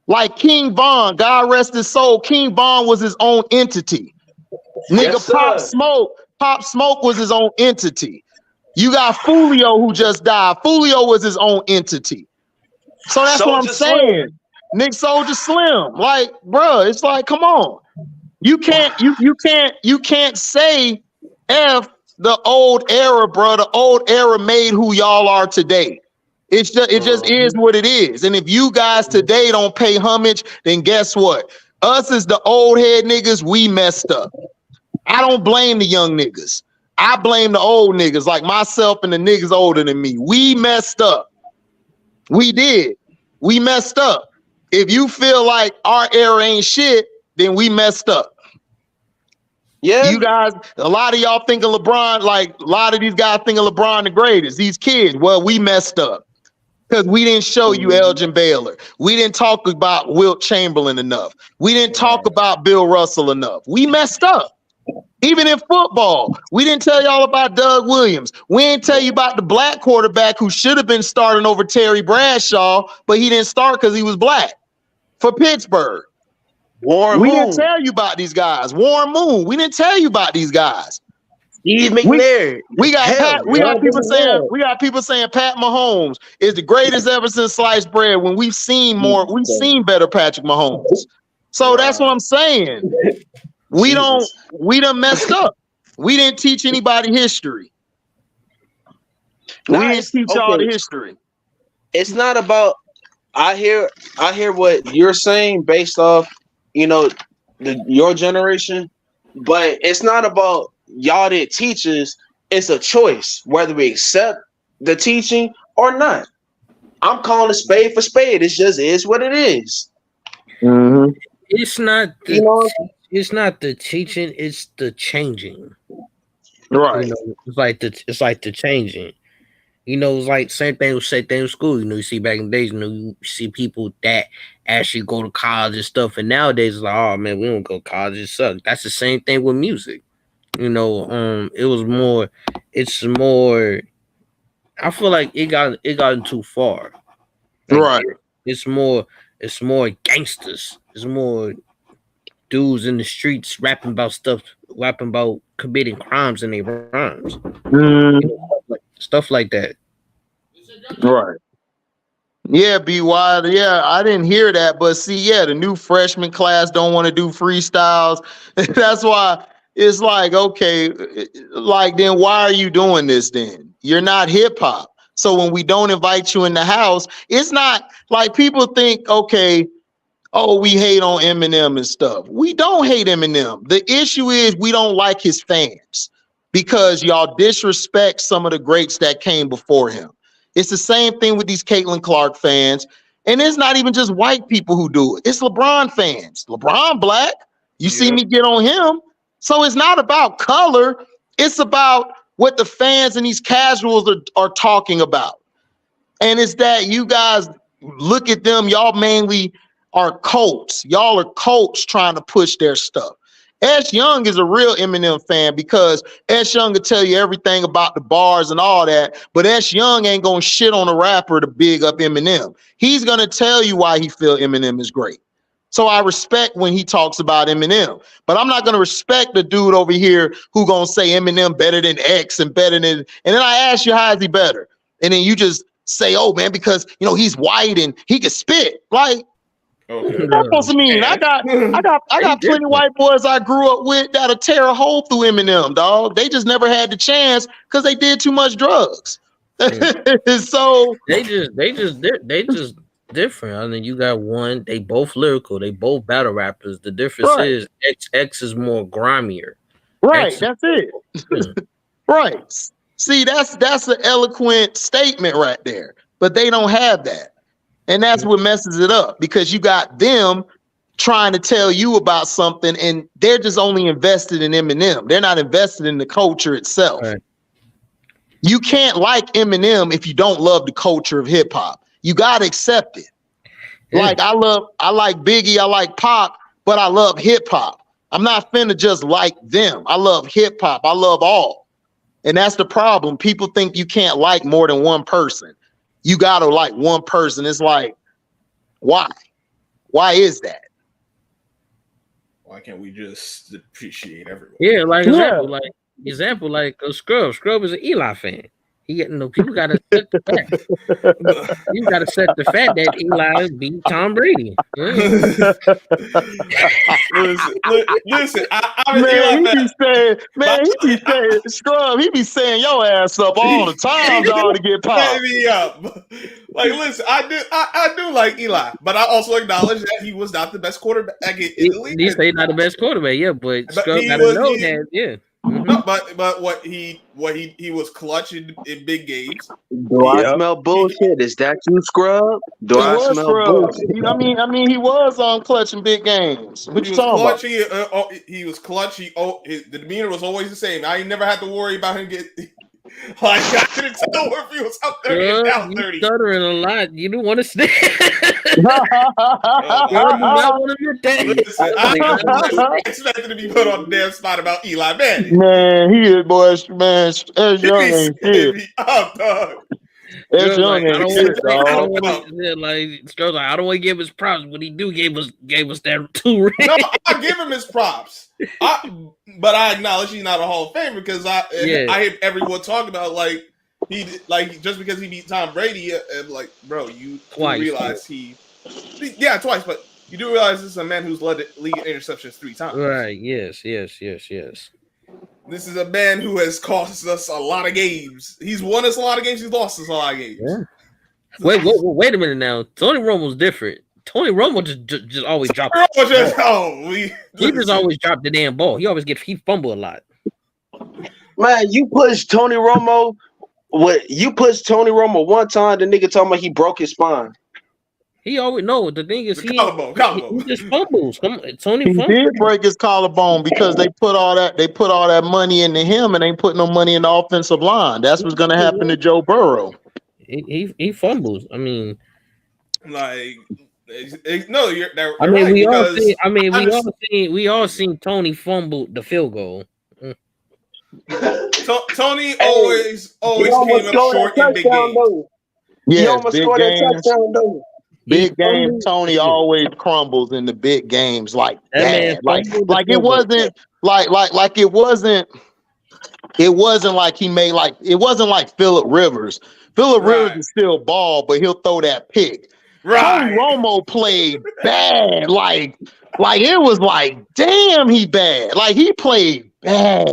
Like King Von, God rest his soul. King Von was his own entity. Nigga, Yes, Pop Smoke was his own entity. You got Fulio who just died. Fulio was his own entity. So that's what I'm saying. Nick Soldier Slim. Like, bruh, it's like, come on. You can't say F the old era, bro. The old era made who y'all are today. It just is what it is. And if you guys today don't pay homage, then guess what? Us as the old head niggas, we messed up. I don't blame the young niggas. I blame the old niggas like myself and the niggas older than me. We messed up. We did. We messed up. If you feel like our era ain't shit, then we messed up. Yeah. You guys, a lot of y'all think of LeBron, like a lot of these guys think of LeBron the greatest. These kids, well, we messed up. Because we didn't show you Elgin Baylor. We didn't talk about Wilt Chamberlain enough. We didn't talk about Bill Russell enough. We messed up. Even in football, we didn't tell y'all about Doug Williams. We didn't tell you about the black quarterback who should have been starting over Terry Bradshaw, but he didn't start because he was black for Pittsburgh. Warren We Moon. didn't tell you about these guys. Warren Moon. We didn't tell you about these guys. Steve McNair. We got people saying hell. Pat Mahomes is the greatest ever since sliced bread. When we've seen better Patrick Mahomes. So that's what I'm saying. We done messed up. We didn't teach anybody history. We didn't teach y'all the history. It's not about. I hear what you're saying based off, your generation, but it's not about y'all didn't teach us. It's a choice whether we accept the teaching or not. I'm calling a spade for spade. It just is what it is. Mm-hmm. It's not the teaching, it's the changing. Right. It's like the changing. It's like same thing with school. You see back in the days, you see people that actually go to college and stuff. And nowadays it's like, oh man, we don't go to college, it sucks. That's the same thing with music. It's more I feel like it gotten too far. Like, right. It's more gangsters. It's more dudes in the streets rapping about committing crimes in their rhymes. Stuff like that. Right. Yeah, BY. Yeah, I didn't hear that, but see, the new freshman class don't want to do freestyles. That's why it's like, okay, like then why are you doing this then? You're not hip hop. So when we don't invite you in the house, it's not like people think, okay, oh, we hate on Eminem and stuff. We don't hate Eminem. The issue is we don't like his fans because y'all disrespect some of the greats that came before him. It's the same thing with these Caitlin Clark fans. And it's not even just white people who do it. It's LeBron fans. LeBron black. You see me get on him. So it's not about color. It's about what the fans and these casuals are talking about. And it's that you guys look at them. Y'all mainly are cults. Y'all are cults trying to push their stuff. S. Young is a real Eminem fan because S. Young will tell you everything about the bars and all that, but S. Young ain't gonna shit on a rapper to big up Eminem. He's gonna tell you why he feel Eminem is great. So I respect when he talks about Eminem, but I'm not gonna respect the dude over here who gonna say Eminem better than X and better than. And then I ask you, how is he better? And then you just say, oh man, because he's white and he can spit. Like, Okay. that's supposed to mean I got plenty of white boys I grew up with that'll tear a hole through Eminem, dog. They just never had the chance because they did too much drugs. So they just different. I mean, you got one. They both lyrical. They both battle rappers. The difference is X is more grimier. Right. That's it. Right. See, that's an eloquent statement right there. But they don't have that. And that's what messes it up, because you got them trying to tell you about something and they're just only invested in Eminem. They're not invested in the culture itself. Right. You can't like Eminem if you don't love the culture of hip hop. You gotta accept it. Yeah. Like I like Biggie, I like Pop, but I love hip hop. I'm not finna just like them. I love hip hop. I love all. And that's the problem. People think you can't like more than one person. You gotta like one person. It's like, why? Why is that? Why can't we just appreciate everyone? Yeah, example, like Scrub. Scrub is an Eli fan. People gotta set the fact. You gotta set the fact that Eli beat Tom Brady. Yeah. listen, he be saying, Scrub, he be saying your ass up all the time, dog, to get popped. Set me up. Like, listen, I do like Eli, but I also acknowledge that he was not the best quarterback in the league. He say not the best quarterback, yeah, but Scrub gotta know that, yeah. Mm-hmm. No, but what he was clutch in big games. Do I smell bullshit? Is that you, Scrub? Do I smell bullshit? I mean, he was on clutch in big games. What you talking about? He was clutch. The demeanor was always the same. I ain't never had to worry about him get. Like, I couldn't tell if he was up 30 and down 30. You stuttering a lot. You don't want to stand. You might want to admit that. I expected to be put on the damn spot about Eli Manning. Man, he is, boys. Man, as young ain't shit. As young ain't shit, dog. I don't want to give his props, but he gave us that 2 rings. No, I give him his props. But I acknowledge he's not a Hall of Famer because I hear everyone talk about just because he beat Tom Brady, and like, bro, you realize twice, but you do realize this is a man who's led the league in interceptions 3 times. Right? Yes. This is a man who has cost us a lot of games. He's won us a lot of games. He's lost us a lot of games. Yeah. Wait a minute now. Tony Romo's different. Tony Romo just always dropped. He just always dropped the damn ball. He fumble a lot. Man, you pushed Tony Romo. You pushed Tony Romo one time. The nigga talking about he broke his spine. He always the thing is collarbone. He just fumbles. Tony he did break his collarbone because they put all that money into him and ain't put no money in the offensive line. That's what's gonna happen to Joe Burrow. He fumbles. I mean, like. No, we all seen Tony fumble the field goal. Tony always came up short in big games. Yeah, big game. Tony always crumbles in the big games like that. Like it wasn't like it wasn't like he made it wasn't like Phillip Rivers. Phillip Rivers is still ball, but he'll throw that pick. Right. Tony Romo played bad. Like it was like, damn, he bad. Like he played bad.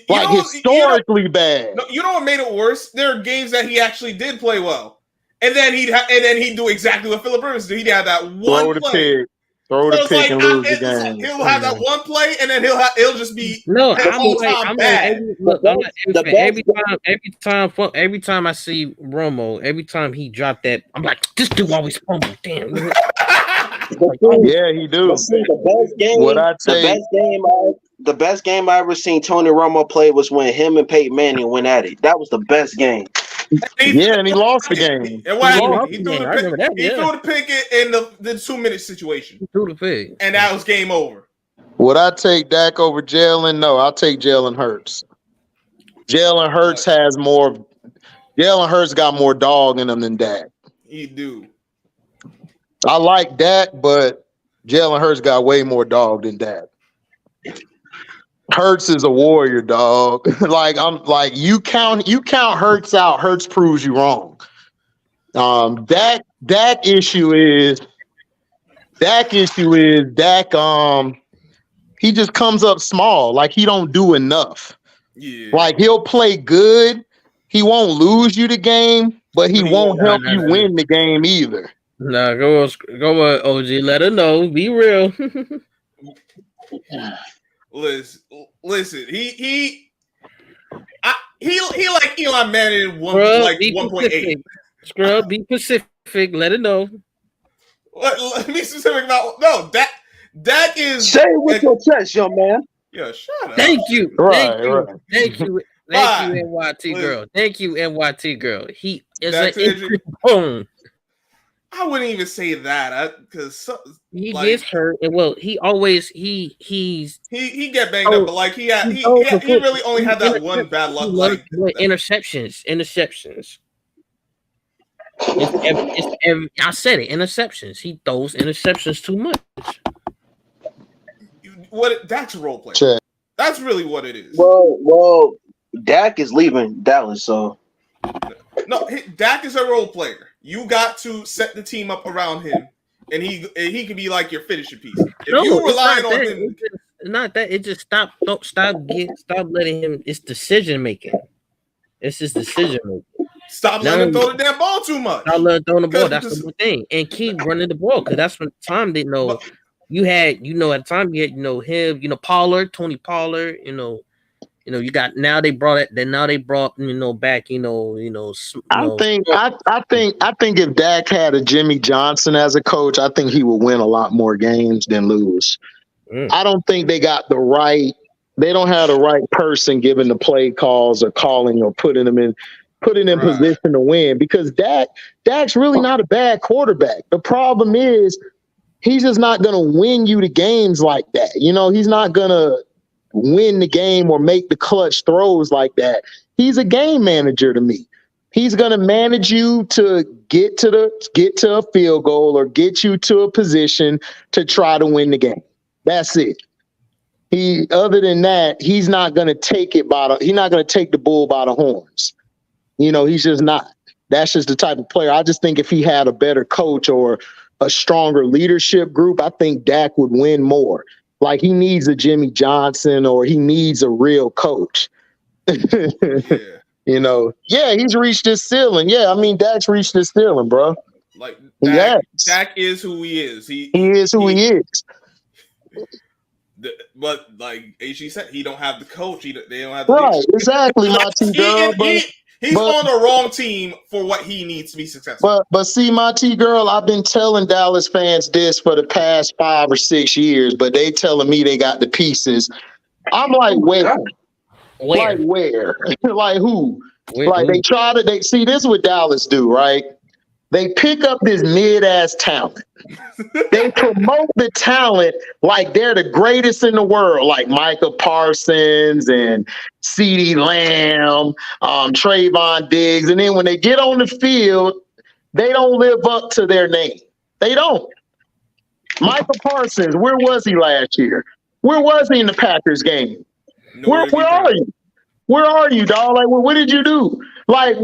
Historically bad. No, you know what made it worse? There are games that he actually did play well. And then he'd do exactly what Phillip Rivers did. He'd have that one play. Throw the pick and lose the game. He'll have that one play, and then he'll just be every time I see Romo, every time he dropped that, I'm like, this dude always fumble. Damn. Yeah, he do. The best game I ever seen Tony Romo play was when him and Peyton Manning went at it. That was the best game. Yeah, and he lost the game. And what happened? He threw the pick in the 2-minute situation. He threw the pick. And that was game over. Would I take Dak over Jalen? No, I'll take Jalen Hurts. Jalen Hurts got more dog in him than Dak. He do. I like Dak, but Jalen Hurts got way more dog than Dak. Hurts is a warrior, dog. You count Hurts out. Hurts proves you wrong. Dak issue is Dak. He just comes up small. Like he don't do enough. Yeah. Like he'll play good. He won't lose you the game, but he won't help you win the game either. Nah, go on, OG. Let her know. Be real. Listen. He like Eli Manning 1.8. Scrub, be specific. Let it know. Let me specific about Dak is. Say it with your chest, young man. Yeah, shut up. Thank you. Right. Thank you, NYT girl. Thank you, NYT girl. He is an bone. I wouldn't even say that because he gets hurt. And well, he always he get banged up, but like he really only had that one bad luck. Like interceptions. I said it. Interceptions. He throws interceptions too much. That's a role player. Check. That's really what it is. Well, Dak is leaving Dallas, so no, Dak is a role player. You got to set the team up around him, and he can be like your finishing piece. If you relying on him, it's not that. It just stop letting him. It's decision making. It's his decision making. Stop letting him throw the damn ball too much. Stop letting him throw the ball. That's the thing, and keep running the ball because that's when time they know. You had, at the time you had, him, Pollard, Tony Pollard, you got now they brought it. Then now they brought back, I think if Dak had a Jimmy Johnson as a coach, I think he would win a lot more games than lose. I don't think they got the right. They don't have the right person giving the play calls or calling or putting in position to win because Dak's really not a bad quarterback. The problem is he's just not going to win you the games like that. He's not going to win the game or make the clutch throws like that. He's a game manager to me. He's going to manage you to get to a field goal or get you to a position to try to win the game. That's it. Other than that, he's not going to take the bull by the horns. He's just not. That's just the type of player. I just think if he had a better coach or a stronger leadership group, I think Dak would win more. Like he needs a Jimmy Johnson or he needs a real coach. He's reached his ceiling. Yeah, I mean, Dak's reached his ceiling, bro. Like Dak is who he is. He is who he is. But like HG said, he don't have the coach. They don't have the right. Exactly, my T-girl. He's on the wrong team for what he needs to be successful. But see, my T-girl, I've been telling Dallas fans this for the past 5 or 6 years, but they telling me they got the pieces. I'm like, where? Like where? Like who? They try to. See, this is what Dallas do, right? They pick up this mid-ass talent. They promote the talent like they're the greatest in the world, like Micah Parsons and CeeDee Lamb, Trayvon Diggs. And then when they get on the field, they don't live up to their name. They don't. Micah Parsons, where was he last year? Where was he in the Packers game? Where are you? Where are you, dog? Like, what did you do? Like,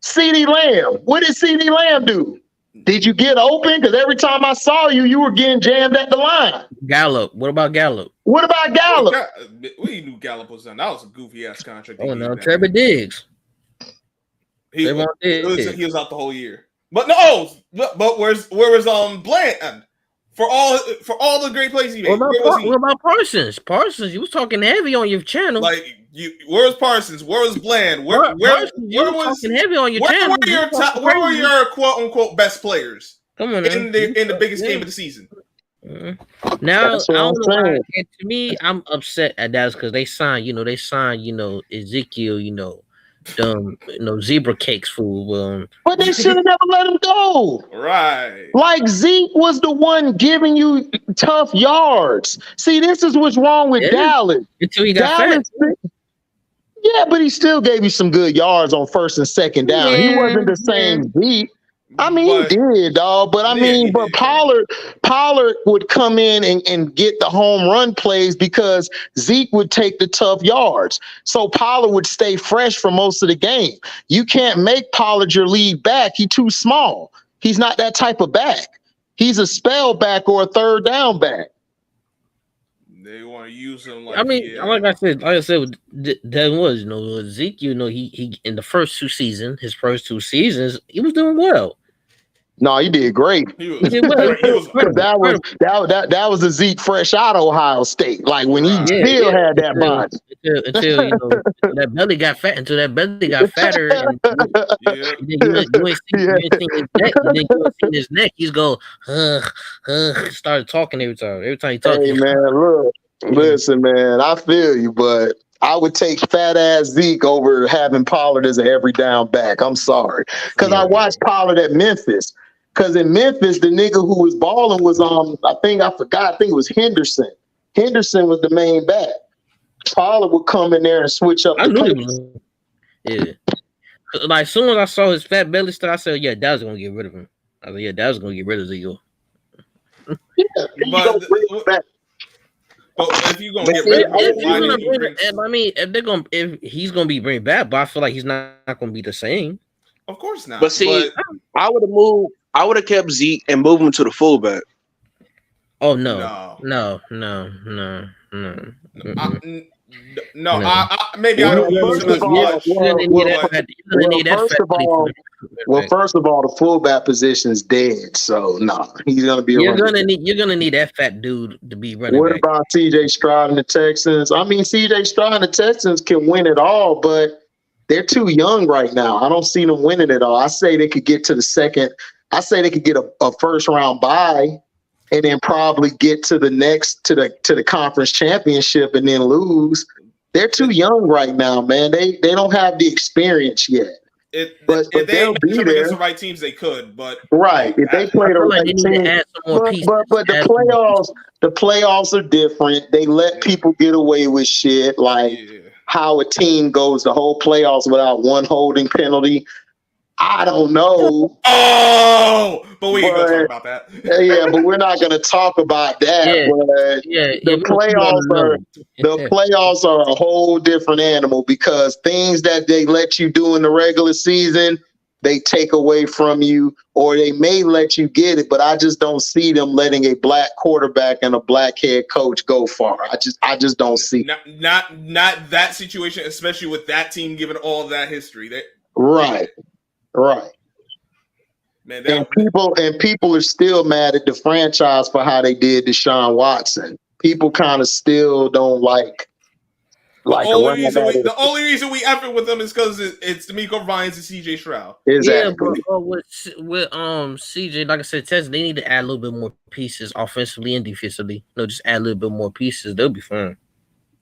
CeeDee Lamb. What did CeeDee Lamb do? Did you get open? Because every time I saw you, you were getting jammed at the line. What about Gallup? What about Gallup? We knew Gallup was done. That was a goofy ass contract. Oh no, Trevor Diggs. He was out the whole year. But where was Bland? For all the great plays he made. What about Parsons? Parsons, you was talking heavy on your channel. Like where was Parsons? Where was Bland? Where was talking heavy on your channel? Where were your quote unquote best players? Come on, in the biggest game of the season. Now I don't know. To me, I'm upset at that because they signed Ezekiel, zebra cakes fool. But they should have never let him go. Right. Like Zeke was the one giving you tough yards. See, this is what's wrong with Dallas. Until he got fat. Yeah, but he still gave you some good yards on first and second down. He wasn't the same Zeke. I mean, he did, dog. But I mean, but Pollard would come in and get the home run plays because Zeke would take the tough yards. So Pollard would stay fresh for most of the game. You can't make Pollard your lead back. He's too small. He's not that type of back. He's a spell back or a third down back. They want to use him like like I said, that was Zeke. He in the first two seasons, he was doing well. No, he did great. He did well. That was a Zeke fresh out of Ohio State. Like when he still had that body. Until that belly got fat. Until that belly got fatter. And you ain't seen his neck. He's go started talking every time. Every time he talked. Hey man, look, listen, man. I feel you, but I would take fat ass Zeke over having Pollard as an every down back. I'm sorry, because I watched Pollard at Memphis. Because in Memphis, the nigga who was balling was I think it was Henderson. Henderson was the main back. Pollard would come in there and switch up. Yeah. Like as soon as I saw his fat belly stuff, I said, "Yeah, that was gonna get rid of him." I said, "Yeah, that was gonna get rid of Zeke." But if you're gonna get rid of him, if he's gonna be bring back, but I feel like he's not gonna be the same. Of course not. But see, I would have kept Zeke and moved him to the fullback. Oh no. First of all, the fullback position is dead, so he's gonna be. You're gonna need that fat dude to be running. What about CJ Stroud and the Texans? I mean, CJ Stroud and the Texans can win it all, but they're too young right now. I don't see them winning it all. I say they could get to the second. I say they could get a first round bye, and then probably get to the next to the conference championship and then lose. They're too young right now, man. They don't have the experience yet. But if they be there against the right teams, they could. But right, if they play the right team, but the playoffs are different. They let people get away with shit like how a team goes the whole playoffs without one holding penalty. I don't know. But we ain't gonna talk about that. Yeah, but we're not gonna talk about that. The playoffs are a whole different animal because things that they let you do in the regular season, they take away from you, or they may let you get it, but I just don't see them letting a black quarterback and a black head coach go far. I just don't see not that situation, especially with that team given all that history. Right. Man, people are still mad at the franchise for how they did Deshaun Watson. People kind of still don't like. The only reason we effort with them is because it's D'Amico Ryans and CJ Stroud. Exactly. Yeah, but with CJ, like I said, Texas, they need to add a little bit more pieces offensively and defensively. Just add a little bit more pieces. They'll be fine.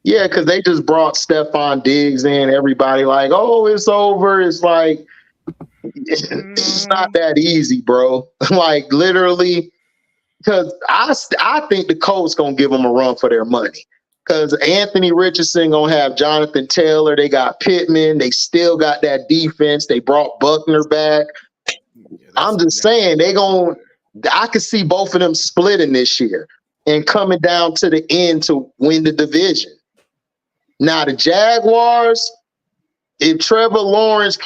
Yeah, because they just brought Stephon Diggs in. Everybody like, it's over. It's like. It's not that easy, bro. Like literally, because I think the Colts gonna give them a run for their money. Because Anthony Richardson gonna have Jonathan Taylor. They got Pittman. They still got that defense. They brought Buckner back. I'm just saying I could see both of them splitting this year and coming down to the end to win the division. Now the Jaguars. If Trevor Lawrence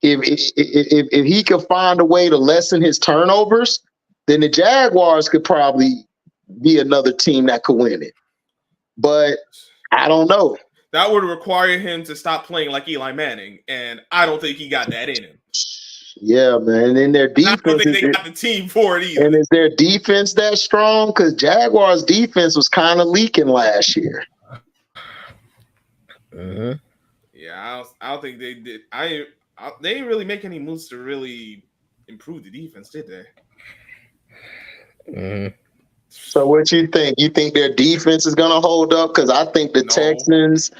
if he could find a way to lessen his turnovers, then the Jaguars could probably be another team that could win it. But I don't know. That would require him to stop playing like Eli Manning, and I don't think he got that in him. Yeah, man. And their defense. I don't think they got the team for it either. And is their defense that strong? Because Jaguars' defense was kind of leaking last year. Mm-hmm. Yeah, I don't think they did. They didn't really make any moves to really improve the defense, did they? Mm-hmm. So what you think? You think their defense is going to hold up? Because I think the Texans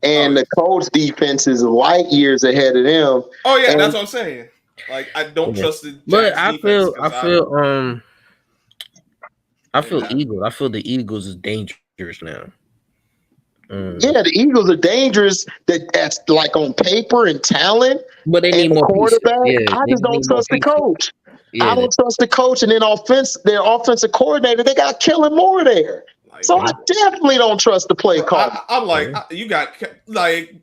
and the Colts defense is light years ahead of them. Oh yeah, that's what I'm saying. Like I don't trust the. But I feel Eagles. I feel the Eagles is dangerous now. Yeah, the Eagles are dangerous. That's like on paper and talent, but they need and the more pieces. quarterback. Yeah, I just don't trust the coach. Yeah, I don't trust the coach, and then their offensive coordinator, they got Kellen Moore there. So I definitely don't trust the play call. I'm like, you got like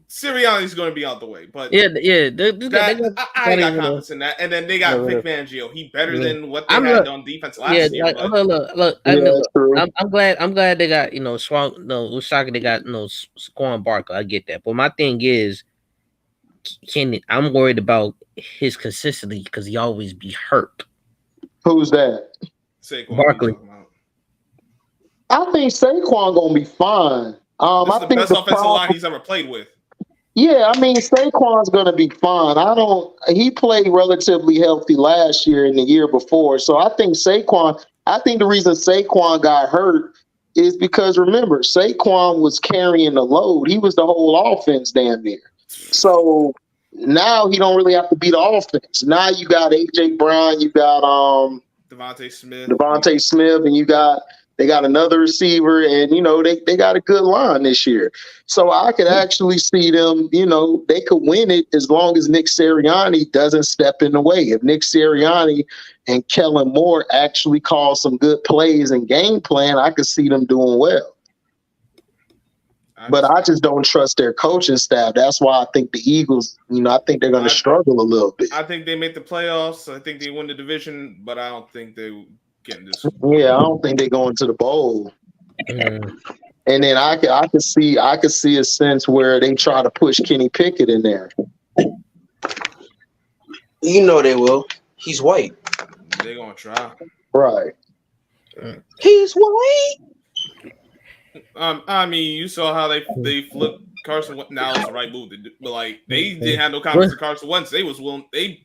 Sirianni's going to be out the way, but I got confidence in that. And then they got Vic Fangio. He better than what they had on defense last year. Look. I'm glad they got Swan. No, it was shocking they got Saquon Barkley. I get that, but my thing is, I'm worried about his consistency because he always be hurt. Who's that? Saquon Barkley. I think Saquon gonna be fine. I think the best offensive line he's ever played with. Yeah, I mean Saquon's gonna be fine. He played relatively healthy last year and the year before. So I think the reason Saquon got hurt is because remember, Saquon was carrying the load. He was the whole offense damn near. So now he don't really have to be the offense. Now you got AJ Brown, you got Devontae Smith, and they got another receiver, and they got a good line this year. So I could actually see them, they could win it as long as Nick Sirianni doesn't step in the way. If Nick Sirianni and Kellen Moore actually call some good plays and game plan, I could see them doing well. But I just don't trust their coaching staff. That's why I think the Eagles, I think they're going to struggle a little bit. I think they make the playoffs. I think they win the division, but I don't think they get this. Yeah, I don't think they're going to the bowl. And then I could see a sense where they try to push Kenny Pickett in there. They will. He's white. They're going to try. Right. He's white. I mean, you saw how they flipped Carson Wentz. Now it's the right move to do, but like they didn't have no confidence in Carson Wentz. They was willing. They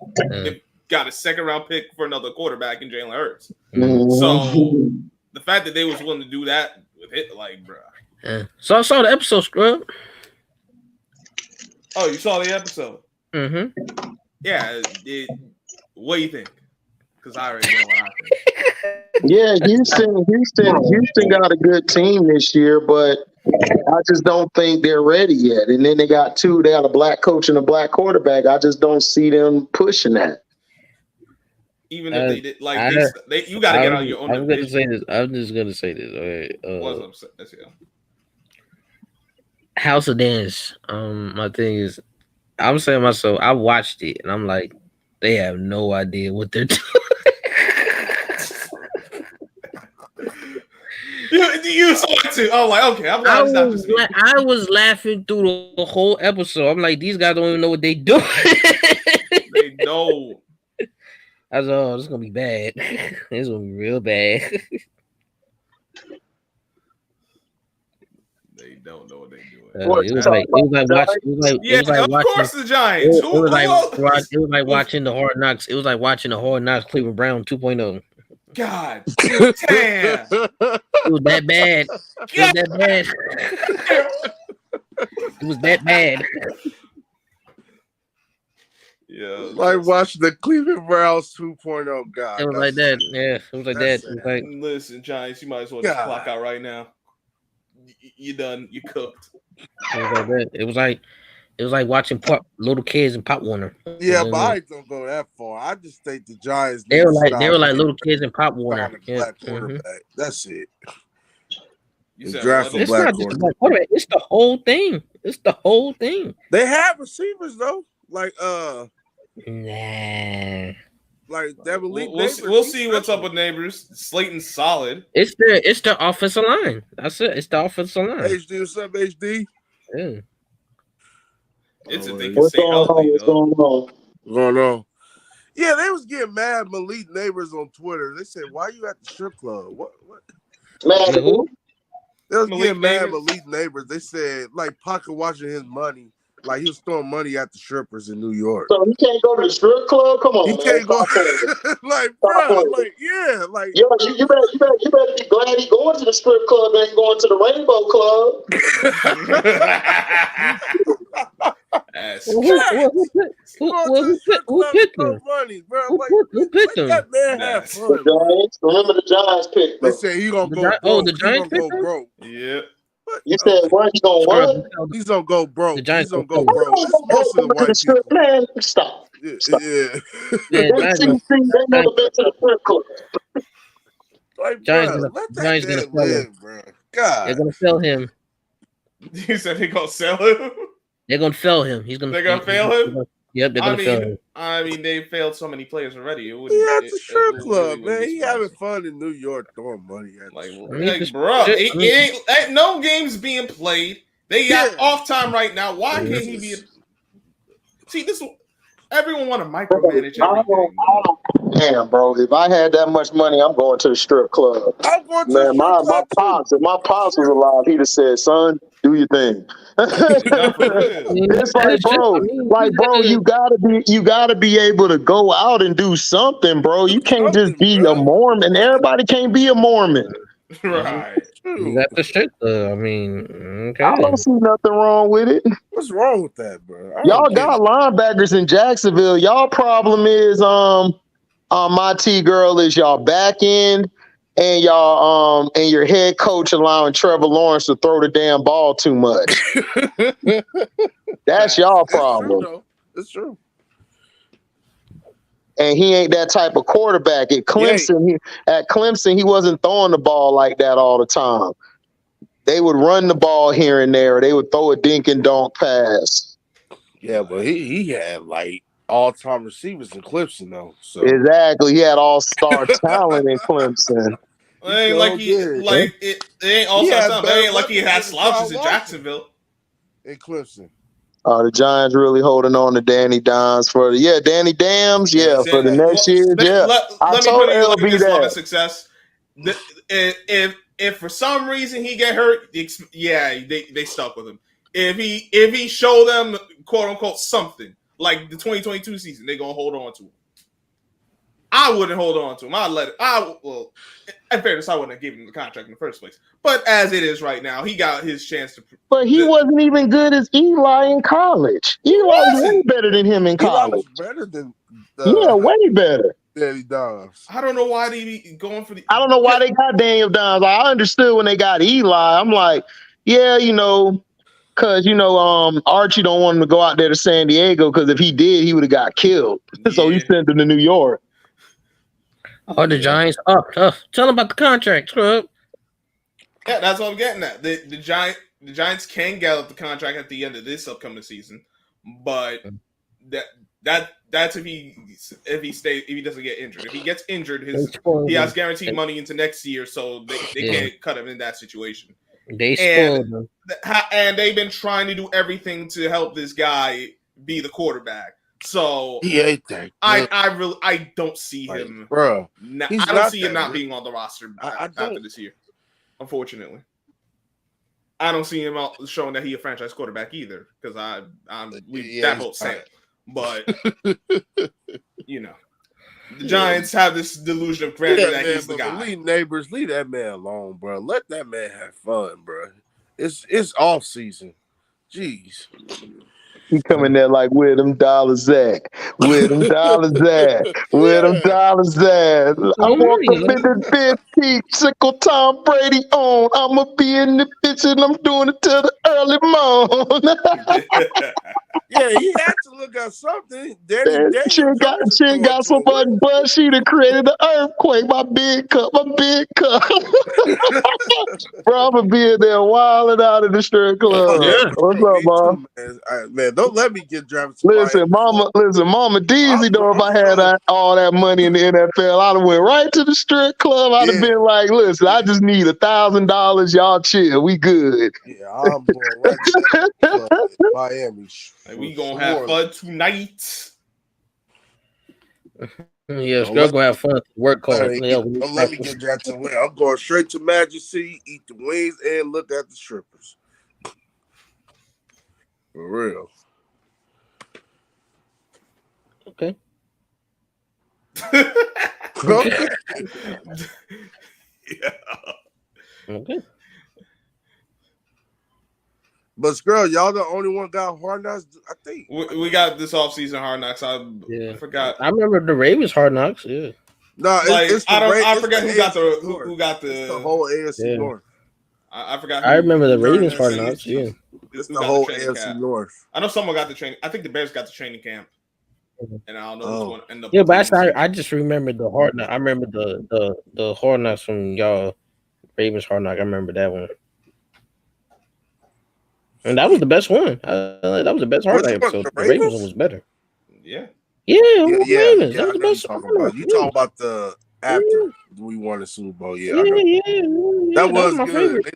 got a second round pick for another quarterback in Jalen Hurts. So the fact that they was willing to do that with it, like, bro. Yeah. So I saw the episode, Scrub. Oh, you saw the episode? Mm-hmm. Yeah. What do you think? Because I already know what I think. Yeah, Houston got a good team this year, but I just don't think they're ready yet. And then they got a black coach and a black quarterback. I just don't see them pushing that. Even if they did, like, you got to get out of your own. I'm just gonna say this. All right. What's up? House of Dance. My thing is, I'm saying to myself, I watched it and I'm like, they have no idea what they're doing. You saw it too. I'm like, okay. I was laughing through the whole episode. I'm like, these guys don't even know what they doing. They know. I was like, this is gonna be bad. It's gonna be real bad. They don't know what they're doing. It was like watching the Giants. It was like watching the Hard Knocks. It was like watching the Hard Knocks Cleveland Brown 2.0. God damn. It was that bad. It was that bad. Yeah. Like watching the Cleveland Browns 2.0 guy. It was like that. Yeah, it was like that. It was like, listen, Giants, you might as well just clock out right now. You done. You cooked. It was like that. It was like watching little kids in Pop Warner. Yeah, but I don't go that far. I just think the Giants. They were like little kids in Pop Warner. Yeah. That's it. It's not just the black quarterback. It's the whole thing. They have receivers though, like nah. Like that. We'll see what's up with Neighbors. Slayton's solid. It's their offensive line. That's it. It's the offensive line. HD, what's up, HD? Yeah. It's if they can stay healthy. What's going on? Yeah, they was getting mad. Malik Neighbors on Twitter. They said, "Why you at the strip club?" What? Mad who? They was getting mad. Malik Neighbors. They said like Pocket watching his money. Like he was throwing money at the strippers in New York. So he can't go to the strip club? Come on, he can't go. Like, bro, like, yeah, like, yo, you better be glad he going to the strip club and going to the Rainbow Club. Who picked him? Who picked him? That man have fun. The Giants. Remember the Giants picked him. They say he gonna go. The Giants picked him? Broke. Yep. You said what? You gonna what? He's gonna go broke. The Giants He's gonna go broke. That's most of the white strip, people. man, stop. Yeah. They never been to the strip club. Like, bro, let that man live, bro. God. They're gonna sell him. You said they're gonna sell him? They're gonna fail him. They're gonna fail him? Yep, they're gonna fail him. I mean, they failed so many players already. He at the strip club, man. He having fun in New York, throwing money at bro. Ain't no games being played. They got off time right now. Why can't he be? See, this everyone want to micromanage everything. Damn, bro. If I had that much money, I'm going to the strip club. I'm going to the strip club. If my pops was alive, he'd have said, "Son, do your thing." It's like, bro, you gotta be able to go out and do something, bro. You can't just be a Mormon. Everybody can't be a Mormon. Right. You got the shit. I mean, okay. I don't see nothing wrong with it. What's wrong with that, bro? Y'all got linebackers in Jacksonville. Y'all problem is my T girl is y'all back end and y'all and your head coach allowing Trevor Lawrence to throw the damn ball too much. That's y'all problem. That's true. And he ain't that type of quarterback. At Clemson, he wasn't throwing the ball like that all the time. They would run the ball here and there. They would throw a dink and dunk pass. Yeah, but he had like all-time receivers in Clemson though. So exactly, he had all-star talent in Clemson. It ain't it ain't all-star talent. It ain't like he had slouches in Jacksonville. In Clemson. The Giants really holding on to Danny Dimes for Danny Dams, for the next year. Let me put it like this: success. If for some reason he get hurt, they stuck with him. If he show them quote unquote something like the 2022 season, they gonna hold on to him. I wouldn't hold on to him. I'd let it. In fairness, I wouldn't have given him the contract in the first place. But as it is right now, he got his chance to. But he wasn't even good as Eli in college. Eli was way better than him in college. Eli was better than. Way better. Danny Dimes. I don't know why they be going for the. I don't know why they got Daniel Dimes. Like, I understood when they got Eli. I'm like, because Archie don't want him to go out there to San Diego because if he did, he would have got killed. So he sent him to New York. Oh, the Giants up. Tell them about the contract, scrub. Yeah, that's what I'm getting at. The Giants can get up the contract at the end of this upcoming season, but that's if he doesn't get injured. If he gets injured, he has guaranteed money into next year, so they can't cut him in that situation. They spoiled him. And they've been trying to do everything to help this guy be the quarterback. So he ain't that. I don't see him, bro. I don't see him not being on the roster after this year. Unfortunately, I don't see him out showing that he's a franchise quarterback either because that whole same. But the Giants have this delusion of grandeur that he's the guy. Leave that man alone, bro. Let that man have fun, bro. It's off season. Jeez. He coming there like, where them dollars at? Where them dollars at? Where them dollars at? I walk up in the 15th, sickle Tom Brady on. I'ma be in the bitch and I'm doing it till the early morning. Yeah, he had to look at something. She got so much buzz, she done created an earthquake. My big cup. Bro, I'ma be in there wilding out in the strip club. What's up, Mom? Man, don't let me get drafted. Listen, Mama Deezy, though, if I had all that money in the NFL, I'd have went right to the strip club. I'd have been like, listen, I just need $1,000. Y'all chill. We good. Yeah, I'm going right to the club in Miami. We gonna have fun tonight. Yeah, Scrub gonna have fun. Work hard. Don't let me get drafted. I'm going straight to Magic City, eat the wings, and look at the strippers. For real. Okay. Okay. Okay. But Scrub, y'all the only one got Hard Knocks, I think. We got this offseason Hard Knocks. I forgot. I remember the Ravens Hard Knocks. Yeah. No, I forget who got the who got the whole AFC North. I forgot. I remember the during Ravens the Hard training Knocks. Yeah, season, It's who the got whole training AFC camp. North. I know someone got the training. I think the Bears got the training camp, and I don't know who's going to end up. Yeah, but actually, I just remember the Hard Knock. I remember the Hard Knocks from y'all Ravens Hard Knock. I remember that one, and that was the best one. That was the best Hard Knock episode. The Ravens one was better. Yeah. Yeah, Ravens. Yeah, That was the best. You talking about the after we won the Super Bowl? Yeah, I know. Yeah, that was my good. favorite.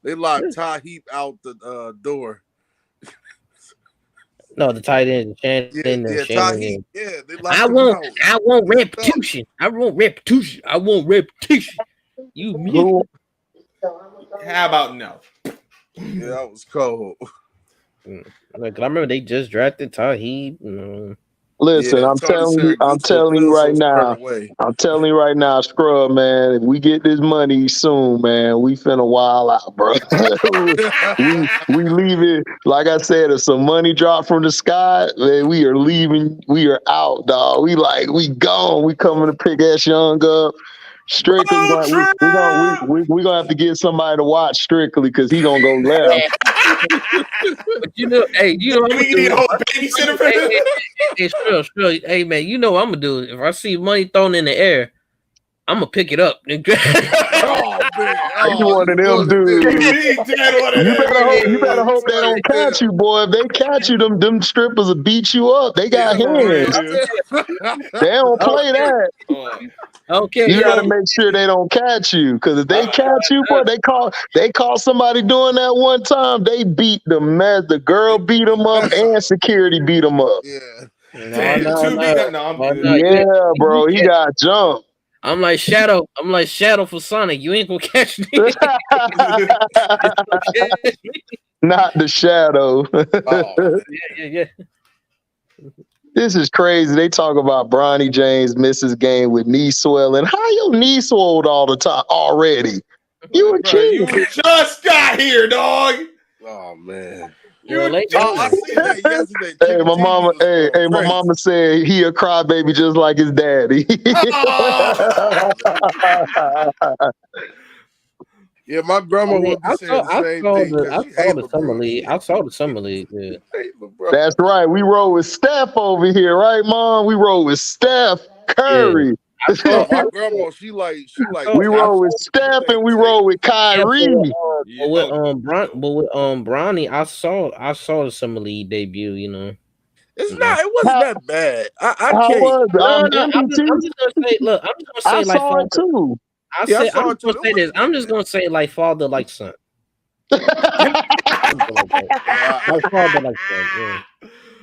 They locked Ty Heap out the door. No, the tight end, Shannon. Ty Heap. Yeah, they locked I him want. out. I want repetition. I want repetition. I want repetition. You me? How about no? Yeah, that was cold. Like, I remember they just drafted Ty Heap. Listen, I'm telling you right now, Scrub, man, if we get this money soon, man, we finna wild out, bro. we leave it, like I said, if some money drop from the sky, man, we are leaving, we are out, dog. We gone. We coming to pick S Young up. Strictly, we're gonna have to get somebody to watch Strictly because he gonna go left. But you know, hey, you know, we need a whole babysitter for him. Hey, hey, man, you know what I'm gonna do? If I see money thrown in the air, I'm gonna pick it up. You one of them dudes. You better hope they don't catch you, boy. If they catch you, them strippers will beat you up. They got hands. They don't play that. Okay, you gotta make sure they don't catch you, because if they catch you, boy, they call somebody doing that one time. They beat the mess. The girl beat them up, and security beat them up. Yeah, bro, he got jumped. I'm like Shadow for Sonic. You ain't gonna catch me. Not the Shadow. Yeah. This is crazy. They talk about Bronny James misses game with knee swelling. How your knee swelled all the time already? You a kid. You just got here, dog. Oh man. I see that yesterday. Hey, my mama said he a crybaby just like his daddy. Yeah, my grandma was saying the same thing. I saw the summer league. Yeah. That's right. We roll with Steph over here, right, Mom? We roll with Steph Curry. Yeah. My grandma, she like. We roll with Steph and we roll with Kyrie. But with Bronny, I saw the summer league debut. You know, it wasn't that bad. I can't. I'm just gonna say. Look, I'm just gonna say I saw it too. I'm just gonna say this. I'm just gonna say like father, like son. Like father, like son. Yeah.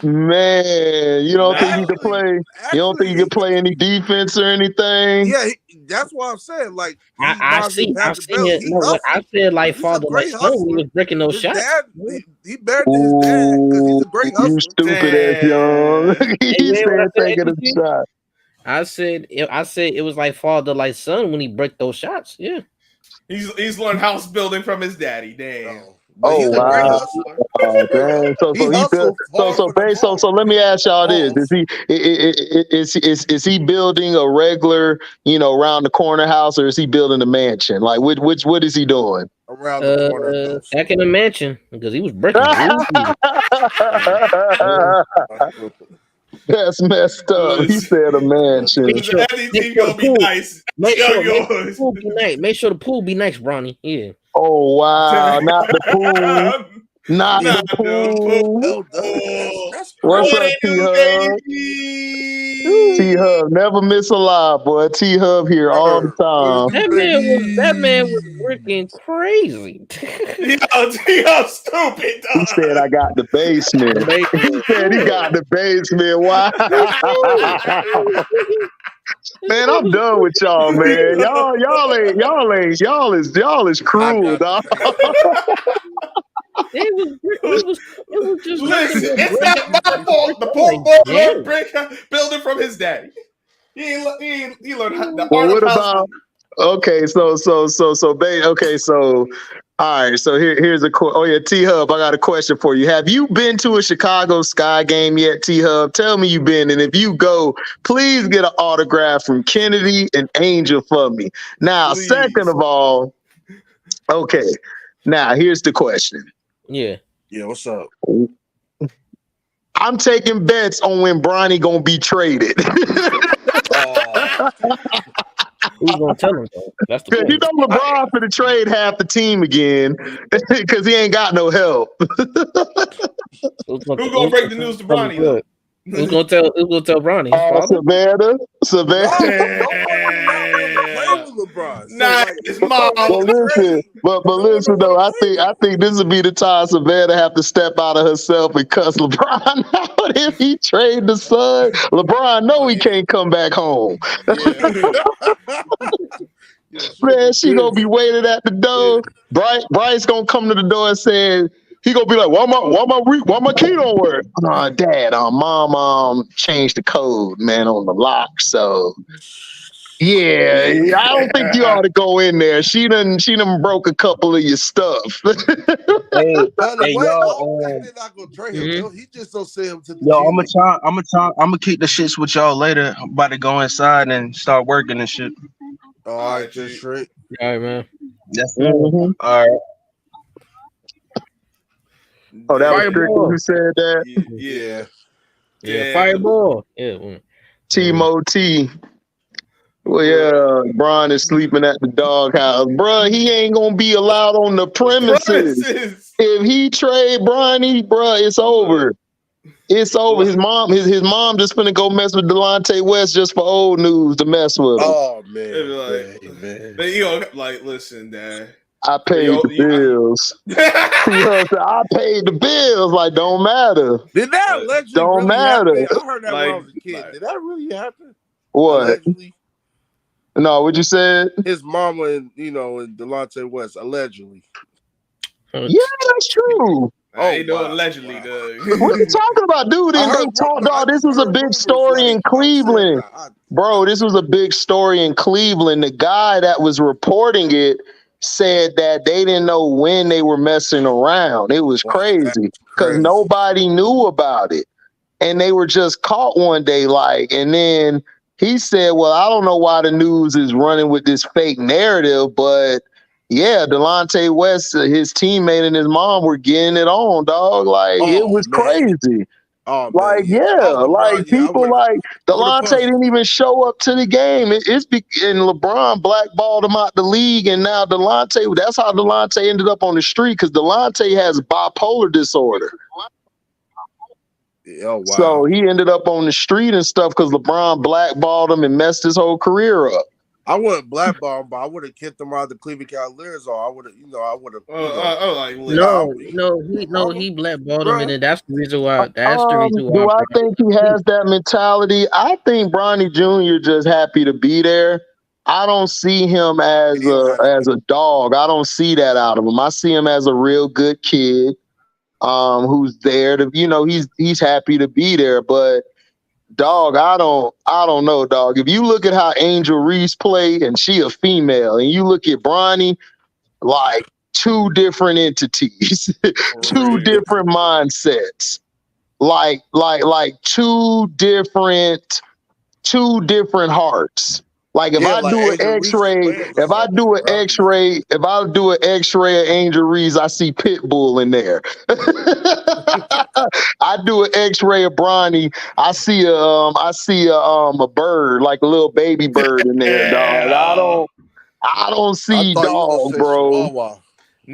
Man, you don't think you can play? You don't think you can play any defense or anything? Yeah, that's what I'm saying. Like I've seen it. No, what I said, like father, like son. He was breaking those shots. He better than his dad because he's a great hustler. You stupid ass young. He said taking a shot. I said it was like father, like son when he break those shots. Yeah, he's learned house building from his daddy. Damn. Oh wow! So let me ask y'all this: is he building a regular, around the corner house, or is he building a mansion? Like what is he doing? Around the corner, back in the mansion because he was breaking. That's messed up. He said a mansion. Make sure the pool be nice. Make sure the pool be nice, Bronny. Yeah. Oh wow! Not the pool. Not the pool. What's up, T-Hub? T-Hub, never miss a live, boy. T-Hub here all the time. That man was freaking crazy. T-Hub stupid. He said, "I got the basement." He said he got the basement. Wow. Man, I'm done with y'all, man. Y'all is cruel, dog. It was just. Listen, it's not my fault. The poor boy learned building from his daddy. He learned the art of house. Okay, so all right, so here's a question. Oh yeah, T-Hub, I got a question for you. Have you been to a Chicago Sky game yet, T-Hub? Tell me you've been, and if you go, please get an autograph from Kennedy and Angel for me. Now, Second of all, okay, Now, here's the question. Yeah. Yeah, what's up? I'm taking bets on when Bronny gonna be traded. Who's gonna tell him though? That's the Because you point. know LeBron for the trade half the team again because he ain't got no help. Who's gonna break the news to Bronny though? Who's gonna tell Bronny? His father? Savannah. LeBron. So, Nah, his mom. But listen though, I think this would be the time Savannah have to step out of herself and cuss LeBron out if he trade the son. LeBron know he can't come back home. Man, she gonna be waiting at the door. Bryce gonna come to the door and say he gonna be like, why my key don't work? Dad, mom changed the code, man, on the lock. So yeah, I don't think you ought to go in there. She done broke a couple of your stuff. Hey, y'all, they're not gonna trade him. He just don't send him to the yo, I'm gonna keep the shits with y'all later. I'm about to go inside and start working and shit. All right, just straight. All right, man. That's all right. Oh, that was Rick who said that? Yeah. Fireball. Yeah. T-Mo T. Well, yeah, Bron is sleeping at the doghouse. Bruh, he ain't gonna be allowed on the premises. If he trade Bronny, bruh, it's over. It's over. His mom just finna go mess with Delonte West just for old news to mess with him. Oh man. But you know, like, listen, Dad. I paid the bills. I paid the bills. Like, don't matter. Did that allegedly don't really matter? Happen? I heard that when I was a kid. Did that really happen? What? Allegedly? No, what you said? His mama and Delonte West allegedly. Yeah, that's true. Allegedly, Doug. What are you talking about, dude? This was a big story in Cleveland. Bro, this was a big story in Cleveland. The guy that was reporting it said that they didn't know when they were messing around. It was crazy because nobody knew about it. And they were just caught one day, and then he said, well, I don't know why the news is running with this fake narrative, but yeah, Delonte West, his teammate and his mom were getting it on, dog. It was crazy. Oh, man, people Delonte didn't even show up to the game. And LeBron blackballed him out the league, and now Delonte, that's how Delonte ended up on the street, because Delonte has bipolar disorder. Oh, wow. So he ended up on the street and stuff because LeBron blackballed him and messed his whole career up. I wouldn't blackball him, but I would have kicked him out of the Cleveland Cavaliers, or I would have. He blackballed him, and that's the reason why. Do I think he has that mentality? I think Bronny Jr. just happy to be there. I don't see him as a dog. I don't see that out of him. I see him as a real good kid, who's there to, he's happy to be there. But dog, I don't know, dog. If you look at how Angel Reese played, and she a female, and you look at Bronny, like two different entities, two different mindsets, like two different hearts. Like if I do an X-ray of Angel Reese, I see Pitbull in there. I do an X-ray of Bronny, I see a bird, like a little baby bird in there, dog. I don't see dog, bro.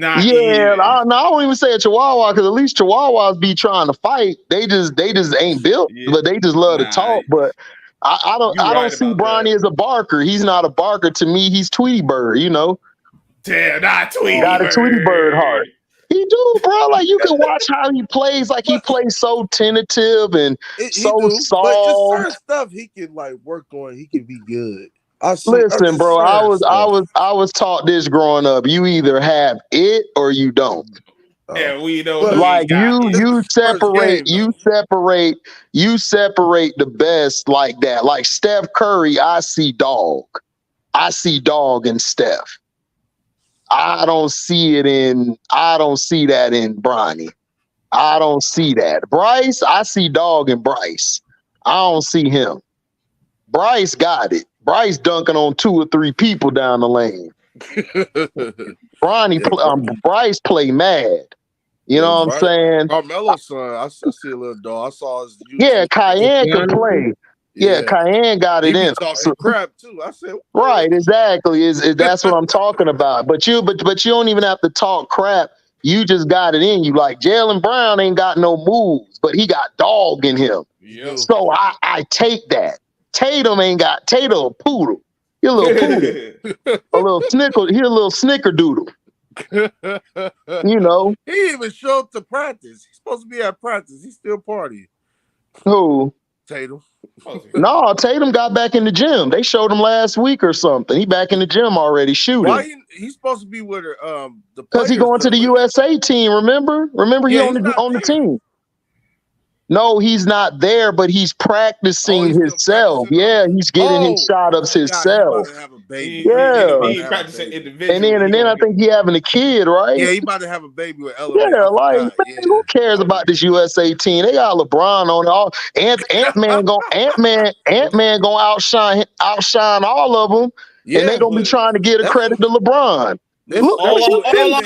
I don't even say a Chihuahua, because at least Chihuahuas be trying to fight. They just ain't built, but they just love to talk. But I don't see Bronny as a barker. He's not a barker to me. He's Tweety Bird, Damn, not Tweety Got Bird. a Tweety Bird heart. He do, bro. Like, you can watch how he plays. Like, he plays so tentative and soft. But certain stuff he can work on. He can be good. Listen, bro. I was taught this growing up. You either have it or you don't. Yeah, we know. Like you separate the best like that. Like Steph Curry, I see dog in Steph. I don't see that in Bronny. I don't see that. Bryce, I see dog in Bryce. I don't see him. Bryce got it. Bryce dunking on 2 or 3 people down the lane. Bryce play mad. You know what I'm saying? Carmelo's son, I see a little dog. I saw his YouTube. Yeah, Cayenne can play. Yeah, Cayenne got it in. Talking crap too. I said, what? Right, exactly. That's what I'm talking about. But you don't even have to talk crap. You just got it in you. Like Jaylen Brown ain't got no moves, but he got dog in him. Yep. So I take that. Tatum a poodle. He a little poodle. a little snickerdoodle. You know. He didn't even show up to practice. He's supposed to be at practice. He's still partying. Who? Tatum. No, Tatum got back in the gym. They showed him last week or something. He back in the gym already shooting. Why he's supposed to be with her? Because he going to the USA team. Remember he on the team. No, he's not there, but he's practicing himself. Yeah, he's getting his shot ups himself. He practicing And individually. then I think he having a kid, right? Yeah, he about to have a baby with Ella. Yeah, like man, who cares about this USA team? They got LeBron on it. All Ant-Man gonna outshine all of them, and they gonna be trying to get a credit to LeBron. Look,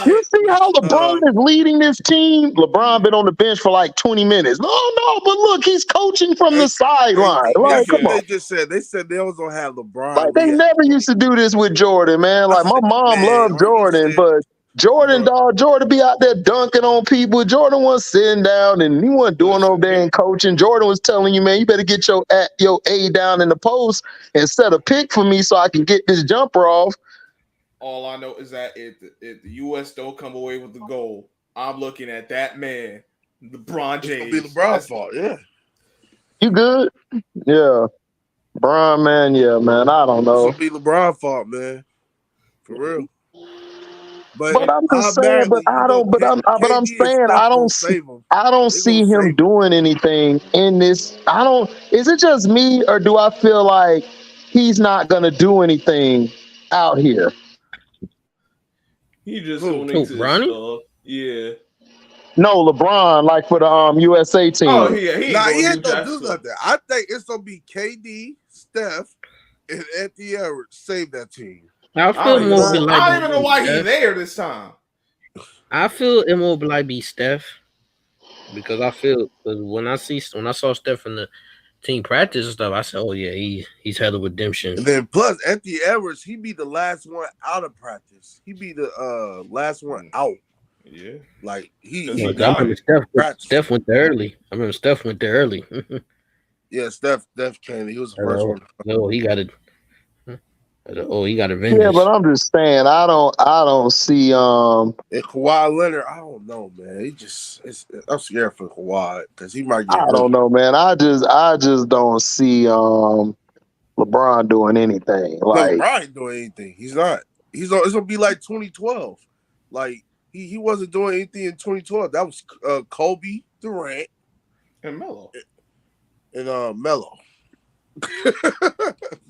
you see how LeBron is leading this team? LeBron been on the bench for like 20 minutes. No, but look, he's coaching from the sideline. Like, come on. They said they was gonna have LeBron. Like, they never used to do this with Jordan, man. Like, my mom loved Jordan, but Jordan be out there dunking on people. Jordan was sitting down and he wasn't doing no damn coaching. Jordan was telling you, man, you better get your A down in the post and set a pick for me so I can get this jumper off. All I know is that if the U.S. don't come away with the gold, I'm looking at that man, LeBron James. It's gonna be LeBron's fault, yeah. You good? Yeah. LeBron, man, yeah, man. I don't know. It's gonna be LeBron's fault, man. For real. But I'm just saying, I don't see him doing anything in this. Is it just me, or do I feel like he's not gonna do anything out here? He just Ronnie? Yeah. No, LeBron, like for the USA team. Oh, he ain't gonna do nothing. I think it's gonna be KD, Steph, and Anthony Edwards save that team. I don't even know why he's there this time. I feel it won't be Steph, because when I saw Steph in the team practice and stuff, I said, "Oh yeah, he's had a redemption." And then plus Anthony Edwards, he be the last one out of practice. He be the last one out. Yeah, like Steph went there early. I remember Steph went there early. Yeah, Steph came. He was the first one. No, he got it. Oh, he got a vengeance. Yeah, but I'm just saying, I don't see and Kawhi Leonard. I don't know, man. I'm scared for Kawhi because he might get. I don't know, man. I just don't see LeBron doing anything. Like LeBron ain't doing anything. He's not. It's gonna be like 2012. Like he wasn't doing anything in 2012. That was Kobe, Durant, and Melo. And Melo.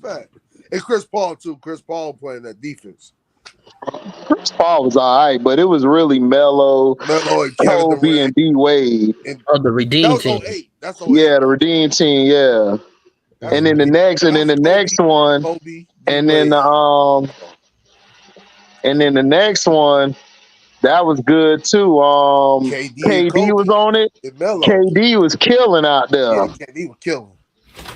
Fact. And Chris Paul too. Chris Paul playing that defense. Chris Paul was all right, but it was really Melo and Kobe and D Wade. The Redeem team. 08. That's 08. Yeah, the Redeem team. Yeah. And then the next one, Kobe, and then the next one, that was good too. KD was on it. KD was killing out there. Yeah, KD was killing.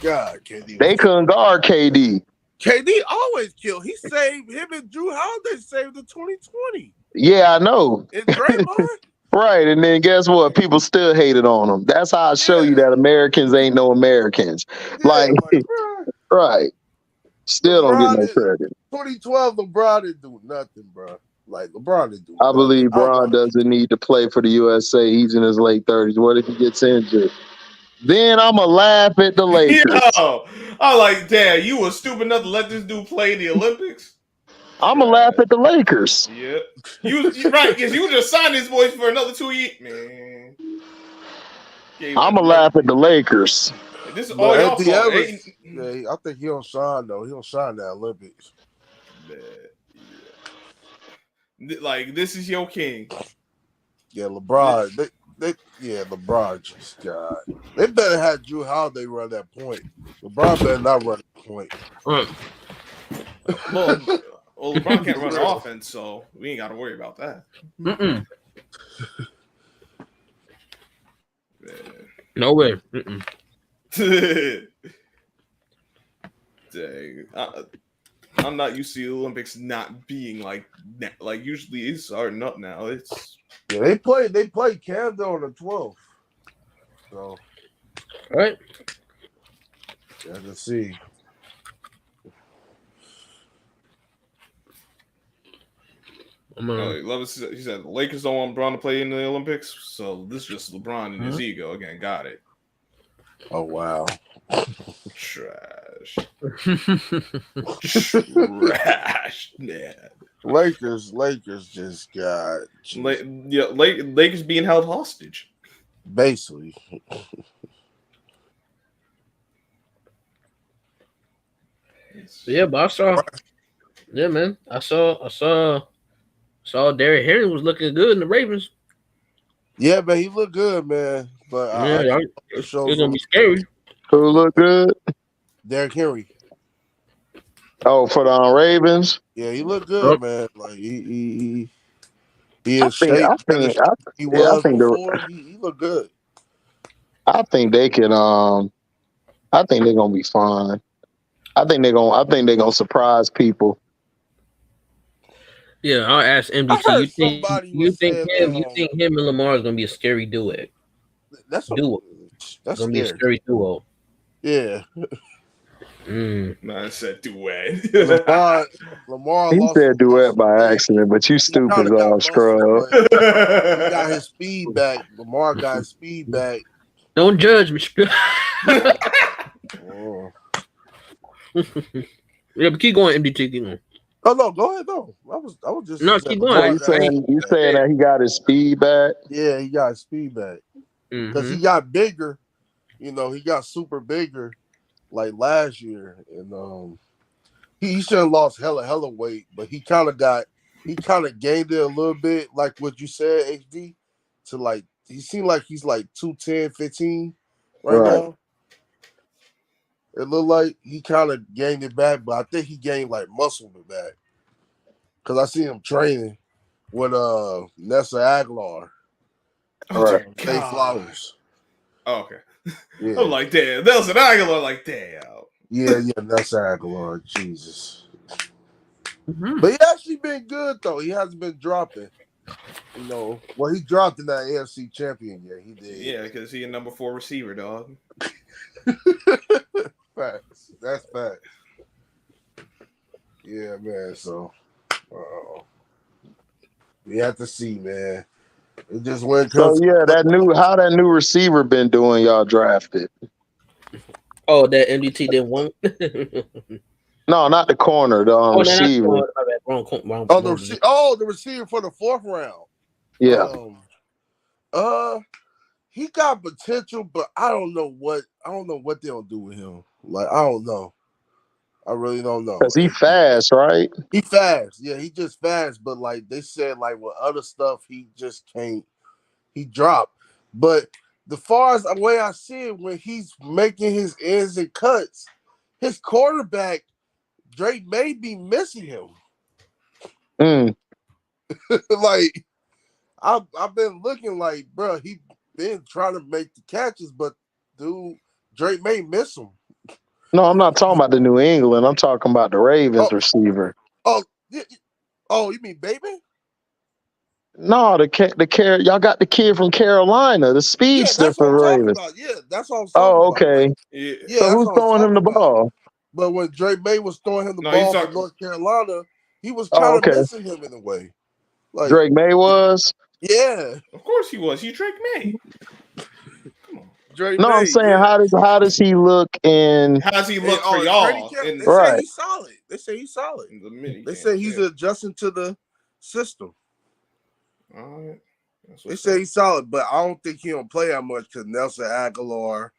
God, KD. They couldn't guard KD. KD always killed. He saved him and Drew Holiday saved the 2020. Yeah, I know. And Draymond. Right, and then guess what? People still hated on him. That's how I show you that Americans ain't no Americans. Yeah, right. Still don't get no credit. 2012, LeBron didn't do nothing, bro. Like LeBron didn't do nothing. I believe LeBron doesn't need to play for the USA. He's in his late 30s. What if he gets injured? Then I'ma laugh at the Lakers. Yo, I'm like, damn, you were stupid enough to let this dude play in the Olympics? I'ma laugh at the Lakers. Yeah. You right, because you just signed these boys for another 2 years. Man. I'ma laugh at the Lakers. This is all your fault. Yeah, I think he don't shine, though. He don't shine the Olympics. Yeah. Like, this is your king. Yeah, LeBron. LeBron just God. They better have Drew Holiday run that point. LeBron better not run the point. Well, LeBron can't run offense, so we ain't got to worry about that. Mm-mm. No way. Dang. I'm not used to the Olympics not being like usually it's starting up now. It's they played Canada on the 12th. So all right. yeah, let's see. He said the Lakers don't want LeBron to play in the Olympics, so this is just LeBron and his ego again. Got it. Oh wow. Trash. Trash. Yeah. Lakers just got Lakers being held hostage. Basically. Yeah, but I saw. Yeah, man. I saw Derrick Henry was looking good in the Ravens. Yeah, man, he looked good, man. But it's gonna be scary. Who look good? Derrick Henry. Oh, for the Ravens. Yeah, he looked good, man. Like he is shape. He was before. He looked good. I think they can. I think they're gonna be fine. I think they're gonna surprise people. Yeah, I'll ask MDT. You think him and Lamar is gonna be a scary duet? That's gonna scary. Be a scary duo. Yeah. Man, I said duet. Lamar he said duet by accident, but you stupid scrub. He got his speed back. Lamar got his speed back. Don't judge me. Oh. Yeah, but keep going, MDT. Keep going. Oh no, go ahead though. I was just keep going. You saying that he got his speed back? Yeah, he got his speed back because he got bigger. You know, he got super bigger like last year, and he should have lost hella weight, but he kind of gained it a little bit, like what you said, HD. To like, he seemed like he's like 210, 15 right now. It looked like he kind of gained it back, but I think he gained like muscle back. Cause I see him training with Nessa Aguilar. Zay Flowers. Oh, okay. Yeah. I'm like, damn. Nelson Aguilar, like, damn. Yeah, Nessa Aguilar. Jesus. But he actually been good though. He hasn't been dropping. You know, well, he dropped in that AFC champion game. He did. Yeah, because he a number 4 receiver, dog. Facts. That's facts. Yeah, man. So, we have to see, man. It just went. So yeah, how that new receiver been doing? Y'all drafted? Oh, that MDT didn't want. No, not the corner. The receiver. The receiver for the 4th round. Yeah. He got potential, but I don't know what they'll do with him. Like, I don't know. I really don't know. Because he fast, right? He fast. Yeah, he just fast. But like they said, like with other stuff, he just can't. He dropped. But the far as the way I see it, when he's making his ends and cuts, his quarterback, Drake, may be missing him. Like, I've been looking like, bro, he been trying to make the catches, but dude, Drake may miss him. No, I'm not talking about the New England. I'm talking about the Ravens receiver. Oh, you mean Bateman? No, y'all got the kid from Carolina, the speedster for the Ravens. Yeah, that's what I'm talking about. Okay. Yeah, so who's throwing him the ball? But when Drake May was throwing him the ball from North Carolina, he was kind of missing him in a way. Like, Drake May was? Yeah. Of course he was. He's Drake May. Come on. Drake May, I'm saying, how does he look in? How does he look for y'all? They say he's solid. They say he's solid. They say he's adjusting to the system. All right. They say he's solid, but I don't think he don't play that much because Nelson Aguilar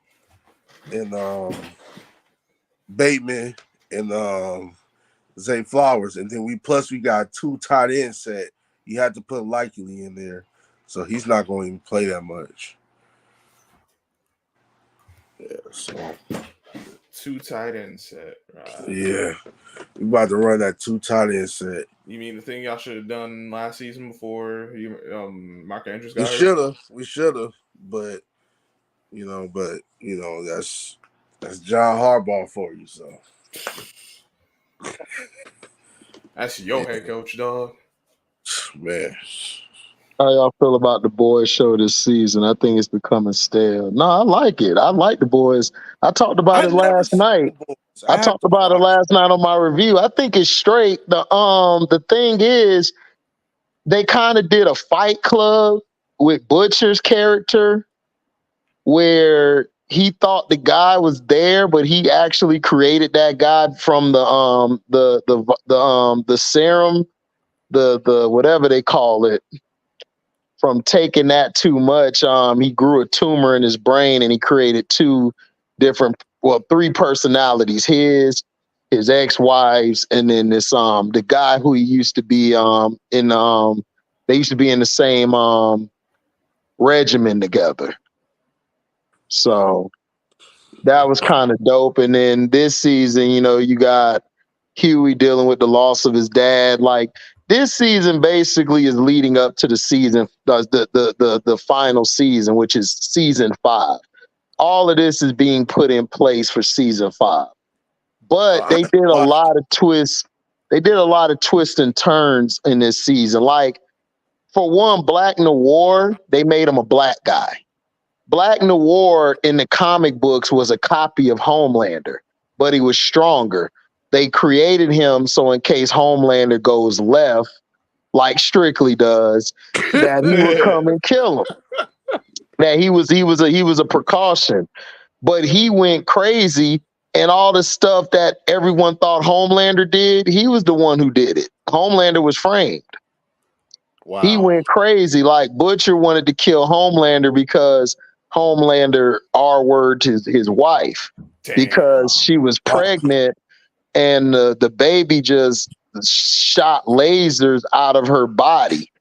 and Bateman and Zay Flowers, and then we got 2 tight end set. You had to put Likely in there, so he's not going to even play that much. Yeah, so 2 tight end set. Right. Yeah, we about to run that 2 tight end set. You mean the thing y'all should have done last season before you Mark Andrews got We should have, but that's John Harbaugh for you. So that's your head coach, dog. Man. How y'all feel about the boys show this season? I think it's becoming stale. No, I like it. I like the boys. I talked about it last night. I talked about it last night on my review. I think it's straight. The thing is, they kind of did a Fight Club with Butcher's character, where he thought the guy was there, but he actually created that guy from the serum, the whatever they call it. From taking that too much, he grew a tumor in his brain and he created 3 personalities: his ex-wives, and then this the guy who he used to be they used to be in the same regimen together. So that was kind of dope. And then this season, you got Huey dealing with the loss of his dad. Like, this season basically is leading up to the season, the final season, which is season 5. All of this is being put in place for season 5. But they did a lot of twists. They did a lot of twists and turns in this season. Like, for one, Black Noir, they made him a black guy. Black Noir in the comic books was a copy of Homelander, but he was stronger. They created him so in case Homelander goes left, like Strictly does, that he would come and kill him. That he was a precaution. But he went crazy, and all the stuff that everyone thought Homelander did, he was the one who did it. Homelander was framed. Wow. He went crazy. Like, Butcher wanted to kill Homelander because Homelander R-word his wife. Damn. Because she was pregnant and the baby just shot lasers out of her body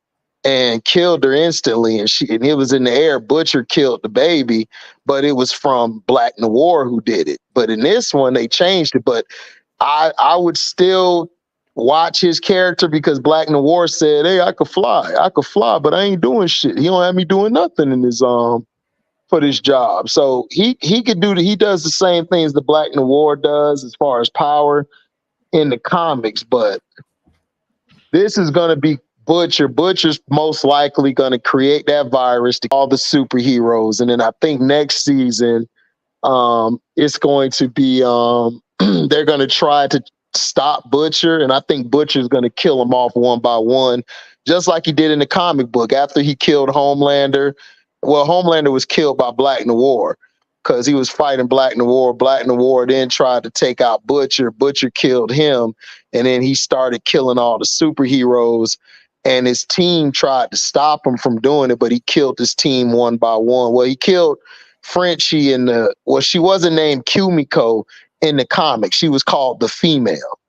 and killed her instantly. And it was in the air. Butcher killed the baby, but it was from Black Noir who did it. But in this one, they changed it. But I would still watch his character because Black Noir said, "Hey, I could fly, but I ain't doing shit. He don't have me doing nothing in his for this job." So he does the same things the Black Noir does as far as power in the comics, but this is going to be Butcher. Butcher's most likely going to create that virus to all the superheroes, and then I think next season it's going to be they're going to try to stop Butcher, and I think Butcher's going to kill them off one by one, just like he did in the comic book. After he killed Homelander, well, Homelander was killed by Black Noir because he was fighting Black Noir. Black Noir then tried to take out Butcher. Butcher killed him, and then he started killing all the superheroes, and his team tried to stop him from doing it, but he killed his team one by one. Well, he killed Frenchie she wasn't named Kumiko in the comic. She was called the Female.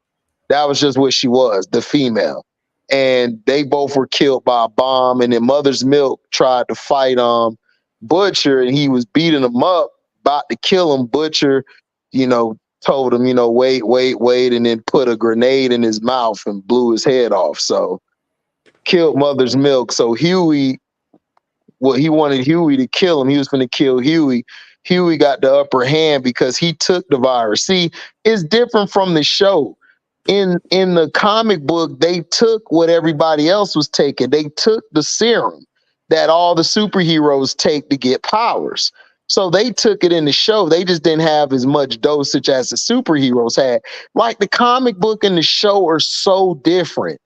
That was just what she was, the Female. And they both were killed by a bomb. And then Mother's Milk tried to fight Butcher, and he was beating him up, about to kill him. Butcher, told him, wait, and then put a grenade in his mouth and blew his head off. So killed Mother's Milk. So Huey, he wanted Huey to kill him. He was going to kill Huey. Huey got the upper hand because he took the virus. See, it's different from the show. In the comic book, they took what everybody else was taking. They took the serum that all the superheroes take to get powers. So they took it in the show. They just didn't have as much dosage as the superheroes had. Like, the comic book and the show are so different.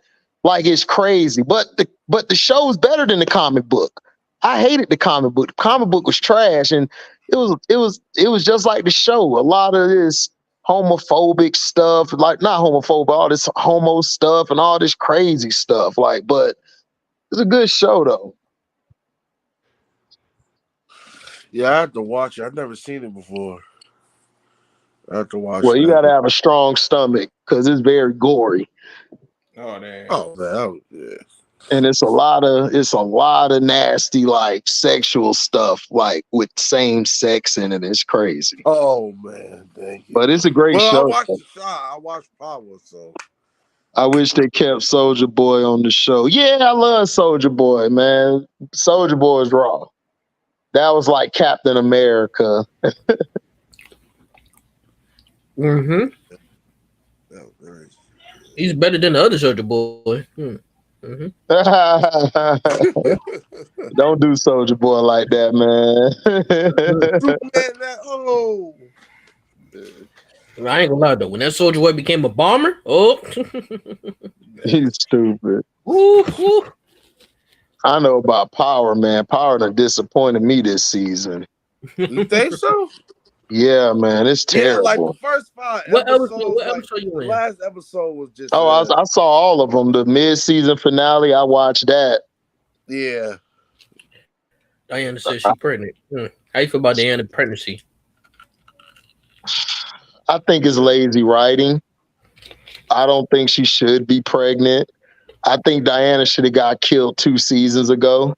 Like, it's crazy. But the show is better than the comic book. I hated the comic book. The comic book was trash, and it was just like the show. A lot of this homophobic stuff, like, not homophobic, all this homo stuff and all this crazy stuff. Like, but it's a good show though. Yeah, I have to watch it. I've never seen it before. I have to watch it. Well, you got to have a strong stomach because it's very gory. Oh, damn. Oh, man. Yeah. And it's a lot of nasty like sexual stuff like with same sex in it. It's crazy. Oh man, thank you. But it's a great show. I watched the show. I watched Power, so I wish they kept Soldier Boy on the show. Yeah, I love Soldier Boy, man. Soldier Boy is raw. That was like Captain America. Mm-hmm. He's better than the other Soldier Boy. Mm-hmm. Don't do Soldier Boy like that, man. I ain't gonna lie though. When that Soldier Boy became a bomber, he's stupid. Woo. I know about Power, man. Power done disappointed me this season. You think so? Yeah, man, it's terrible. Yeah, like the first 5 episodes. What episode you in? The last episode was just. I saw all of them. The mid-season finale, I watched that. Yeah. Diana says she's pregnant. How you feel about Diana's pregnancy? I think it's lazy writing. I don't think she should be pregnant. I think Diana should have got killed 2 seasons ago.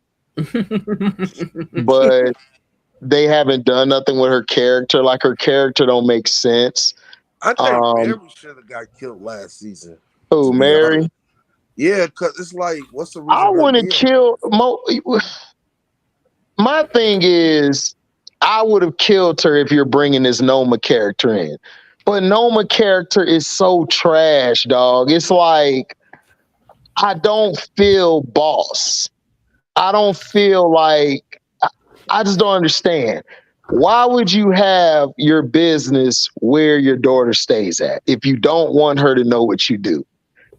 But they haven't done nothing with her character. Like, her character don't make sense. I think Mary should have got killed last season. Who, Mary? Honest. Yeah, because it's like, what's the reason? I want to kill. My thing is, I would have killed her if you're bringing this Noma character in. But Noma character is so trash, dog. It's like, I don't feel boss. I don't feel like, I just don't understand. Why would you have your business where your daughter stays at if you don't want her to know what you do?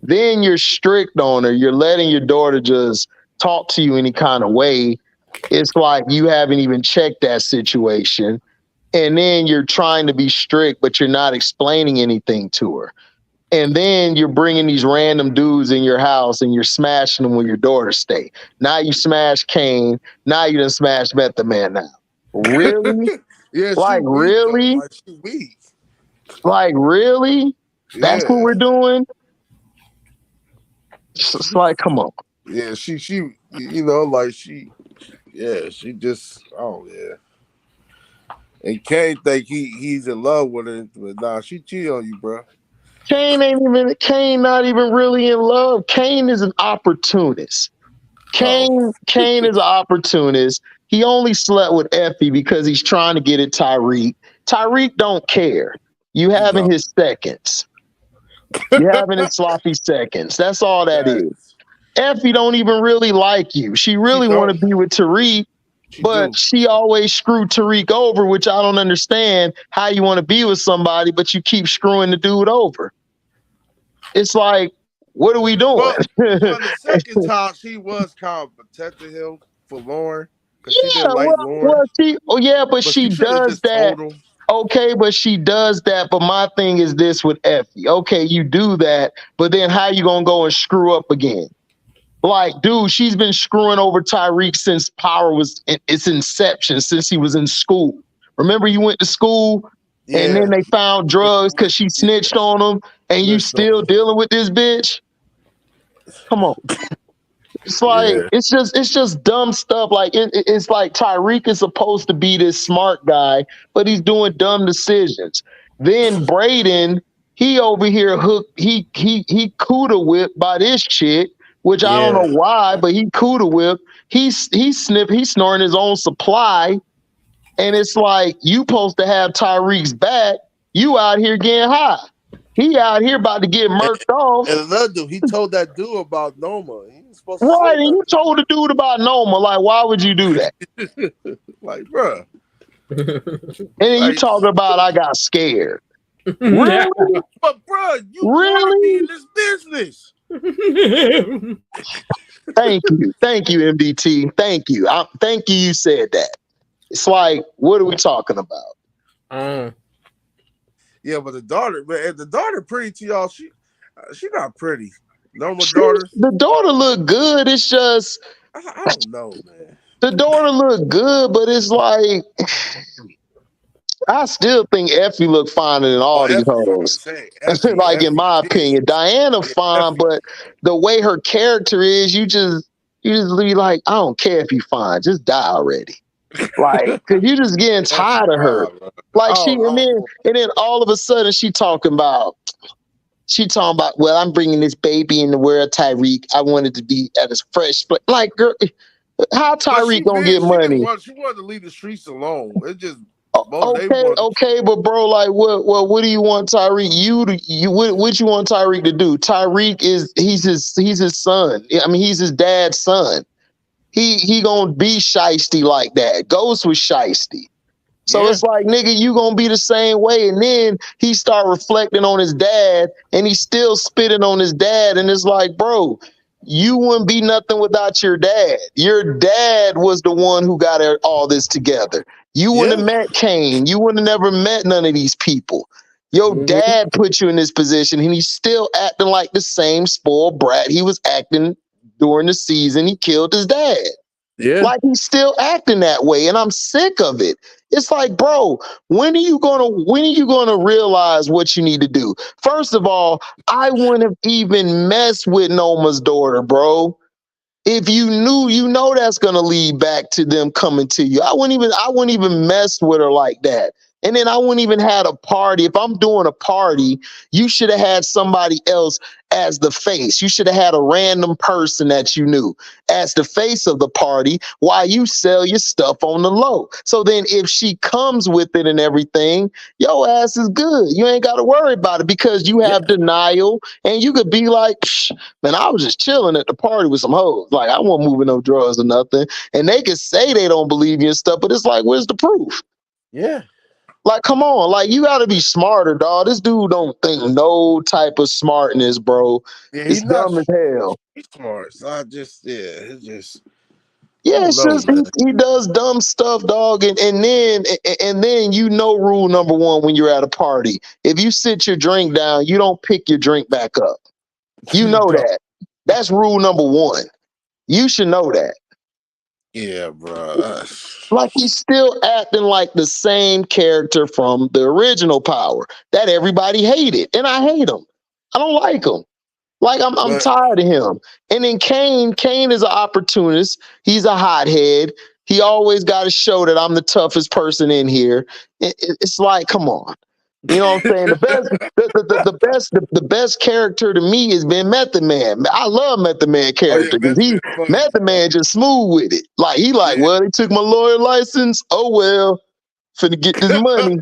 Then you're strict on her. You're letting your daughter just talk to you any kind of way. It's like you haven't even checked that situation. And then you're trying to be strict, but you're not explaining anything to her. And then you're bringing these random dudes in your house and you're smashing them where your daughter stay. Now you smash Kane. Now you done smash Method Man now. Really? Yeah, like, really? Like, she weak. Like, really? Yeah. That's what we're doing? It's like, come on. Yeah, she, you know, like she just, oh yeah. And Kane think he's in love with her, but nah, she cheat on you, bro. Kane not even really in love. Kane is an opportunist. Kane is an opportunist. He only slept with Effie because he's trying to get at Tyreek. Tyreek don't care. You having his seconds. You having his sloppy seconds. That's all that is. Effie don't even really like you. She really want to be with Tariq, but she always screwed Tariq over, which I don't understand how you want to be with somebody, but you keep screwing the dude over. It's like, what are we doing? Well, the second time, she was kind of protecting him for Lauren. She didn't like Lauren. But she does that. Okay, but she does that. But my thing is this with Effie. Okay, you do that, but then how you gonna go and screw up again? Like, dude, she's been screwing over Tyreek since Power was in its inception, since he was in school. Remember, you went to school and then they found drugs because she snitched on him, and you still dealing with this bitch? Come on. It's like, it's just dumb stuff. Like, it's like Tyreek is supposed to be this smart guy, but he's doing dumb decisions. Then Braden, he over here he cooter whipped by this chick, which I don't know why, but he cooter whipped. He's snoring his own supply. And it's like, you supposed to have Tyreek's back. You out here getting high. He out here about to get murked off. And another dude, he told that dude about Noma. He was supposed to right, and you told the dude about Noma. Like, why would you do that? Like, bruh. And then you talking about I got scared. Really? But, bruh, you want to be in this business. Thank you, MDT. Thank you. Thank you. You said that. It's like, what are we talking about? Yeah, but the daughter pretty to y'all. She not pretty. Normal daughter. The daughter look good. It's just I don't know, man. The daughter look good, but it's like I still think Effie look finer than all these Effie, I'm gonna hoes. say Effie, Like in my Effie, opinion, Diana fine, Effie. but the way her character is, you just be like, I don't care if you fine, just die already. Like, cause you just getting tired of her. Like and then all of a sudden she talking about, well, I'm bringing this baby in the world, Tyreek. I wanted to be at his fresh, but like, girl, how Tyreek gonna get money? She wanted to leave the streets alone. It just okay, but bro, like, what do you want Tyreek? What you want Tyreek to do? Tyreek he's his son. I mean, he's his dad's son. He gonna be shiesty like that. Ghost was shiesty. So it's like, nigga, you gonna be the same way. And then he start reflecting on his dad, and he's still spitting on his dad. And it's like, bro, you wouldn't be nothing without your dad. Your dad was the one who got all this together. You wouldn't have met Kane. You wouldn't have never met none of these people. Your dad put you in this position, and he's still acting like the same spoiled brat he was acting during the season he killed his dad. Yeah. Like, he's still acting that way, and I'm sick of it. It's like, bro, when are you gonna realize what you need to do? First of all, I wouldn't have even messed with Noma's daughter, bro. If you knew, that's gonna lead back to them coming to you. I wouldn't even mess with her like that. And then I wouldn't even had a party. If I'm doing a party, you should have had somebody else as the face. You should have had a random person that you knew as the face of the party while you sell your stuff on the low. So then if she comes with it and everything, your ass is good. You ain't got to worry about it because you have denial, and you could be like, man, I was just chilling at the party with some hoes. Like, I wasn't moving no drugs or nothing. And they can say they don't believe you and stuff, but it's like, where's the proof? Yeah. Like, come on. Like, you got to be smarter, dog. This dude don't think no type of smartness, bro. Yeah, it's dumb as hell. He's smart. So it's just... Yeah, it's just he does dumb stuff, dog. And then rule number one when you're at a party. If you sit your drink down, you don't pick your drink back up. You know that. That's rule number one. You should know that. Yeah, bro. Like, he's still acting like the same character from the original Power that everybody hated. And I hate him. I don't like him. Like, I'm tired of him. And then Kane is an opportunist. He's a hothead. He always got to show that I'm the toughest person in here. It's like, come on. You know what I'm saying? The best character to me has been Method Man. I love Method Man character because Method Man just smooth with it. Like, well, they took my lawyer license. Oh well, finna get this money.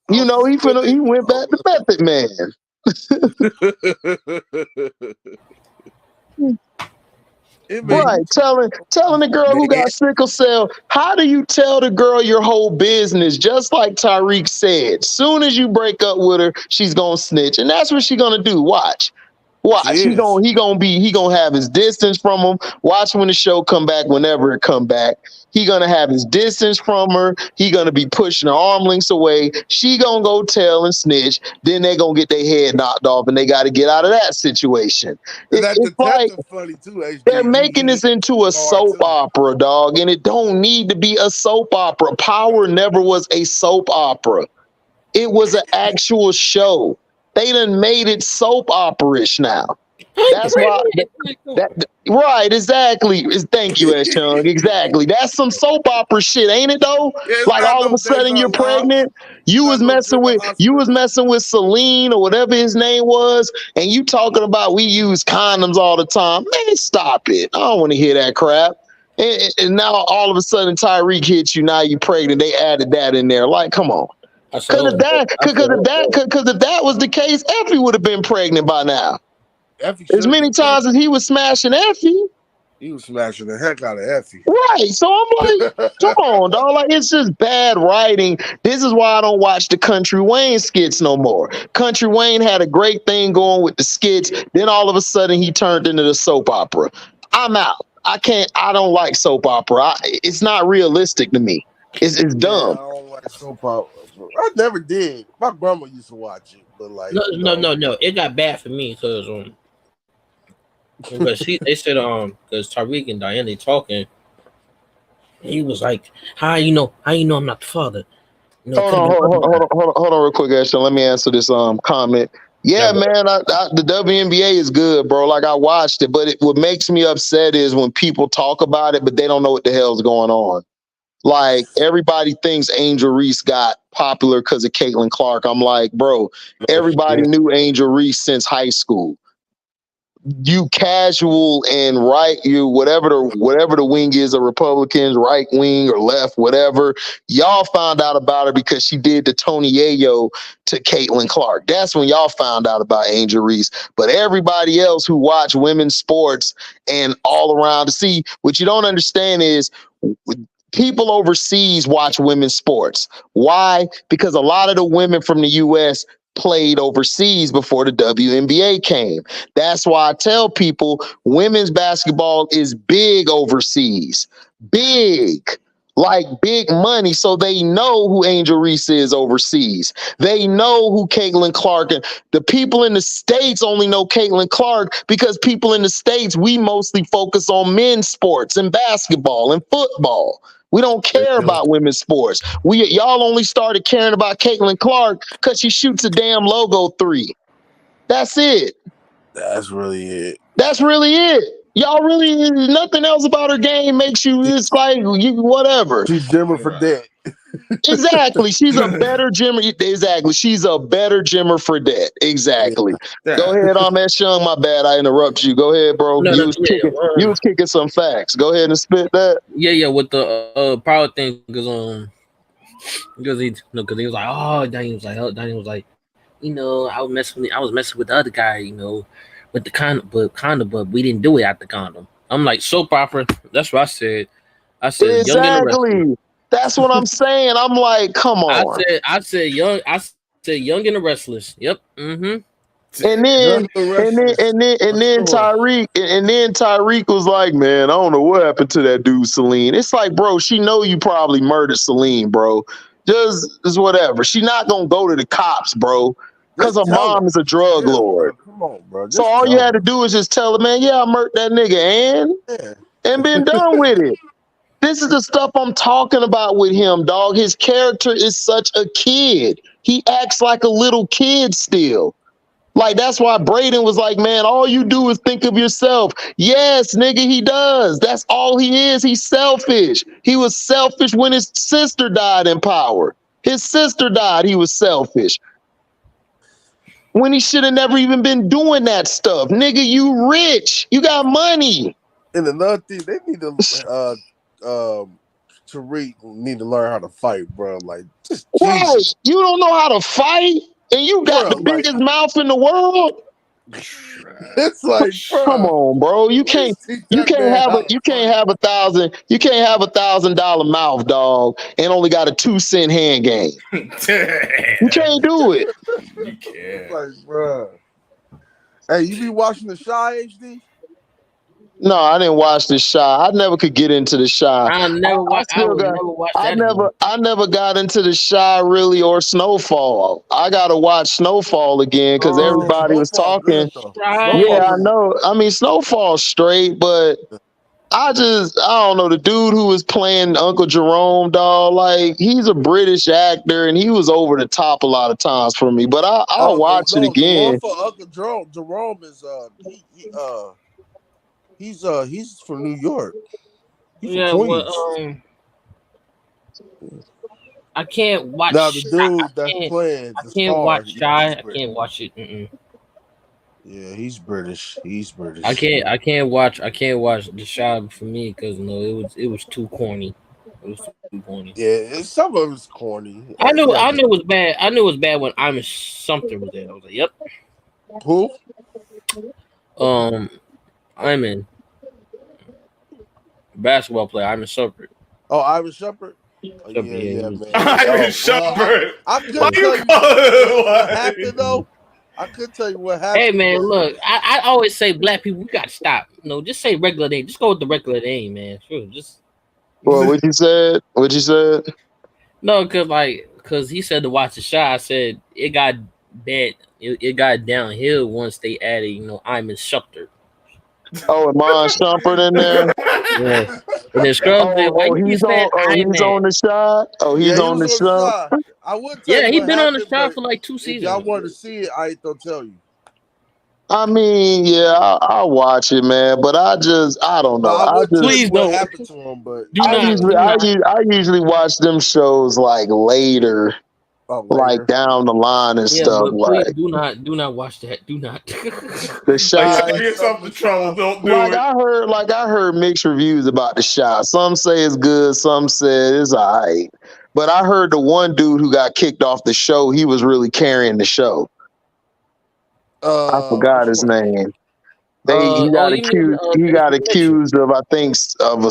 He went back to Method Man. Right, telling the girl who got sickle cell, how do you tell the girl your whole business? Just like Tyreek said, soon as you break up with her, she's gonna snitch, and that's what she's gonna do. Watch. He gonna have his distance from him. Watch when the show come back, whenever it come back. He gonna have his distance from her. He gonna be pushing her arm lengths away. She gonna go tell and snitch. Then they gonna get their head knocked off, and they got to get out of that situation. It's like funny too, HD. They're making this into a soap opera, dog, and it don't need to be a soap opera. Power never was a soap opera. It was an actual show. They done made it soap opera-ish now. That's why. Right, exactly. Thank you, S. Chung. Exactly. That's some soap opera shit, ain't it though? Like, all of a sudden you're pregnant. You was messing with Celine or whatever his name was, and you talking about we use condoms all the time. Man, stop it. I don't want to hear that crap. And now all of a sudden Tyreek hits you. Now you pregnant. They added that in there. Like, come on. Because if that was the case, Effie would have been pregnant by now. As many times as he was smashing Effie, he was smashing the heck out of Effie. Right. So I'm like, come on, dog. Like, it's just bad writing. This is why I don't watch the Country Wayne skits no more. Country Wayne had a great thing going with the skits. Then all of a sudden he turned into the soap opera. I'm out. I don't like soap opera. It's not realistic to me. It's dumb. I don't like soap opera. I never did. My grandma used to watch it, but like no. It got bad for me because they said because Tyreek and Diana talking, and he was like, how you know I'm not the father? You know, Hold on, real quick, Ashton. Let me answer this comment. Yeah, man, the WNBA is good, bro. Like I watched it, but what makes me upset is when people talk about it, but they don't know what the hell's going on. Like everybody thinks Angel Reese got popular because of Caitlin Clark. I'm like, bro, everybody knew Angel Reese since high school. You casual and right, you whatever the wing is of Republicans, right wing or left, whatever. Y'all found out about her because she did the Tony Yayo to Caitlin Clark. That's when y'all found out about Angel Reese. But everybody else who watch women's sports and all around to see, what you don't understand is people overseas watch women's sports. Why? Because a lot of the women from the U.S. played overseas before the WNBA came. That's why I tell people women's basketball is big overseas. Big. Like big money. So they know who Angel Reese is overseas. They know who Caitlin Clark and the people in the States only know Caitlin Clark because people in the States, we mostly focus on men's sports and basketball and football. We don't care about women's sports. Y'all only started caring about Caitlin Clark because she shoots a damn logo 3. That's it. That's really it. That's really it. Y'all really nothing else about her game makes you. It's like you whatever. She's Jimmer for debt. Exactly. She's a better Jimmer. Exactly. She's a better Jimmer for debt. Exactly. Yeah. Go ahead, S. Young. My bad. I interrupt you. Go ahead, bro. You was kicking some facts. Go ahead and spit that. Yeah. With the power thing, because he was like, oh, Daniel was like, you know, I was messing with the other guy, you know, with the condom, but we didn't do it at the condom. I'm like, soap opera. That's what I said. Exactly. That's what I'm saying. I'm like, come on. I said Young and the Restless. Yep. Mm-hmm. And then Tyreek was like, man, I don't know what happened to that dude, Celine. It's like, bro, she know you probably murdered Celine, bro. Just whatever. She not gonna go to the cops, bro, because her mom is a drug lord. Come on, bro. So all you had to do is just tell her, man, yeah, I murdered that nigga and been done with it. This is the stuff I'm talking about with him, dog. His character is such a kid. He acts like a little kid still. Like, that's why Braden was like, man, all you do is think of yourself. Yes, nigga, he does. That's all he is. He's selfish. He was selfish when his sister died in power. His sister died. He was selfish. When he should have never even been doing that stuff. Nigga, you rich. You got money. And another thing, they need to Tariq need to learn how to fight, bro. Like, just right. You don't know how to fight, and you got the biggest mouth in the world. It's like, bro, come on, bro. You can't have $1,000 mouth, dog, and only got a 2-cent hand game. You can't do it. You can't. Like, bro. Hey, you be watching the Shy HD? No, I didn't watch The Shy. I never could get into The Shy. I never got into The Shy really or Snowfall. I gotta watch Snowfall again because everybody was talking. Yeah, I know. I mean, Snowfall's straight, but I don't know. The dude who was playing Uncle Jerome, dog, like he's a British actor and he was over the top a lot of times for me. But I'll watch it again. The one for Uncle Jerome is he's from New York. He's from Queens. I can't watch. Now the dude that's playing, I can't watch Shy. I can't watch it. Yeah, he's British. He's British. I can't watch The Shy for me because it was too corny. It was too corny. Yeah, some of it's corny. I knew it was bad. I knew it was bad when I'm Sumter was there. I was like, yep. Who? I'm in basketball player. I'm in Shumpert. Oh, Ivan Shumpert. Oh, yeah, man. Ivan Shumpert. I couldn't tell you what happened though. I could tell you what happened. Hey man, look, I always say black people, we gotta stop. No, just say regular name. Just go with the regular name, man. Sure, just. Well, what you said? No, cause he said to watch The Shy. I said it got bad. It got downhill once they added, Iman Shumpert. Oh, and Mon Shumpert in there. Yes. And then Scrubs said, "Why you keep saying he's on the shot. Oh, he's Yeah, he on was the on the show. side. I wouldn't tell Yeah, you he what been on the happened, shot but for like 2 if seasons. y'all want to see it, I ain't gonna tell you. I mean, yeah, I'll watch it, man. But I don't No, know. I wouldn't tell you Please what don't. happened to him, but Do not. I usually watch them shows like later, like down the line and Yeah, stuff. but please Like do not watch that. Do not. The Shy. Save yourself the trouble. Don't do Like it. I heard mixed reviews about The Shy. Some say it's good, some say it's alright. But I heard the one dude who got kicked off the show, he was really carrying the show. I forgot which his one? name. He got you mean accused. He got Jason accused of, I think, of Yeah,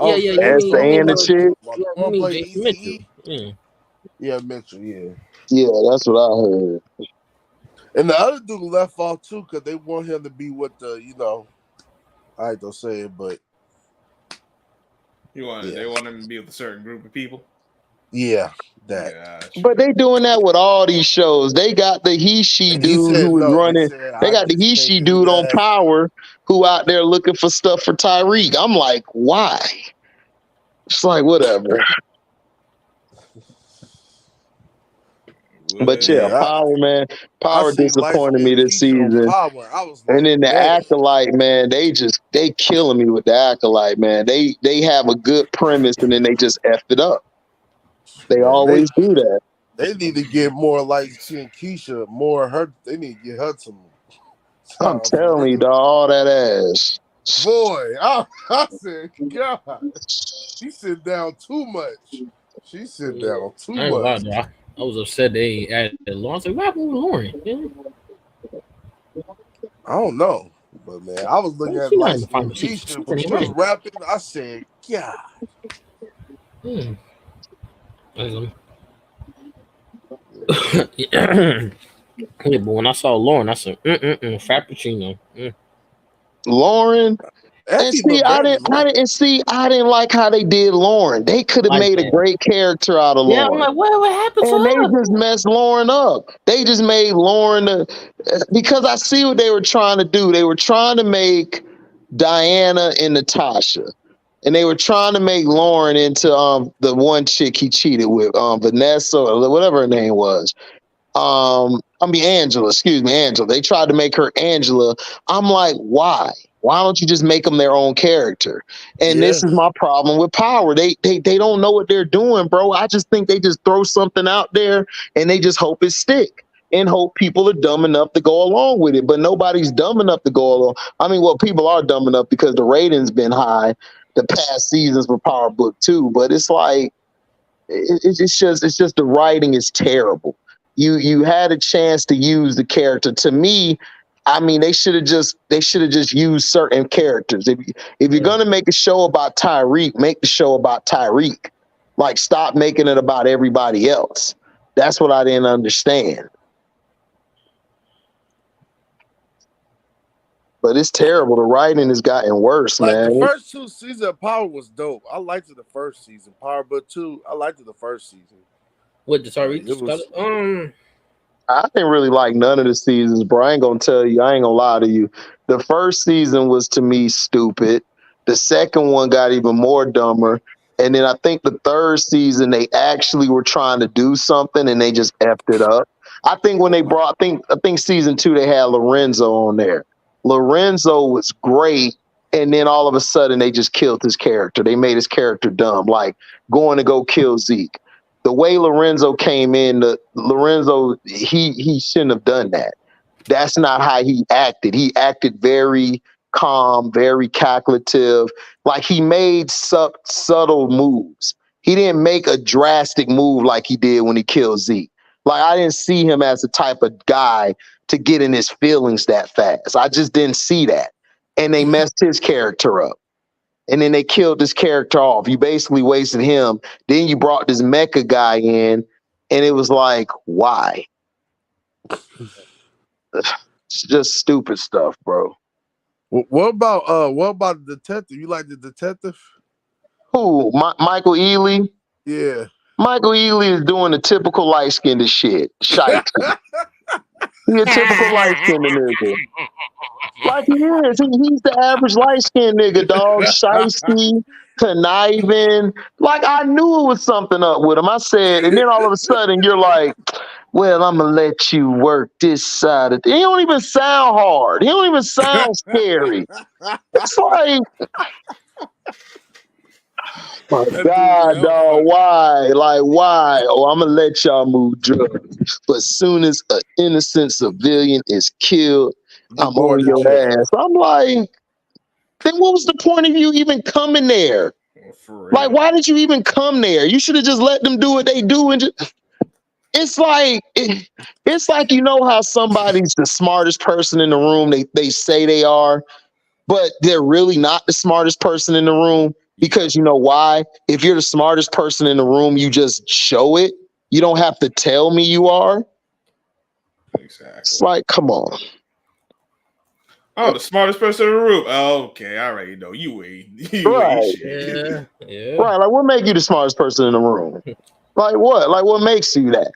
Okay, you S mean and the chick. you want to play Jason Easy Mitchell. E? Yeah. Yeah, Mitchell. Yeah, Yeah, that's what I heard. and the other dude left off too because they want him to be with the, I ain't gonna say it, but They want him to be with a certain group of people. yeah, that. Yeah, But they doing that with all these shows. They got the he And dude he said who was no. He running. said They I got the just he can't do dude on that. Power who out there looking for stuff for Tyreek. I'm like, why? It's like whatever. But yeah, Power, man. I Power seen light disappointed skinned me this Keisha on season. Power. I was And like, then the man. Acolyte, man, they killing me with the Acolyte, man. They have a good premise and then they just effed it up. They always do that. They need to get more light skinned Keisha, more her. They need to get her some. I'm telling you, dog, all that ass. Boy, I said, God, she sit down too much. She sit down too I ain't gonna lie, much. though. I was upset they added Lauren. I was like, what happened with Lauren? Yeah. I don't know, but man, I was looking at light skinned Keisha when she was rapping. I said, God. Yeah, but when I saw Lauren, I said, Frappuccino. Lauren. And see, I didn't like how they did Lauren. They could have made a great character out of Lauren. Yeah, I'm like, what happened to her? her? They just messed Lauren up. They just made Lauren because I see what they were trying to do. They were trying to make Diana and Natasha, and they were trying to make Lauren into the one chick he cheated with, Vanessa or whatever her name was. Angela. Excuse me, Angela. They tried to make her Angela. I'm like, why? Why don't you just make them their own character? And this is my problem with Power. They don't know what they're doing, bro. I just think they just throw something out there and they just hope it stick and hope people are dumb enough to go along with it. But nobody's dumb enough to go along. I mean, well, people are dumb enough because the ratings been high the past seasons for Power Book 2. But it's like it's just the writing is terrible. You had a chance to use the character. To me, I mean, they should have just used certain characters. If you're gonna make a show about Tyreek, make the show about Tyreek. Like, stop making it about everybody else. That's what I didn't understand. But it's terrible. The writing has gotten worse, man. The first 2 seasons of Power was dope. I liked it the first season. Power Book 2, I liked it the first season. What the Tyreek? I didn't really like none of the seasons, bro. I ain't gonna tell you. I ain't gonna lie to you. The first season was, to me, stupid. The second one got even more dumber. And then I think the third season, they actually were trying to do something and they just effed it up. I think when they brought, I think season 2, they had Lorenzo on there. Lorenzo was great. And then all of a sudden they just killed his character. They made his character dumb, like going to go kill Zeke. The way Lorenzo came in, Lorenzo, he shouldn't have done that. That's not how he acted. He acted very calm, very calculative. Like, he made subtle moves. He didn't make a drastic move like he did when he killed Zeke. Like, I didn't see him as the type of guy to get in his feelings that fast. I just didn't see that. And they messed his character up. And then they killed this character off. You basically wasted him. Then you brought this mecha guy in, and it was like, why? It's just stupid stuff, bro. What about the detective? You like the detective? Who? Michael Ealy? Yeah. Michael Ealy is doing the typical light-skinned shit. Shite. He a typical light-skinned nigga. Like he is. He's the average light-skinned nigga, dog. Shiesty, conniving. Like I knew it was something up with him. I said, and then all of a sudden you're like, well, I'm gonna let you work this side of it. He don't even sound hard. He don't even sound scary. It's like, my God, dog, why? Like, why? Oh, I'm gonna let y'all move drugs. But soon as an innocent civilian is killed, I'm on your ass. I'm like, then what was the point of you even coming there? Like, why did you even come there? You should have just let them do what they do and just. It's like you know how somebody's the smartest person in the room. They say they are, but they're really not the smartest person in the room. Because you know why? If you're the smartest person in the room, you just show it. You don't have to tell me you are. Exactly. It's like, come on. Oh, the smartest person in the room. Oh, okay, I already know you ain't. Right. Yeah. Right. Like, what make you the smartest person in the room? Like what? Like what makes you that?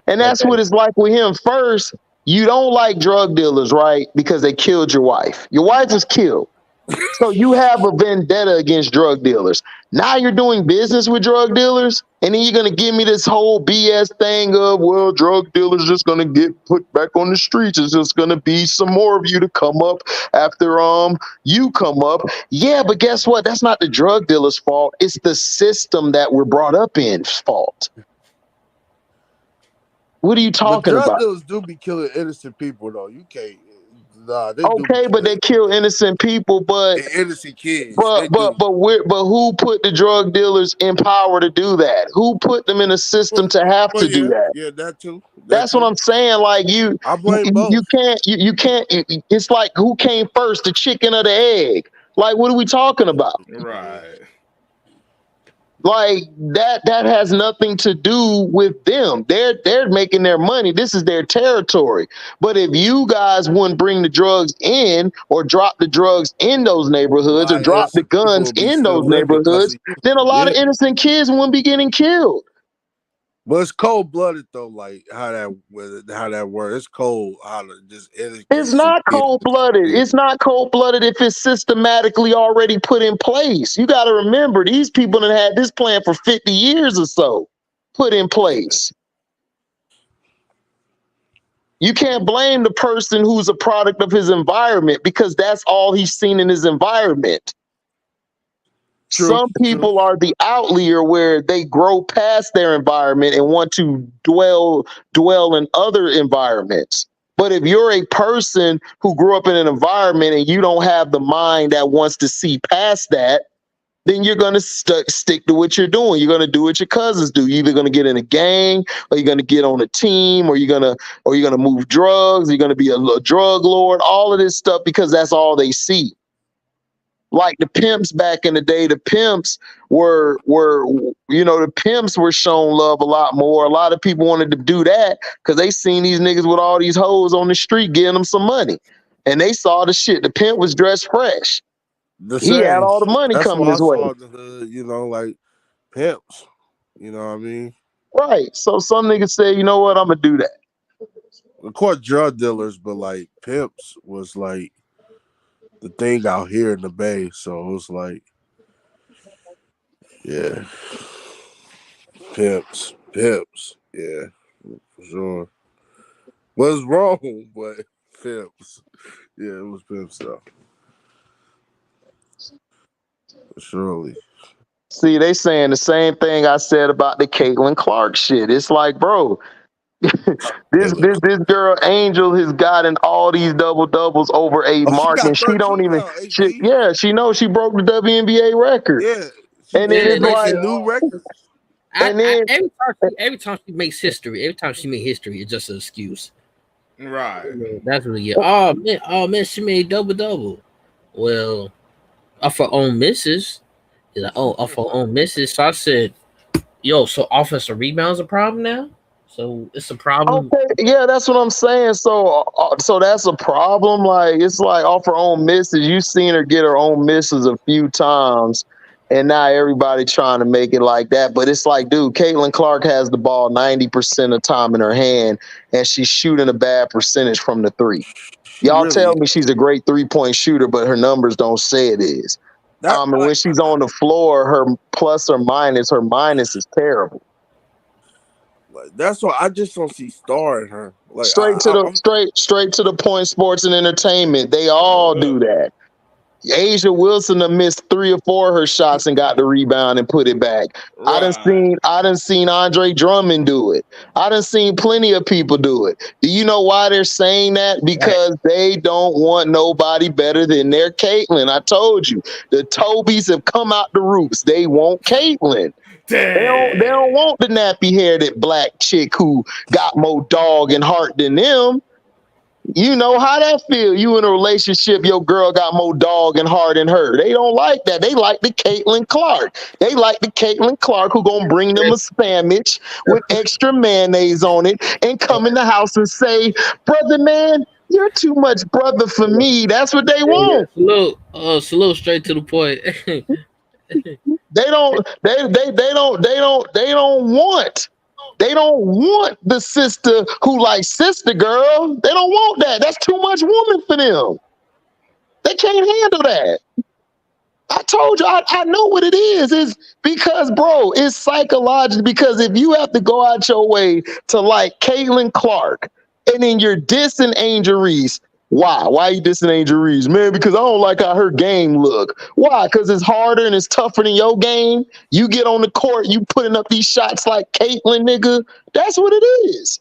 And that's what it's like with him. First, you don't like drug dealers, right? Because they killed your wife. Your wife was killed. So you have a vendetta against drug dealers. Now you're doing business with drug dealers, and then you're gonna give me this whole BS thing of, well, drug dealers just gonna get put back on the streets. It's just gonna be some more of you to come up after you come up. Yeah, but guess what? That's not the drug dealer's fault. It's the system that we're brought up in's fault. What are you talking about? Drug dealers do be killing innocent people, though. You can't. Nah, okay, but they kill innocent people, but innocent kids. But who put the drug dealers in power to do that? Who put them in a system to have to do that? Yeah, that too. That's what I'm saying. Like I blame both. You can't. It's like who came first, the chicken or the egg? Like what are we talking about? Right. Like that has nothing to do with them. They're making their money. This is their territory. But if you guys wouldn't bring the drugs in or drop the drugs in those neighborhoods or drop the guns in those neighborhoods, then a lot of innocent kids wouldn't be getting killed. But it's cold blooded though, like how that works. It's cold. It's not cold blooded. It's not cold blooded if it's systematically already put in place. You got to remember, these people have had this plan for 50 years or so put in place. You can't blame the person who's a product of his environment because that's all he's seen in his environment. Some people are the outlier where they grow past their environment and want to dwell in other environments. But if you're a person who grew up in an environment and you don't have the mind that wants to see past that, then you're going to stick to what you're doing. You're going to do what your cousins do. You're either going to get in a gang, or you're going to get on a team, or you're going to move drugs. You're going to be a drug lord. All of this stuff because that's all they see. Like the pimps back in the day, the pimps were shown love a lot more. A lot of people wanted to do that because they seen these niggas with all these hoes on the street getting them some money. And they saw the shit. The pimp was dressed fresh. He had all the money coming his way. Like pimps. You know what I mean? Right. So some niggas say, you know what, I'm gonna do that. Of course, drug dealers, but like pimps was like the thing out here in the Bay, so it was like, yeah, pimps, yeah, for sure. Was wrong, but pimps, yeah, it was pimps though, surely. See, they saying the same thing I said about the Caitlin Clark shit. It's like, bro. This girl Angel has gotten all these doubles over a mark, and she don't even. She knows she broke the WNBA record. Yeah, and then it's like new record. Every time she makes history, it's just an excuse. Right. That's really it. Oh man, she made double. Well, off her own misses. Off her own misses. So I said, yo, so offensive rebounds a problem now? So it's a problem. Okay, yeah, that's what I'm saying. So that's a problem. Like it's like off her own misses. You've seen her get her own misses a few times, And now everybody trying to make it like that. But it's like, dude, Caitlin Clark has the ball 90% of the time in her hand, and she's shooting a bad percentage from the three. Y'all tell me she's a great 3-point shooter, but her numbers don't say it is. And when she's on the floor, her plus or minus, her minus is terrible. That's why I just don't see star in her. Like straight to the point, sports and entertainment. They all do that. Asia Wilson have missed 3 or 4 of her shots and got the rebound and put it back. Right. I done seen Andre Drummond do it. I done seen plenty of people do it. Do you know why they're saying that? Because they don't want nobody better than their Caitlin. I told you, the Tobys have come out the roots. They want Caitlin. They don't want the nappy haired black chick who got more dog and heart than them. You know how that feel. You in a relationship, your girl got more dog and heart in her. They don't like that. They like the Caitlin Clark. They like the Caitlin Clark who gonna bring them a sandwich with extra mayonnaise on it and come in the house and say, brother man, you're too much brother for me. That's what they want. Salute straight to the point. They don't want the sister who like sister girl. They don't want that. That's too much woman for them. They can't handle that. I told you, I know what it is. It's because, bro, it's psychological. Because if you have to go out your way to like Caitlin Clark and then you're dissing Angel Reese, why? Why are you dissing Angel Reese? Man, because I don't like how her game look. Why? Because it's harder and it's tougher than your game. You get on the court, you putting up these shots like Caitlin, nigga. That's what it is.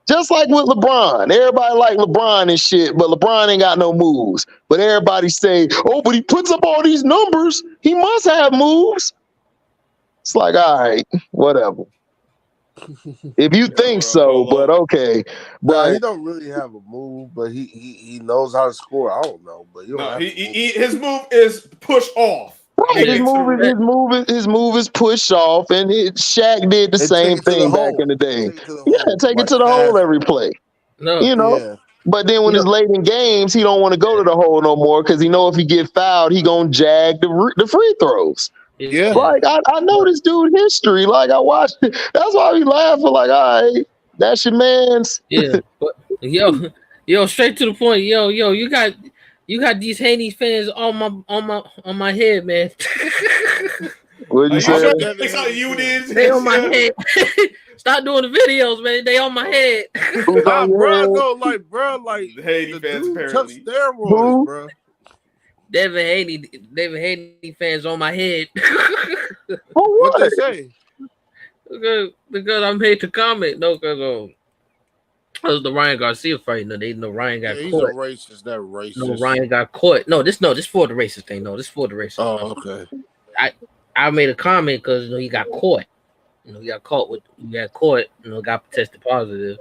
Just like with LeBron. Everybody like LeBron and shit, but LeBron ain't got no moves. But everybody say, oh, but he puts up all these numbers. He must have moves. It's like, all right, whatever. If you think so, but okay. But he don't really have a move, but he knows how to score. I don't know, but his move is push off. Right, his move is push off, and Shaq did the same thing back in the day. Take it to the hole every play. No, you know. Yeah. But then when it's late in games, he don't want to go to the hole no more because he know if he get fouled, he gonna jag the free throws. Yeah, like I know this dude history. Like I watched it. That's why we laughing. Like, all right, that's your man's. Yeah, but yo, straight to the point. Yo, you got these Haney fans on my head, man. What you say? They on my head. Stop doing the videos, man. They on my head. Bro, like Haney fans apparently. Steroids, bro. Devin Haney fans on my head. What they say? Because I made the comment. No, because the Ryan Garcia fight. No, they know Ryan got he's caught. A racist. That racist. No, Ryan got caught. No, this for the racist thing. No, this for the racist. Oh, okay. I made a comment because he got caught. He got caught. Got tested positive.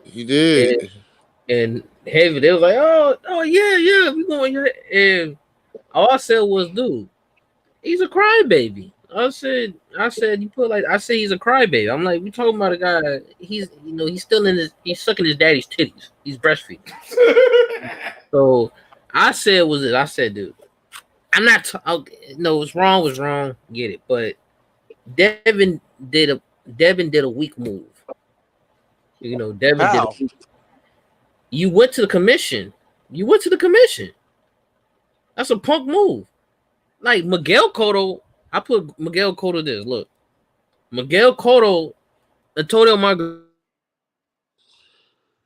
He did. And heavy, they was like, oh yeah, we going here. And all I said was, dude, he's a crybaby. I said you put like I say he's a crybaby. I'm like, we talking about a guy. He's still he's sucking his daddy's titties. He's breastfeeding. So I said I said, dude, I'm not. No, what's wrong was wrong. Get it, but Devin did a weak move. Devin did. You went to the commission. That's a punk move. Like Miguel Cotto, I put Miguel Cotto this. Look, Miguel Cotto, Antonio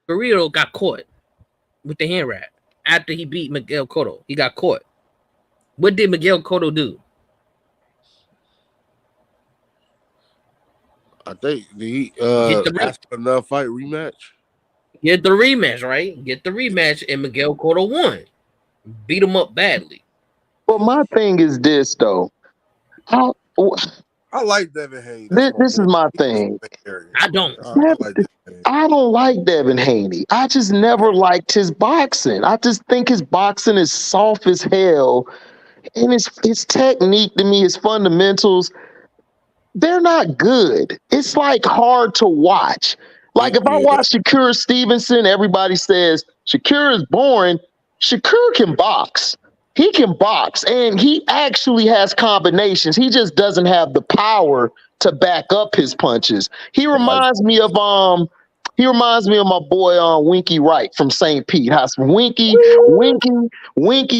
Margarito got caught with the hand wrap after he beat Miguel Cotto. He got caught. What did Miguel Cotto do? I think he asked for another fight rematch. Get the rematch, right? Get the rematch, and Miguel Cotto won. Beat him up badly. But my thing is this, though. I like Devin Haney. This is my thing. I don't. I don't like Devin Haney. I just never liked his boxing. I just think his boxing is soft as hell. And his technique to me, his fundamentals, they're not good. It's like hard to watch. Like if I watch Shakur Stevenson, everybody says Shakur is boring. Shakur can box. he can box, and he actually has combinations. He just doesn't have the power to back up his punches. He reminds me of my boy Winky Wright from St. Pete. Winky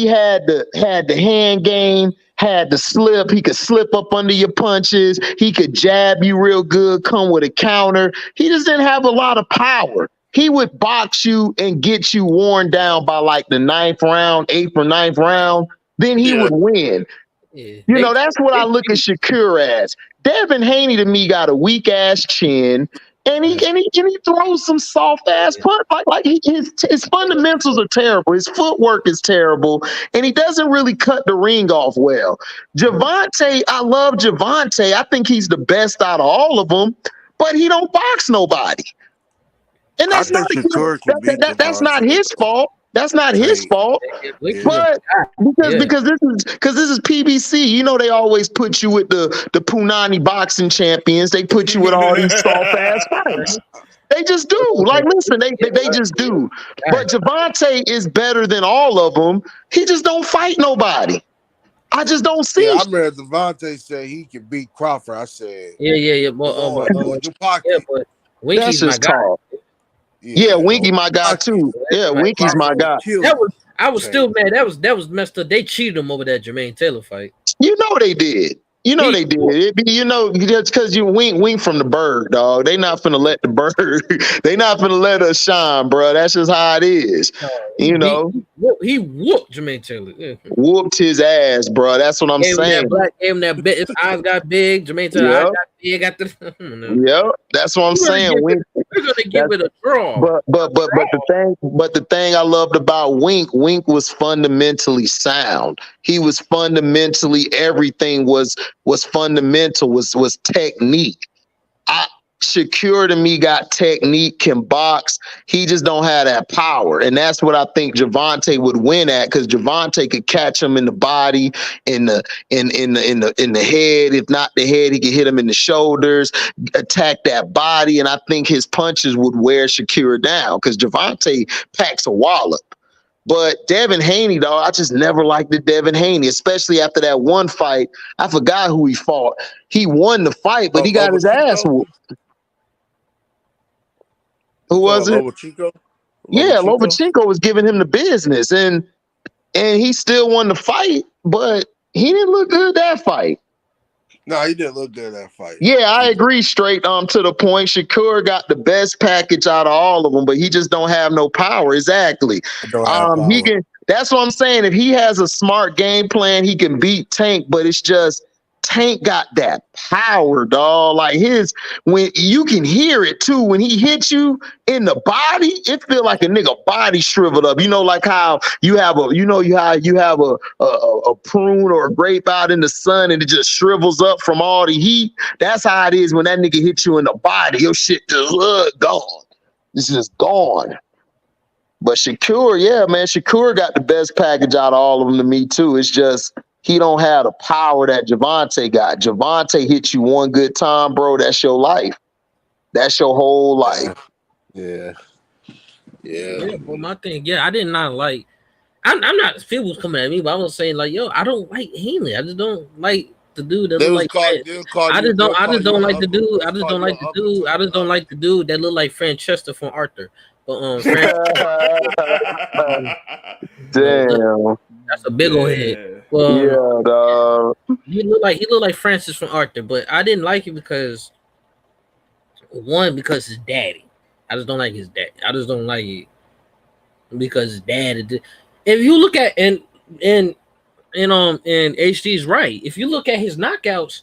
had the hand game, had the slip. He could slip up under your punches. He could jab you real good, come with a counter. He just didn't have a lot of power. He would box you and get you worn down by like the 8th or 9th round. Then he would win. Yeah. You know, that's what I look at Shakur as. Devin Haney to me got a weak ass chin, and he throws some soft ass punch. Like his fundamentals are terrible. His footwork is terrible, and he doesn't really cut the ring off well. Javante, I love Javante. I think he's the best out of all of them, but he don't box nobody. And that's not his fault. That's not his fault. But because this is PBC, you know they always put you with the Punani boxing champions. They put you with all these soft ass fights. They just do. Like, listen, they just do. But Javante is better than all of them. He just don't fight nobody. I just don't see it. I remember Javante said he could beat Crawford. I said, But Winky's my guy. Yeah, Winky my guy too. Yeah, Winky's my guy. I was still mad. That was messed up. They cheated him over that Jermaine Taylor fight. You know they did. They did. Just because you wink from the bird, dog. They not finna let the bird. They not finna let us shine, bro. That's just how it is. He whooped Jermaine Taylor. Yeah. Whooped his ass, bro. That's what I'm saying. Gave him that bit. His eyes got big. Jermaine Taylor eyes got big. Yep. That's what I'm saying. We're gonna give it a draw. But the thing I loved about Wink was fundamentally sound. He was fundamentally everything was fundamental, was technique. Shakur to me got technique, can box. He just don't have that power, and that's what I think Javante would win at, because Javante could catch him in the body, in the head. If not the head, he could hit him in the shoulders, attack that body, and I think his punches would wear Shakur down, because Javante packs a wallop. But Devin Haney, dog, I just never liked the Devin Haney, especially after that one fight. I forgot who he fought. He won the fight, but he got his ass whooped. Who was it? Lomachenko was giving him the business, and he still won the fight, but he didn't look good that fight. No, he didn't look good that fight. Yeah, I agree straight to the point. Shakur got the best package out of all of them, but he just don't have no power. Exactly. He can. That's what I'm saying. If he has a smart game plan, he can beat Tank, but it's just Tank got that power, dog. Like when you can hear it too. When he hits you in the body, it feel like a nigga body shriveled up. You know, like how you have a prune or a grape out in the sun and it just shrivels up from all the heat. That's how it is when that nigga hits you in the body. Your shit just gone. It's just gone. But Shakur, yeah, man, Shakur got the best package out of all of them to me too. It's just he don't have the power that Javante got. Javante hits you one good time, bro. That's your life. That's your whole life. Yeah. Well, my thing, I did not like. I'm not. People was coming at me, but I was saying like, yo, I don't like Hanley. I just don't like the dude that look like. I just don't like the dude. I just don't like the dude. I just don't like the dude that look like Francesca from Arthur. But damn, that's a big old head. Well, dog. He looked like Francis from Arthur, but I didn't like it because his daddy. I just don't like his dad. I just don't like it because his dad. If you look at and HD's right. If you look at his knockouts,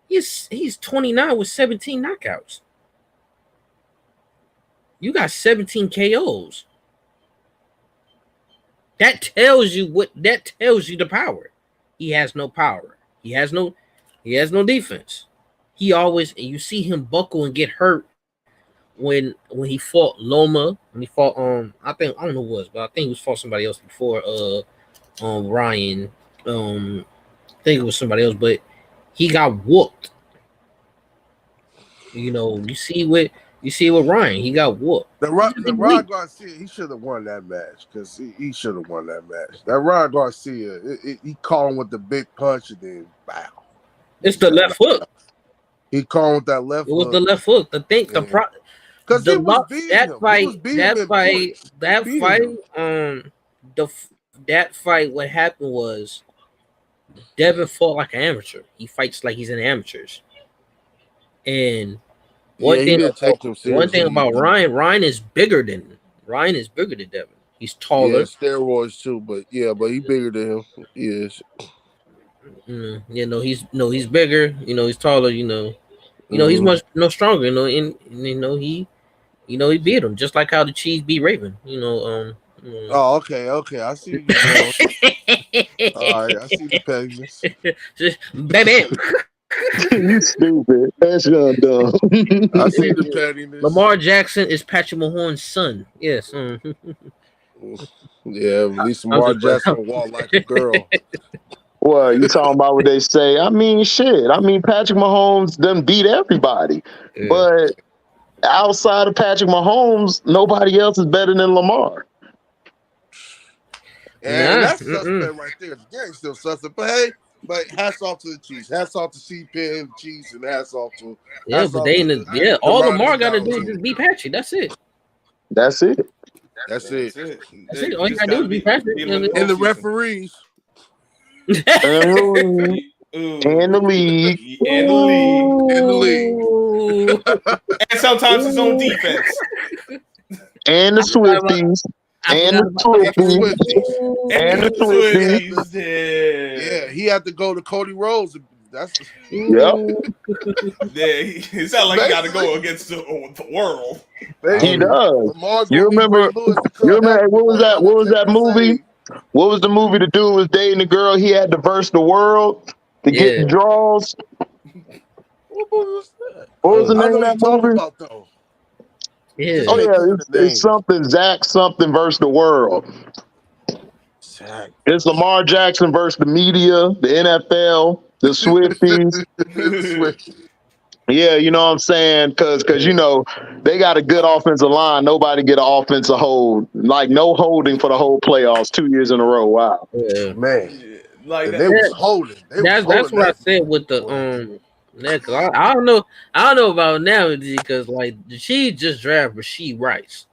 he's 29 with 17 knockouts. You got 17 KOs. That tells you the power. He has no power. He has no defense. You see him buckle and get hurt when he fought Loma, when he fought I don't know who it was, but I think he was fought somebody else before Ryan. I think it was somebody else, but he got whooped. You know, you see You see with Ryan, he got whooped. The Ryan Garcia, he should have won that match because he should have won that match. That Ryan Garcia, he caught him with the big punch and then bow. It's the left hook. He caught him with that left hook. It was the left hook. The thing, because he was beating him. That fight. What happened was Devin fought like an amateur. He fights like he's in amateurs. And one thing about Ryan is bigger than Devin. He's taller. Yeah, steroids too, but he's bigger than him. Yes. He's bigger. He's taller. He's much stronger. He beat him just like how the Chiefs beat Raven. Oh, okay. I see you. All right, I see the pettiness. Baby. You stupid. That's dumb. I see the pettiness. Lamar Jackson is Patrick Mahomes' son. Yes. Yeah, at least Lamar Jackson walk like a girl. Well, you talking about what they say? I mean, shit. I mean, Patrick Mahomes done beat everybody, but outside of Patrick Mahomes, nobody else is better than Lamar. And that's suspect right there. The game's still suspect, but hats off to the Chiefs. Hats off to C-Pen, the Chiefs, and hats off to all Lamar got to do is just beat Patrick. That's it. That's it. All you got to do is beat Patrick. And the referees. And the league. And sometimes his own defense. And the Swifties. And the Swifties. Yeah, he had to go to Cody Rhodes. That's yep. Yeah, it sounds like he got to go against the world. He does. You remember? What was that movie? What was the movie? The dude was dating the girl. He had to verse the world to get the draws. What was that? What was the name of that movie? About, though? Yeah. Oh yeah, it's something Zach something versus the world. It's Lamar Jackson versus the media, the NFL, the Swifties. Yeah, you know what I'm saying? Because they got a good offensive line. Nobody get an offensive hold. Like no holding for the whole playoffs 2 years in a row. Wow. Yeah. Man. Like they was holding. That's what I said with the cause I don't know about now because like the Chiefs just drafted Rasheed Rice.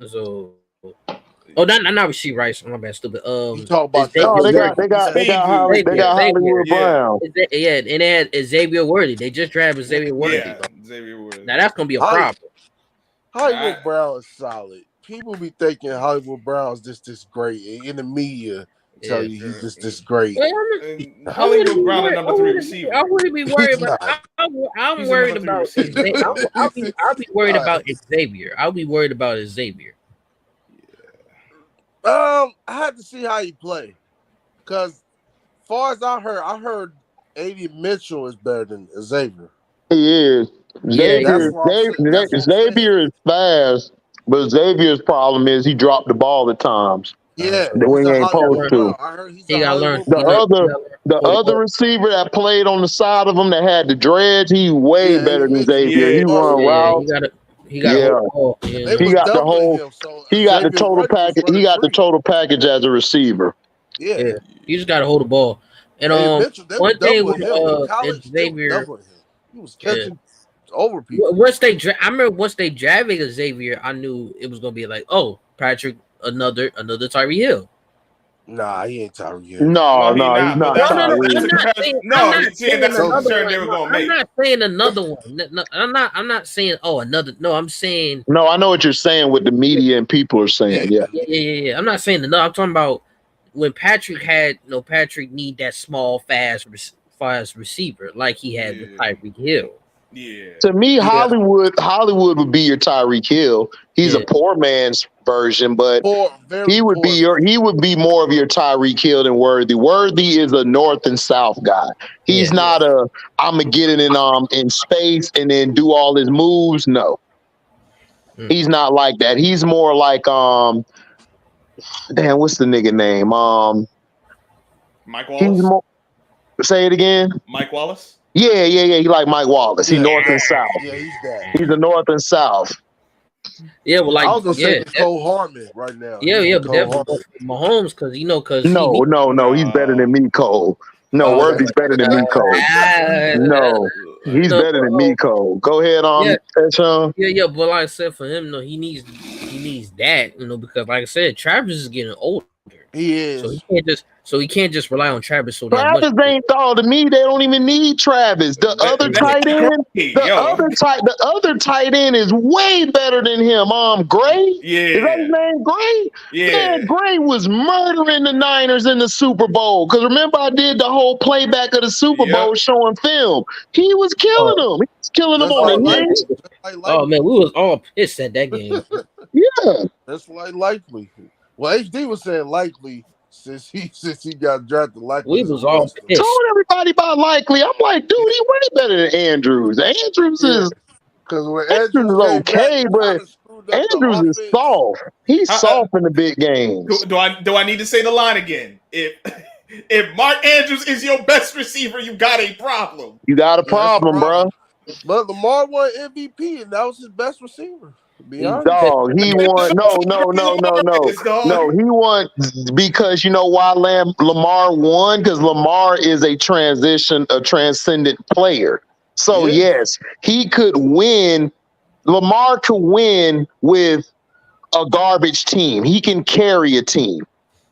So not Rasheed Rice. My bad, stupid. You talk about they got Hollywood Brown. And they had Xavier Worthy. They just drafted Xavier Worthy. Yeah, Xavier Worthy. Now that's gonna be a problem. Hollywood Brown is solid. People be thinking Hollywood Brown's this great in the media. Tell you he's just this great. Hollywood Brown, a number 3 receiver. I wouldn't be worried about. I'm worried about. I'll be worried about Xavier. I'll be worried about Xavier. I had to see how he play, because far as I heard A.D. Mitchell is better than Xavier. He is. Xavier is fast, but Xavier's problem is he dropped the ball at times. Yeah, the way he ain't supposed to. He got to learn. The other receiver that played on the side of him that had the dreads, he way better than Xavier. He run routes. He got the total package. He got the total package as a receiver. Yeah. You just got to hold the ball. And one thing with Xavier, he was catching over people. I remember once they drafted Xavier, I knew it was gonna be like, oh, Patrick, another Tyree Hill. Nah, he ain't Tyree Hill. No, he's not. I'm not saying another one. No, I'm not saying another. No, I'm saying. No, I know what you're saying. What the media and people are saying. Yeah. I'm not saying no. I'm talking about when Patrick had. Patrick need that small, fast receiver like he had with Tyreek Hill. Yeah. To me, Hollywood would be your Tyreek Hill. He's a poor man's version, but he would be more of your Tyreek Hill than Worthy. Worthy is a north and south guy. He's not I'm gonna get it in space and then do all his moves. No. He's not like that. He's more like what's the nigga name? Mike Wallace. Say it again. Mike Wallace. Yeah. He like Mike Wallace. He Yeah. North and South. Yeah, he's that. He's the North and South. Yeah, well, like I was gonna say Nicole Hartman right now. Yeah, but that Mahomes, because No, he's better than me, Cole. No, Worthy's better than me, Cole. No, he's better than me, Cole. Go ahead, Sean. Yeah, but like I said, for him, no, he needs that, because like I said, Travis is getting older. He is. So he can't just rely on Travis. So Travis ain't all to me. They don't even need Travis. The other tight end, the other tight end is way better than him. Gray. Yeah. Is that his name, Gray? Yeah. Man, Gray was murdering the Niners in the Super Bowl. Because remember, I did the whole playback of the Super Bowl showing film. He was killing them. He was killing them on the knee. Oh man, we was all pissed at that game. Yeah, that's likely. Well, HD was saying likely. Since he got drafted, likely we was all pissed. Told everybody about likely. I'm like, dude, he way better than Andrews. Andrews is Andrews is okay, but Andrews is soft. He's soft in the big games. Do I need to say the line again? If Mark Andrews is your best receiver, you got a problem. You got a problem, bro. But Lamar won MVP, and that was his best receiver. Dog, he won. No, he won because you know why Lamar won? Because Lamar is a transcendent player. So yes, he could win. Lamar could win with a garbage team. He can carry a team.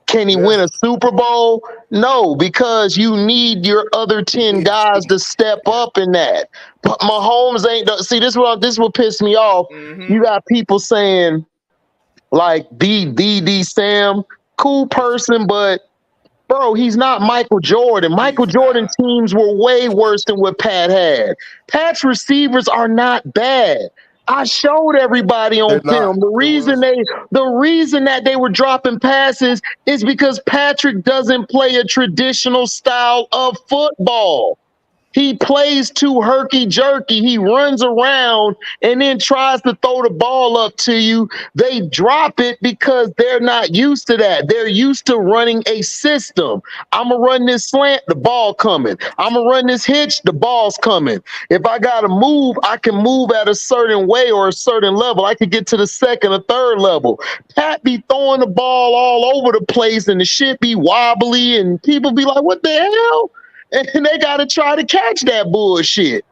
Can he win a Super Bowl? No, because you need your other 10 guys to step up in that. But Mahomes ain't. See, this is what pissed me off. Mm-hmm. You got people saying like D Sam, cool person, but bro, he's not Michael Jordan. Michael Jordan teams were way worse than what Pat had. Pat's receivers are not bad. I showed everybody on film. The reason that they were dropping passes is because Patrick doesn't play a traditional style of football. He plays too herky-jerky. He runs around and then tries to throw the ball up to you. They drop it because they're not used to that. They're used to running a system. I'm going to run this slant, the ball coming. I'm going to run this hitch, the ball's coming. If I got to move, I can move at a certain way or a certain level. I can get to the second or third level. Pat be throwing the ball all over the place and the shit be wobbly and people be like, what the hell? And they got to try to catch that bullshit.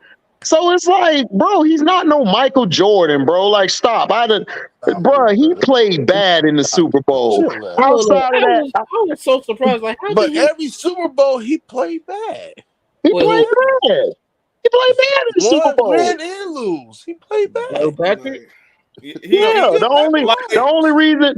So it's like, bro, he's not no Michael Jordan, bro. Like, stop. Bro, he played bad in the Super Bowl. Outside of that, I was so surprised. Like, every Super Bowl, he played bad. He played bad. He played bad in the Super Bowl. Win and lose. He played bad. Patrick? The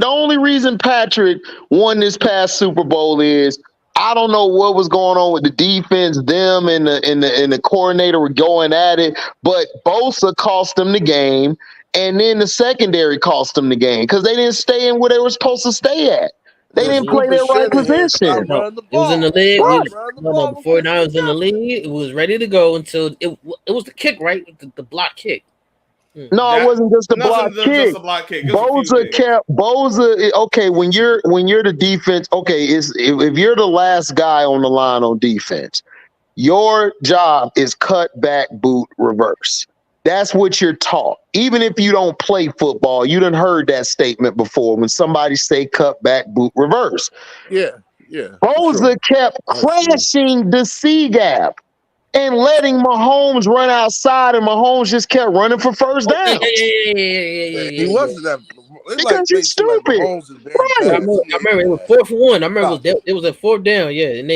only reason Patrick won this past Super Bowl is I don't know what was going on with the defense. Them and the coordinator were going at it, but Bosa cost them the game, and then the secondary cost them the game because they didn't stay in where they were supposed to stay at. They didn't play their right position. It was in the league. Before now it was in the league. It was ready to go until it was the kick, right? The block kick. No, it wasn't just the block kick. Bosa. Okay, when you're the defense, okay, if you're the last guy on the line on defense, your job is cut back, boot, reverse. That's what you're taught. Even if you don't play football, you done heard that statement before when somebody say cut back, boot, reverse. Yeah. Bosa kept crashing the C gap and letting Mahomes run outside, and Mahomes just kept running for first down. He wasn't that because he's stupid. Right. I remember it was 4-1. I remember it was a 4th down. Yeah, and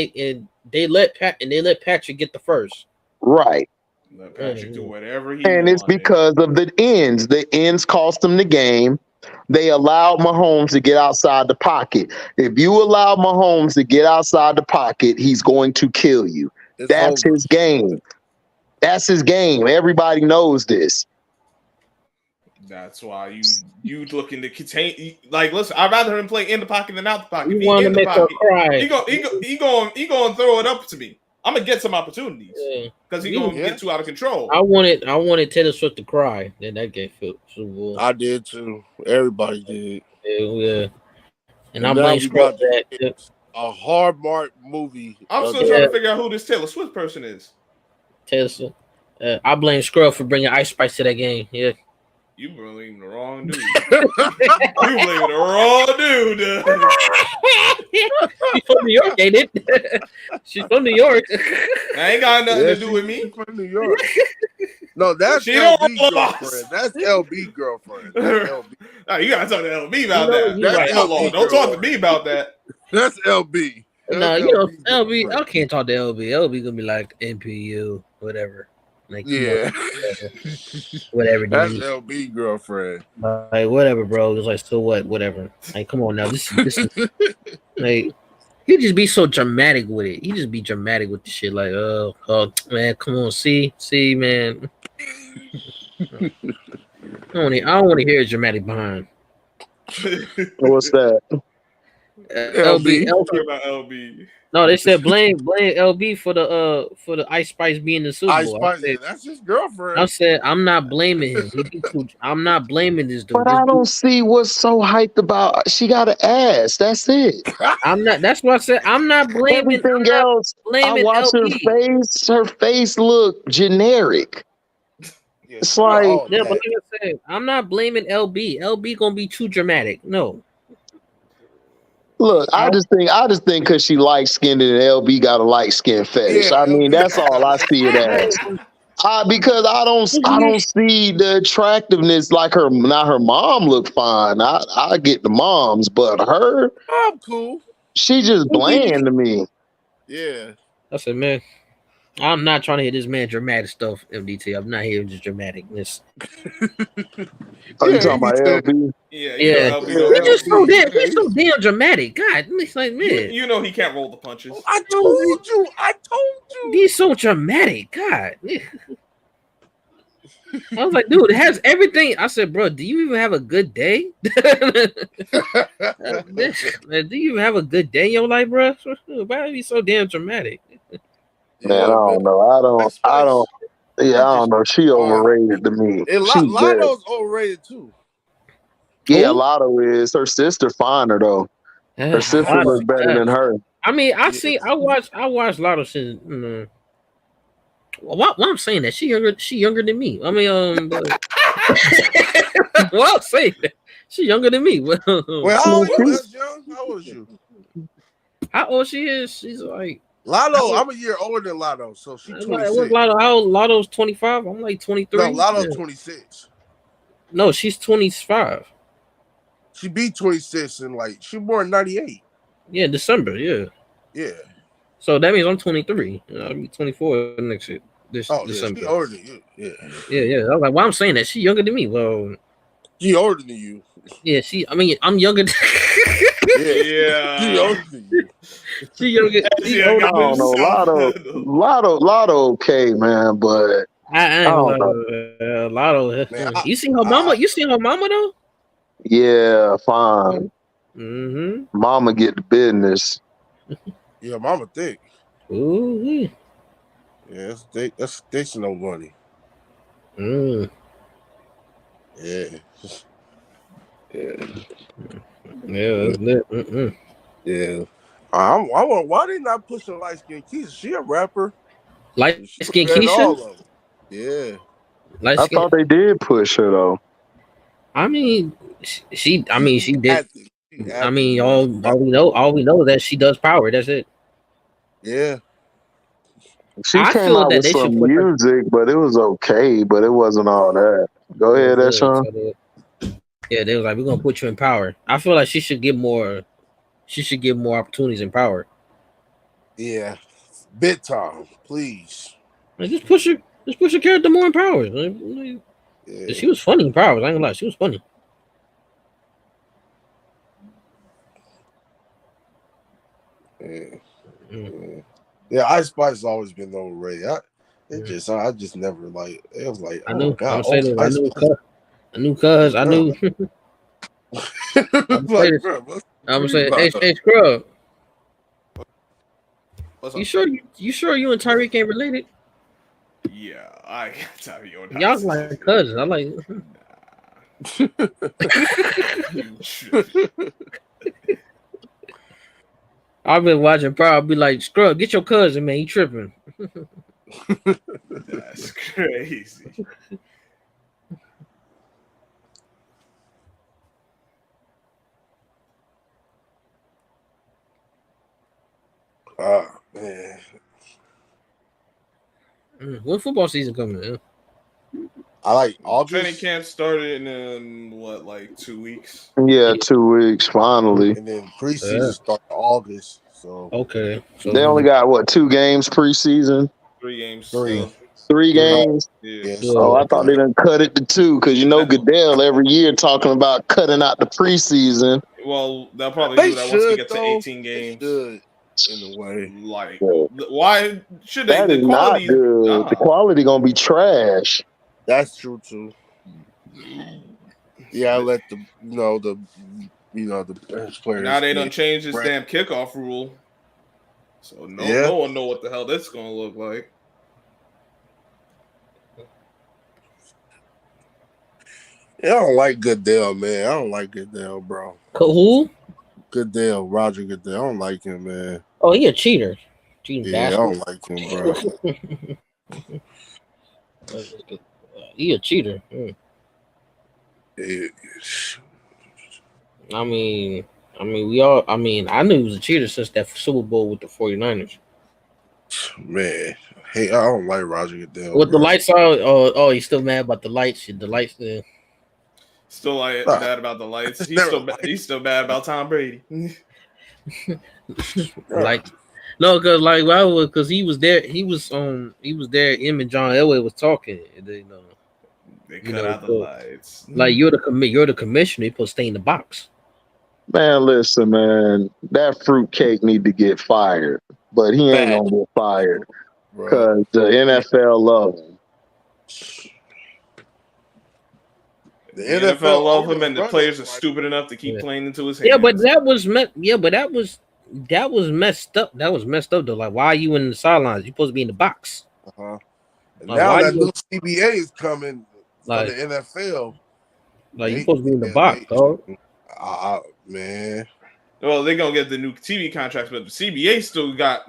they let Patrick get the first. Right. Let Patrick do whatever he wanted. It's because of the ends. The ends cost them the game. They allowed Mahomes to get outside the pocket. If you allow Mahomes to get outside the pocket, he's going to kill you. That's his game. That's his game. Everybody knows this. That's why you looking to contain. Like, listen, I'd rather him play in the pocket than out the pocket. You want to make her cry. He going throw it up to me. I'm gonna get some opportunities because he's gonna get too out of control. I wanted Taylor Swift to cry. Then that game felt Super Bowl. I did too. Everybody did. Yeah. And I'm like, a Hallmark movie. I'm still trying to figure out who this Taylor Swift person is. Taylor, I blame Scrub for bringing Ice Spice to that game. Yeah. You blaming the wrong dude. You blaming the wrong dude. She's from New York, ain't it? She's from New York. That ain't got nothing to do with me. From New York. No, that's She LB don't girlfriend. That's LB girlfriend. That's LB. Oh, you gotta talk to LB about that. That's That's LB don't talk to me about that. That's LB. No, you know, LB, I can't talk to LB. LB gonna be like NPU, whatever. Like, yeah, whatever. That's dude. LB girlfriend. Like, whatever, bro. It's like, so what? Whatever. Like, come on now. This is like, he just be so dramatic with it. He just be dramatic with the shit. Like, oh, man, come on, see, man. I don't want to hear it dramatic behind. What's that? LB. Talking about LB. No, they said blame LB for the Ice Spice being the Super Bowl. Ice Spice, that's his girlfriend. I said I'm not blaming him. I'm not blaming this dude. But I don't see what's so hyped about. She got an ass. That's it. I'm not. That's what I said. I'm not blaming everything else. I watch LB. her face. Her face look generic. Yeah, it's like, yeah, but like I said, I'm not blaming LB. LB gonna be too dramatic. No. Look, I just think because she light skinned and LB got a light skin fetish. Yeah, I mean, that's all I see it as. Because I don't see the attractiveness like her. Not her mom look fine. I get the moms, but her, I'm cool. She just bland to me. Yeah. I said, man, I'm not trying to hear this man dramatic stuff, MDT. I'm not hearing just dramaticness. Oh, you talking about LB? Yeah. He's so damn dramatic. God, it's like, man. You know he can't roll the punches. I told you. He's so dramatic. God. I was like, dude, it has everything. I said, bro, do you even have a good day? Do you even have a good day in your life, bro? Why are you so damn dramatic? Man, I don't know. I don't. Yeah, I don't know. She overrated to me. And Lotto's overrated too. Yeah, Lotto is. Her sister finer though. Her sister looks better than her. I mean, I watched Lotto since. Why I'm saying that she younger than me. I mean, well, I'm saying that she younger than me. Well, how old is young? How old is you? How old she is? She's like Lotto. I'm a year older than Lotto, so she's 26. What's Lotto? How old? Lotto's 25. I'm like 23. No, Lotto's 26. No, she's 25. She be 26 and like she born in 98. Yeah, December. Yeah. Yeah. So that means I'm 23. I'll be 24 next year. December. She older than you. Yeah. Yeah. I was like, why I'm saying that? She younger than me. Well, she older than you. Yeah, I'm younger than yeah. She older than you. She younger. I don't know. Lotto okay, man, but I don't know. Lotto. Man, you seen her mama? You seen her mama though? Yeah, fine. Mm-hmm. Mama get the business. Yeah, mama thick. Ooh. Yeah, that's no money. Mm. Yeah. That's lit. Mm-mm. Yeah. I want. Why they not pushing light skin Keisha? She a rapper. Light skin Keisha. Yeah. I thought they did push her though. I mean, she did. I mean, all we know is that she does power. That's it. Yeah. She came out with some music, but it was okay, but it wasn't all that. Go ahead, Sean. Yeah, they was like, we're gonna put you in power. I feel like she should get more opportunities in power. Yeah. Big time, please. Like, just push her character more in power. Yeah. She was funny in Powers. I ain't gonna lie, she was funny. Yeah, Ice Spice has always been overrated. I just never like. It was like I knew. I knew. Cuz I knew. I'm gonna say, hey, Scrub. You sure you and Tyreek ain't related? Yeah, I can't tell you. Y'all like cousins. I like. I've been watching. Probably be like, Scrub, get your cousin, man. He tripping. That's crazy. Man. When football season coming in? I like August. Training camp started in what, like 2 weeks? Yeah, 2 weeks finally. And then preseason started August. So okay, so they only got what 2 games preseason? 3 games. 3. 3 games. Yeah. Oh, I thought they done cut it to 2 because Goodell every year talking about cutting out the preseason. Well, they'll probably do that once we get to 18 games. In a way, like why should they? That The is quality, not good. The quality gonna be trash. That's true too. Yeah, I let the bench players. Now they done changed this damn kickoff rule, so no one know what the hell this gonna look like. Yeah, I don't like Goodell, man. I don't like Goodell, bro. Who? Goodell, Roger Goodell. I don't like him, man. Oh, he a cheater. Cheating I bastard. don't like him, bro. He a cheater. I mean, I knew he was a cheater since that Super Bowl with the 49ers. Man, hey, I don't like Roger Goodell. With the lights on, he's still mad about the lights. The lights there. Still like bad about the lights. He's still bad about Tom Brady. Like, no, because he was there. He was there. Him and John Elway was talking. And they cut out the lights. Like you're the commissioner. You're supposed to stay in the box. Man, listen, man. That fruitcake need to get fired, but he ain't gonna get fired because the NFL love him. The NFL love him, and the players are stupid enough to keep playing into his hands. Yeah, but that was messed up. That was messed up though. Like, why are you in the sidelines? You're supposed to be in the box. And like, now that new CBA is coming like, for the NFL. Like, you're supposed to be in the box, dog. Man. Well, they're gonna get the new TV contracts, but the CBA still got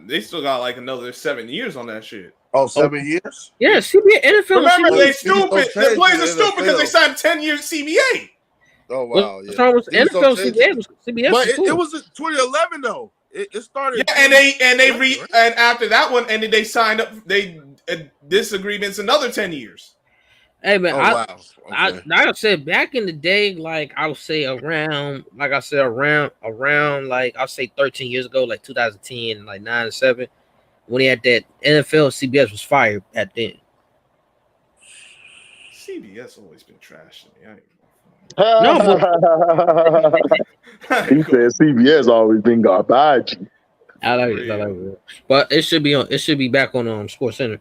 like another 7 years on that shit. Oh, 7 years? Yeah, CBA, NFL. Remember, CBA. they stupid. The players are stupid because they signed 10 years CBA. Oh wow! Yeah. NFL CBS, but it was in 2011 though. It started. Yeah, and after that one, and then they signed up. They disagreements another 10 years. Hey man, wow. Like I said back in the day, like I would say around, like I said around, like I'll say 13 years ago, like 2010, like 9 and 7, when he had that NFL CBS was fired at then. CBS always been trash to me. No, he said CBS always been garbage. I like it. But it should be on. It should be back on Sports Center.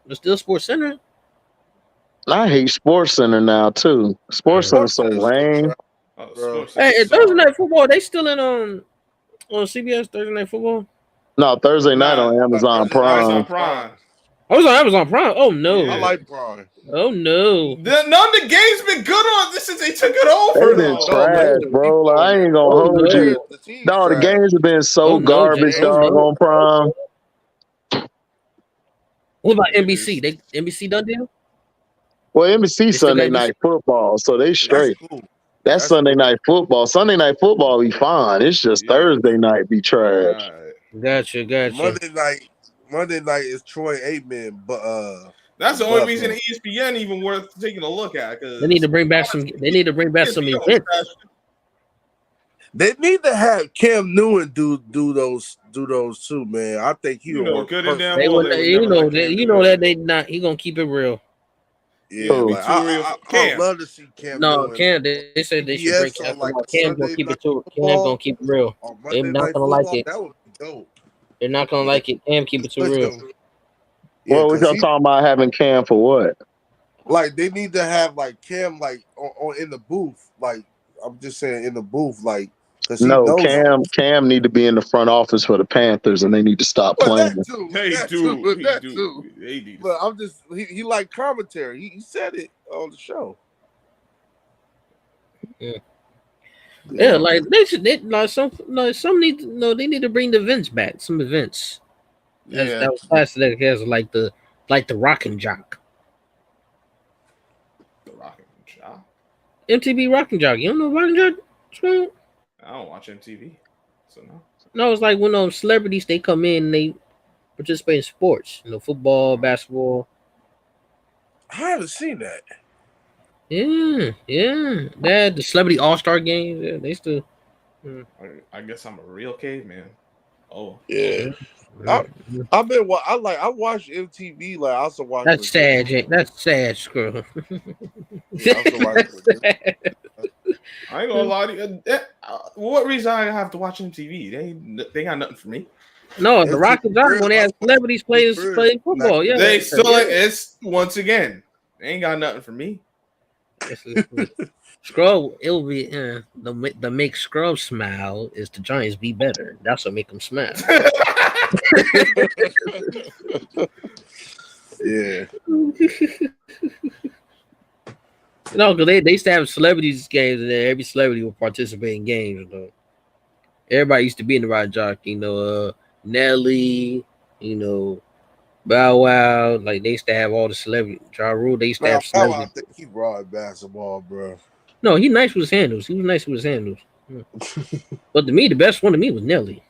It's still Sports Center. I hate Sports Center now too. Sports Center's so lame. Hey, Thursday Night Football, they still in on CBS Thursday Night Football? No, Thursday night on Amazon Prime. I was on Amazon Prime. Oh no, I like Prime. Oh no, none of the games been good on this since they took it over. They've been trash, bro. Like, I ain't gonna hold you. No, the games have been so garbage, dog, on Prime. What about NBC? NBC done deal? Well, NBC Sunday Night Football, so they straight. That's Sunday Night Football. Sunday Night Football be fine. It's just Thursday night be trash. Gotcha. Monday night is Troy Aikman, but that's the only reason ESPN even worth taking a look at. They need to bring back some. They need to bring back some events. They need to have Cam Newton do those too, man. I think he will. Good and damn well. That they not. He gonna keep it real. Yeah, like, I love to see Cam. No, Cam. They said they should bring Cam. Like Cam gonna keep it too. Cam gonna keep it real. They're not gonna like it. That would be dope. They're not gonna like it. Cam keep it too real. Well, what y'all talking about having Cam for what? Like they need to have like Cam like on in the booth. Like I'm just saying in the booth. Like no, Cam need to be in the front office for the Panthers, and they need to stop playing. They do. But I'm just he like commentary. He said it on the show. Yeah, like they should. They need to bring the events back. Some events. That was classic. That has like the Rock and Jock. MTV Rockin' Jockey. You don't know Rockin' Jockey? I don't watch MTV, so no. No, it's like when celebrities they come in and they participate in sports. Football, basketball. I haven't seen that. Yeah. They had the celebrity all-star games. Yeah, they still. I guess I'm a real caveman. Oh yeah. I watch MTV. Like I also watch. That's sad, Jake. That's sad, screw. Yeah, I also watch I ain't gonna lie to you. What reason I have to watch MTV? They got nothing for me. No, the Rocket Jockey when they had celebrities playing football. Yeah, they still it's once again. They ain't got nothing for me. Scrub, it will be the make Scrub smile is the Giants be better. That's what make them smile. Yeah. Because they used to have celebrities games, and then every celebrity would participate in games. Everybody used to be in the Rocket Jockey. Nelly, Bow Wow. Like they used to have all the celebrities. Ja Rule, they used to have celebrities. I think he raw at basketball, bro. No, he's nice with his handles. He was nice with his handles. But to me, the best one to me was Nelly.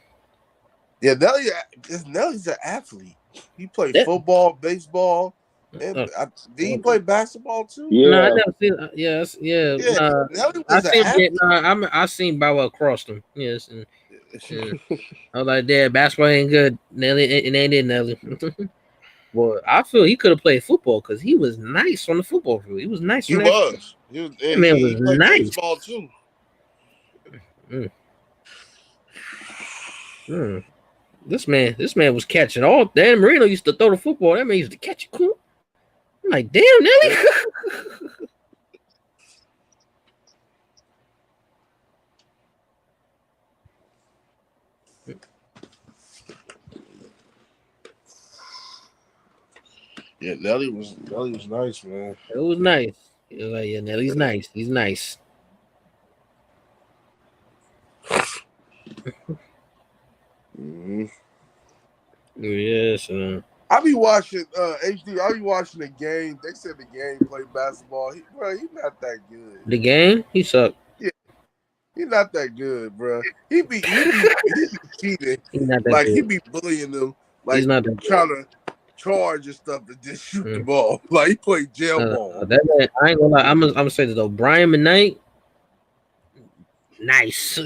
Yeah, Nelly's an athlete. He played football, baseball, and did he play baskball too? Yeah, no, I never seen. Yeah. Nelly I was seen. an athlete. I seen Bow Wow cross them. Yes, and I was like, "Dad, basketball ain't good. Nelly, it ain't it, Nelly." Well, I feel he could have played football because he was nice on the football field. He was nice. He was. He was nice. Baseball too. This man was catching all. Dan Marino used to throw the football. That man used to catch it cool. I'm like, damn, Nelly. Yeah, Nelly was nice, man. It was nice. It was like, yeah, Nelly's nice. He's nice. Mm-hmm. Yes. I be watching HD. I be watching the game. They said the game played basketball. He's not that good. The game, he sucked. Yeah, he's not that good, bro. He be cheating. He's not that Like good. he be bullying them. Like He's not that trying to charge and stuff to just shoot the ball. Like he played jail ball. That man, I ain't gonna lie. I'm gonna say this though. Brian McKnight, nice.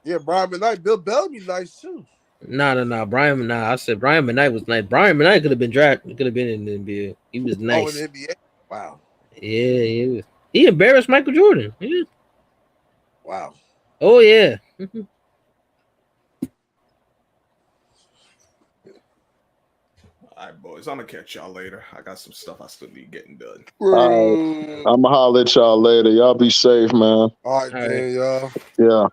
Yeah, Brian McKnight. Bill Bellamy, nice too. No. Brian, I said Brian McKnight was nice. Brian McKnight could have been drafted. Could have been in the NBA. He was nice. Oh, in the NBA. Wow. Yeah. He embarrassed Michael Jordan. Yeah. Wow. Oh yeah. All right, boys. I'm gonna catch y'all later. I got some stuff I still need getting done. I'm gonna holler at y'all later. Y'all be safe, man. All right, man, y'all. Yeah.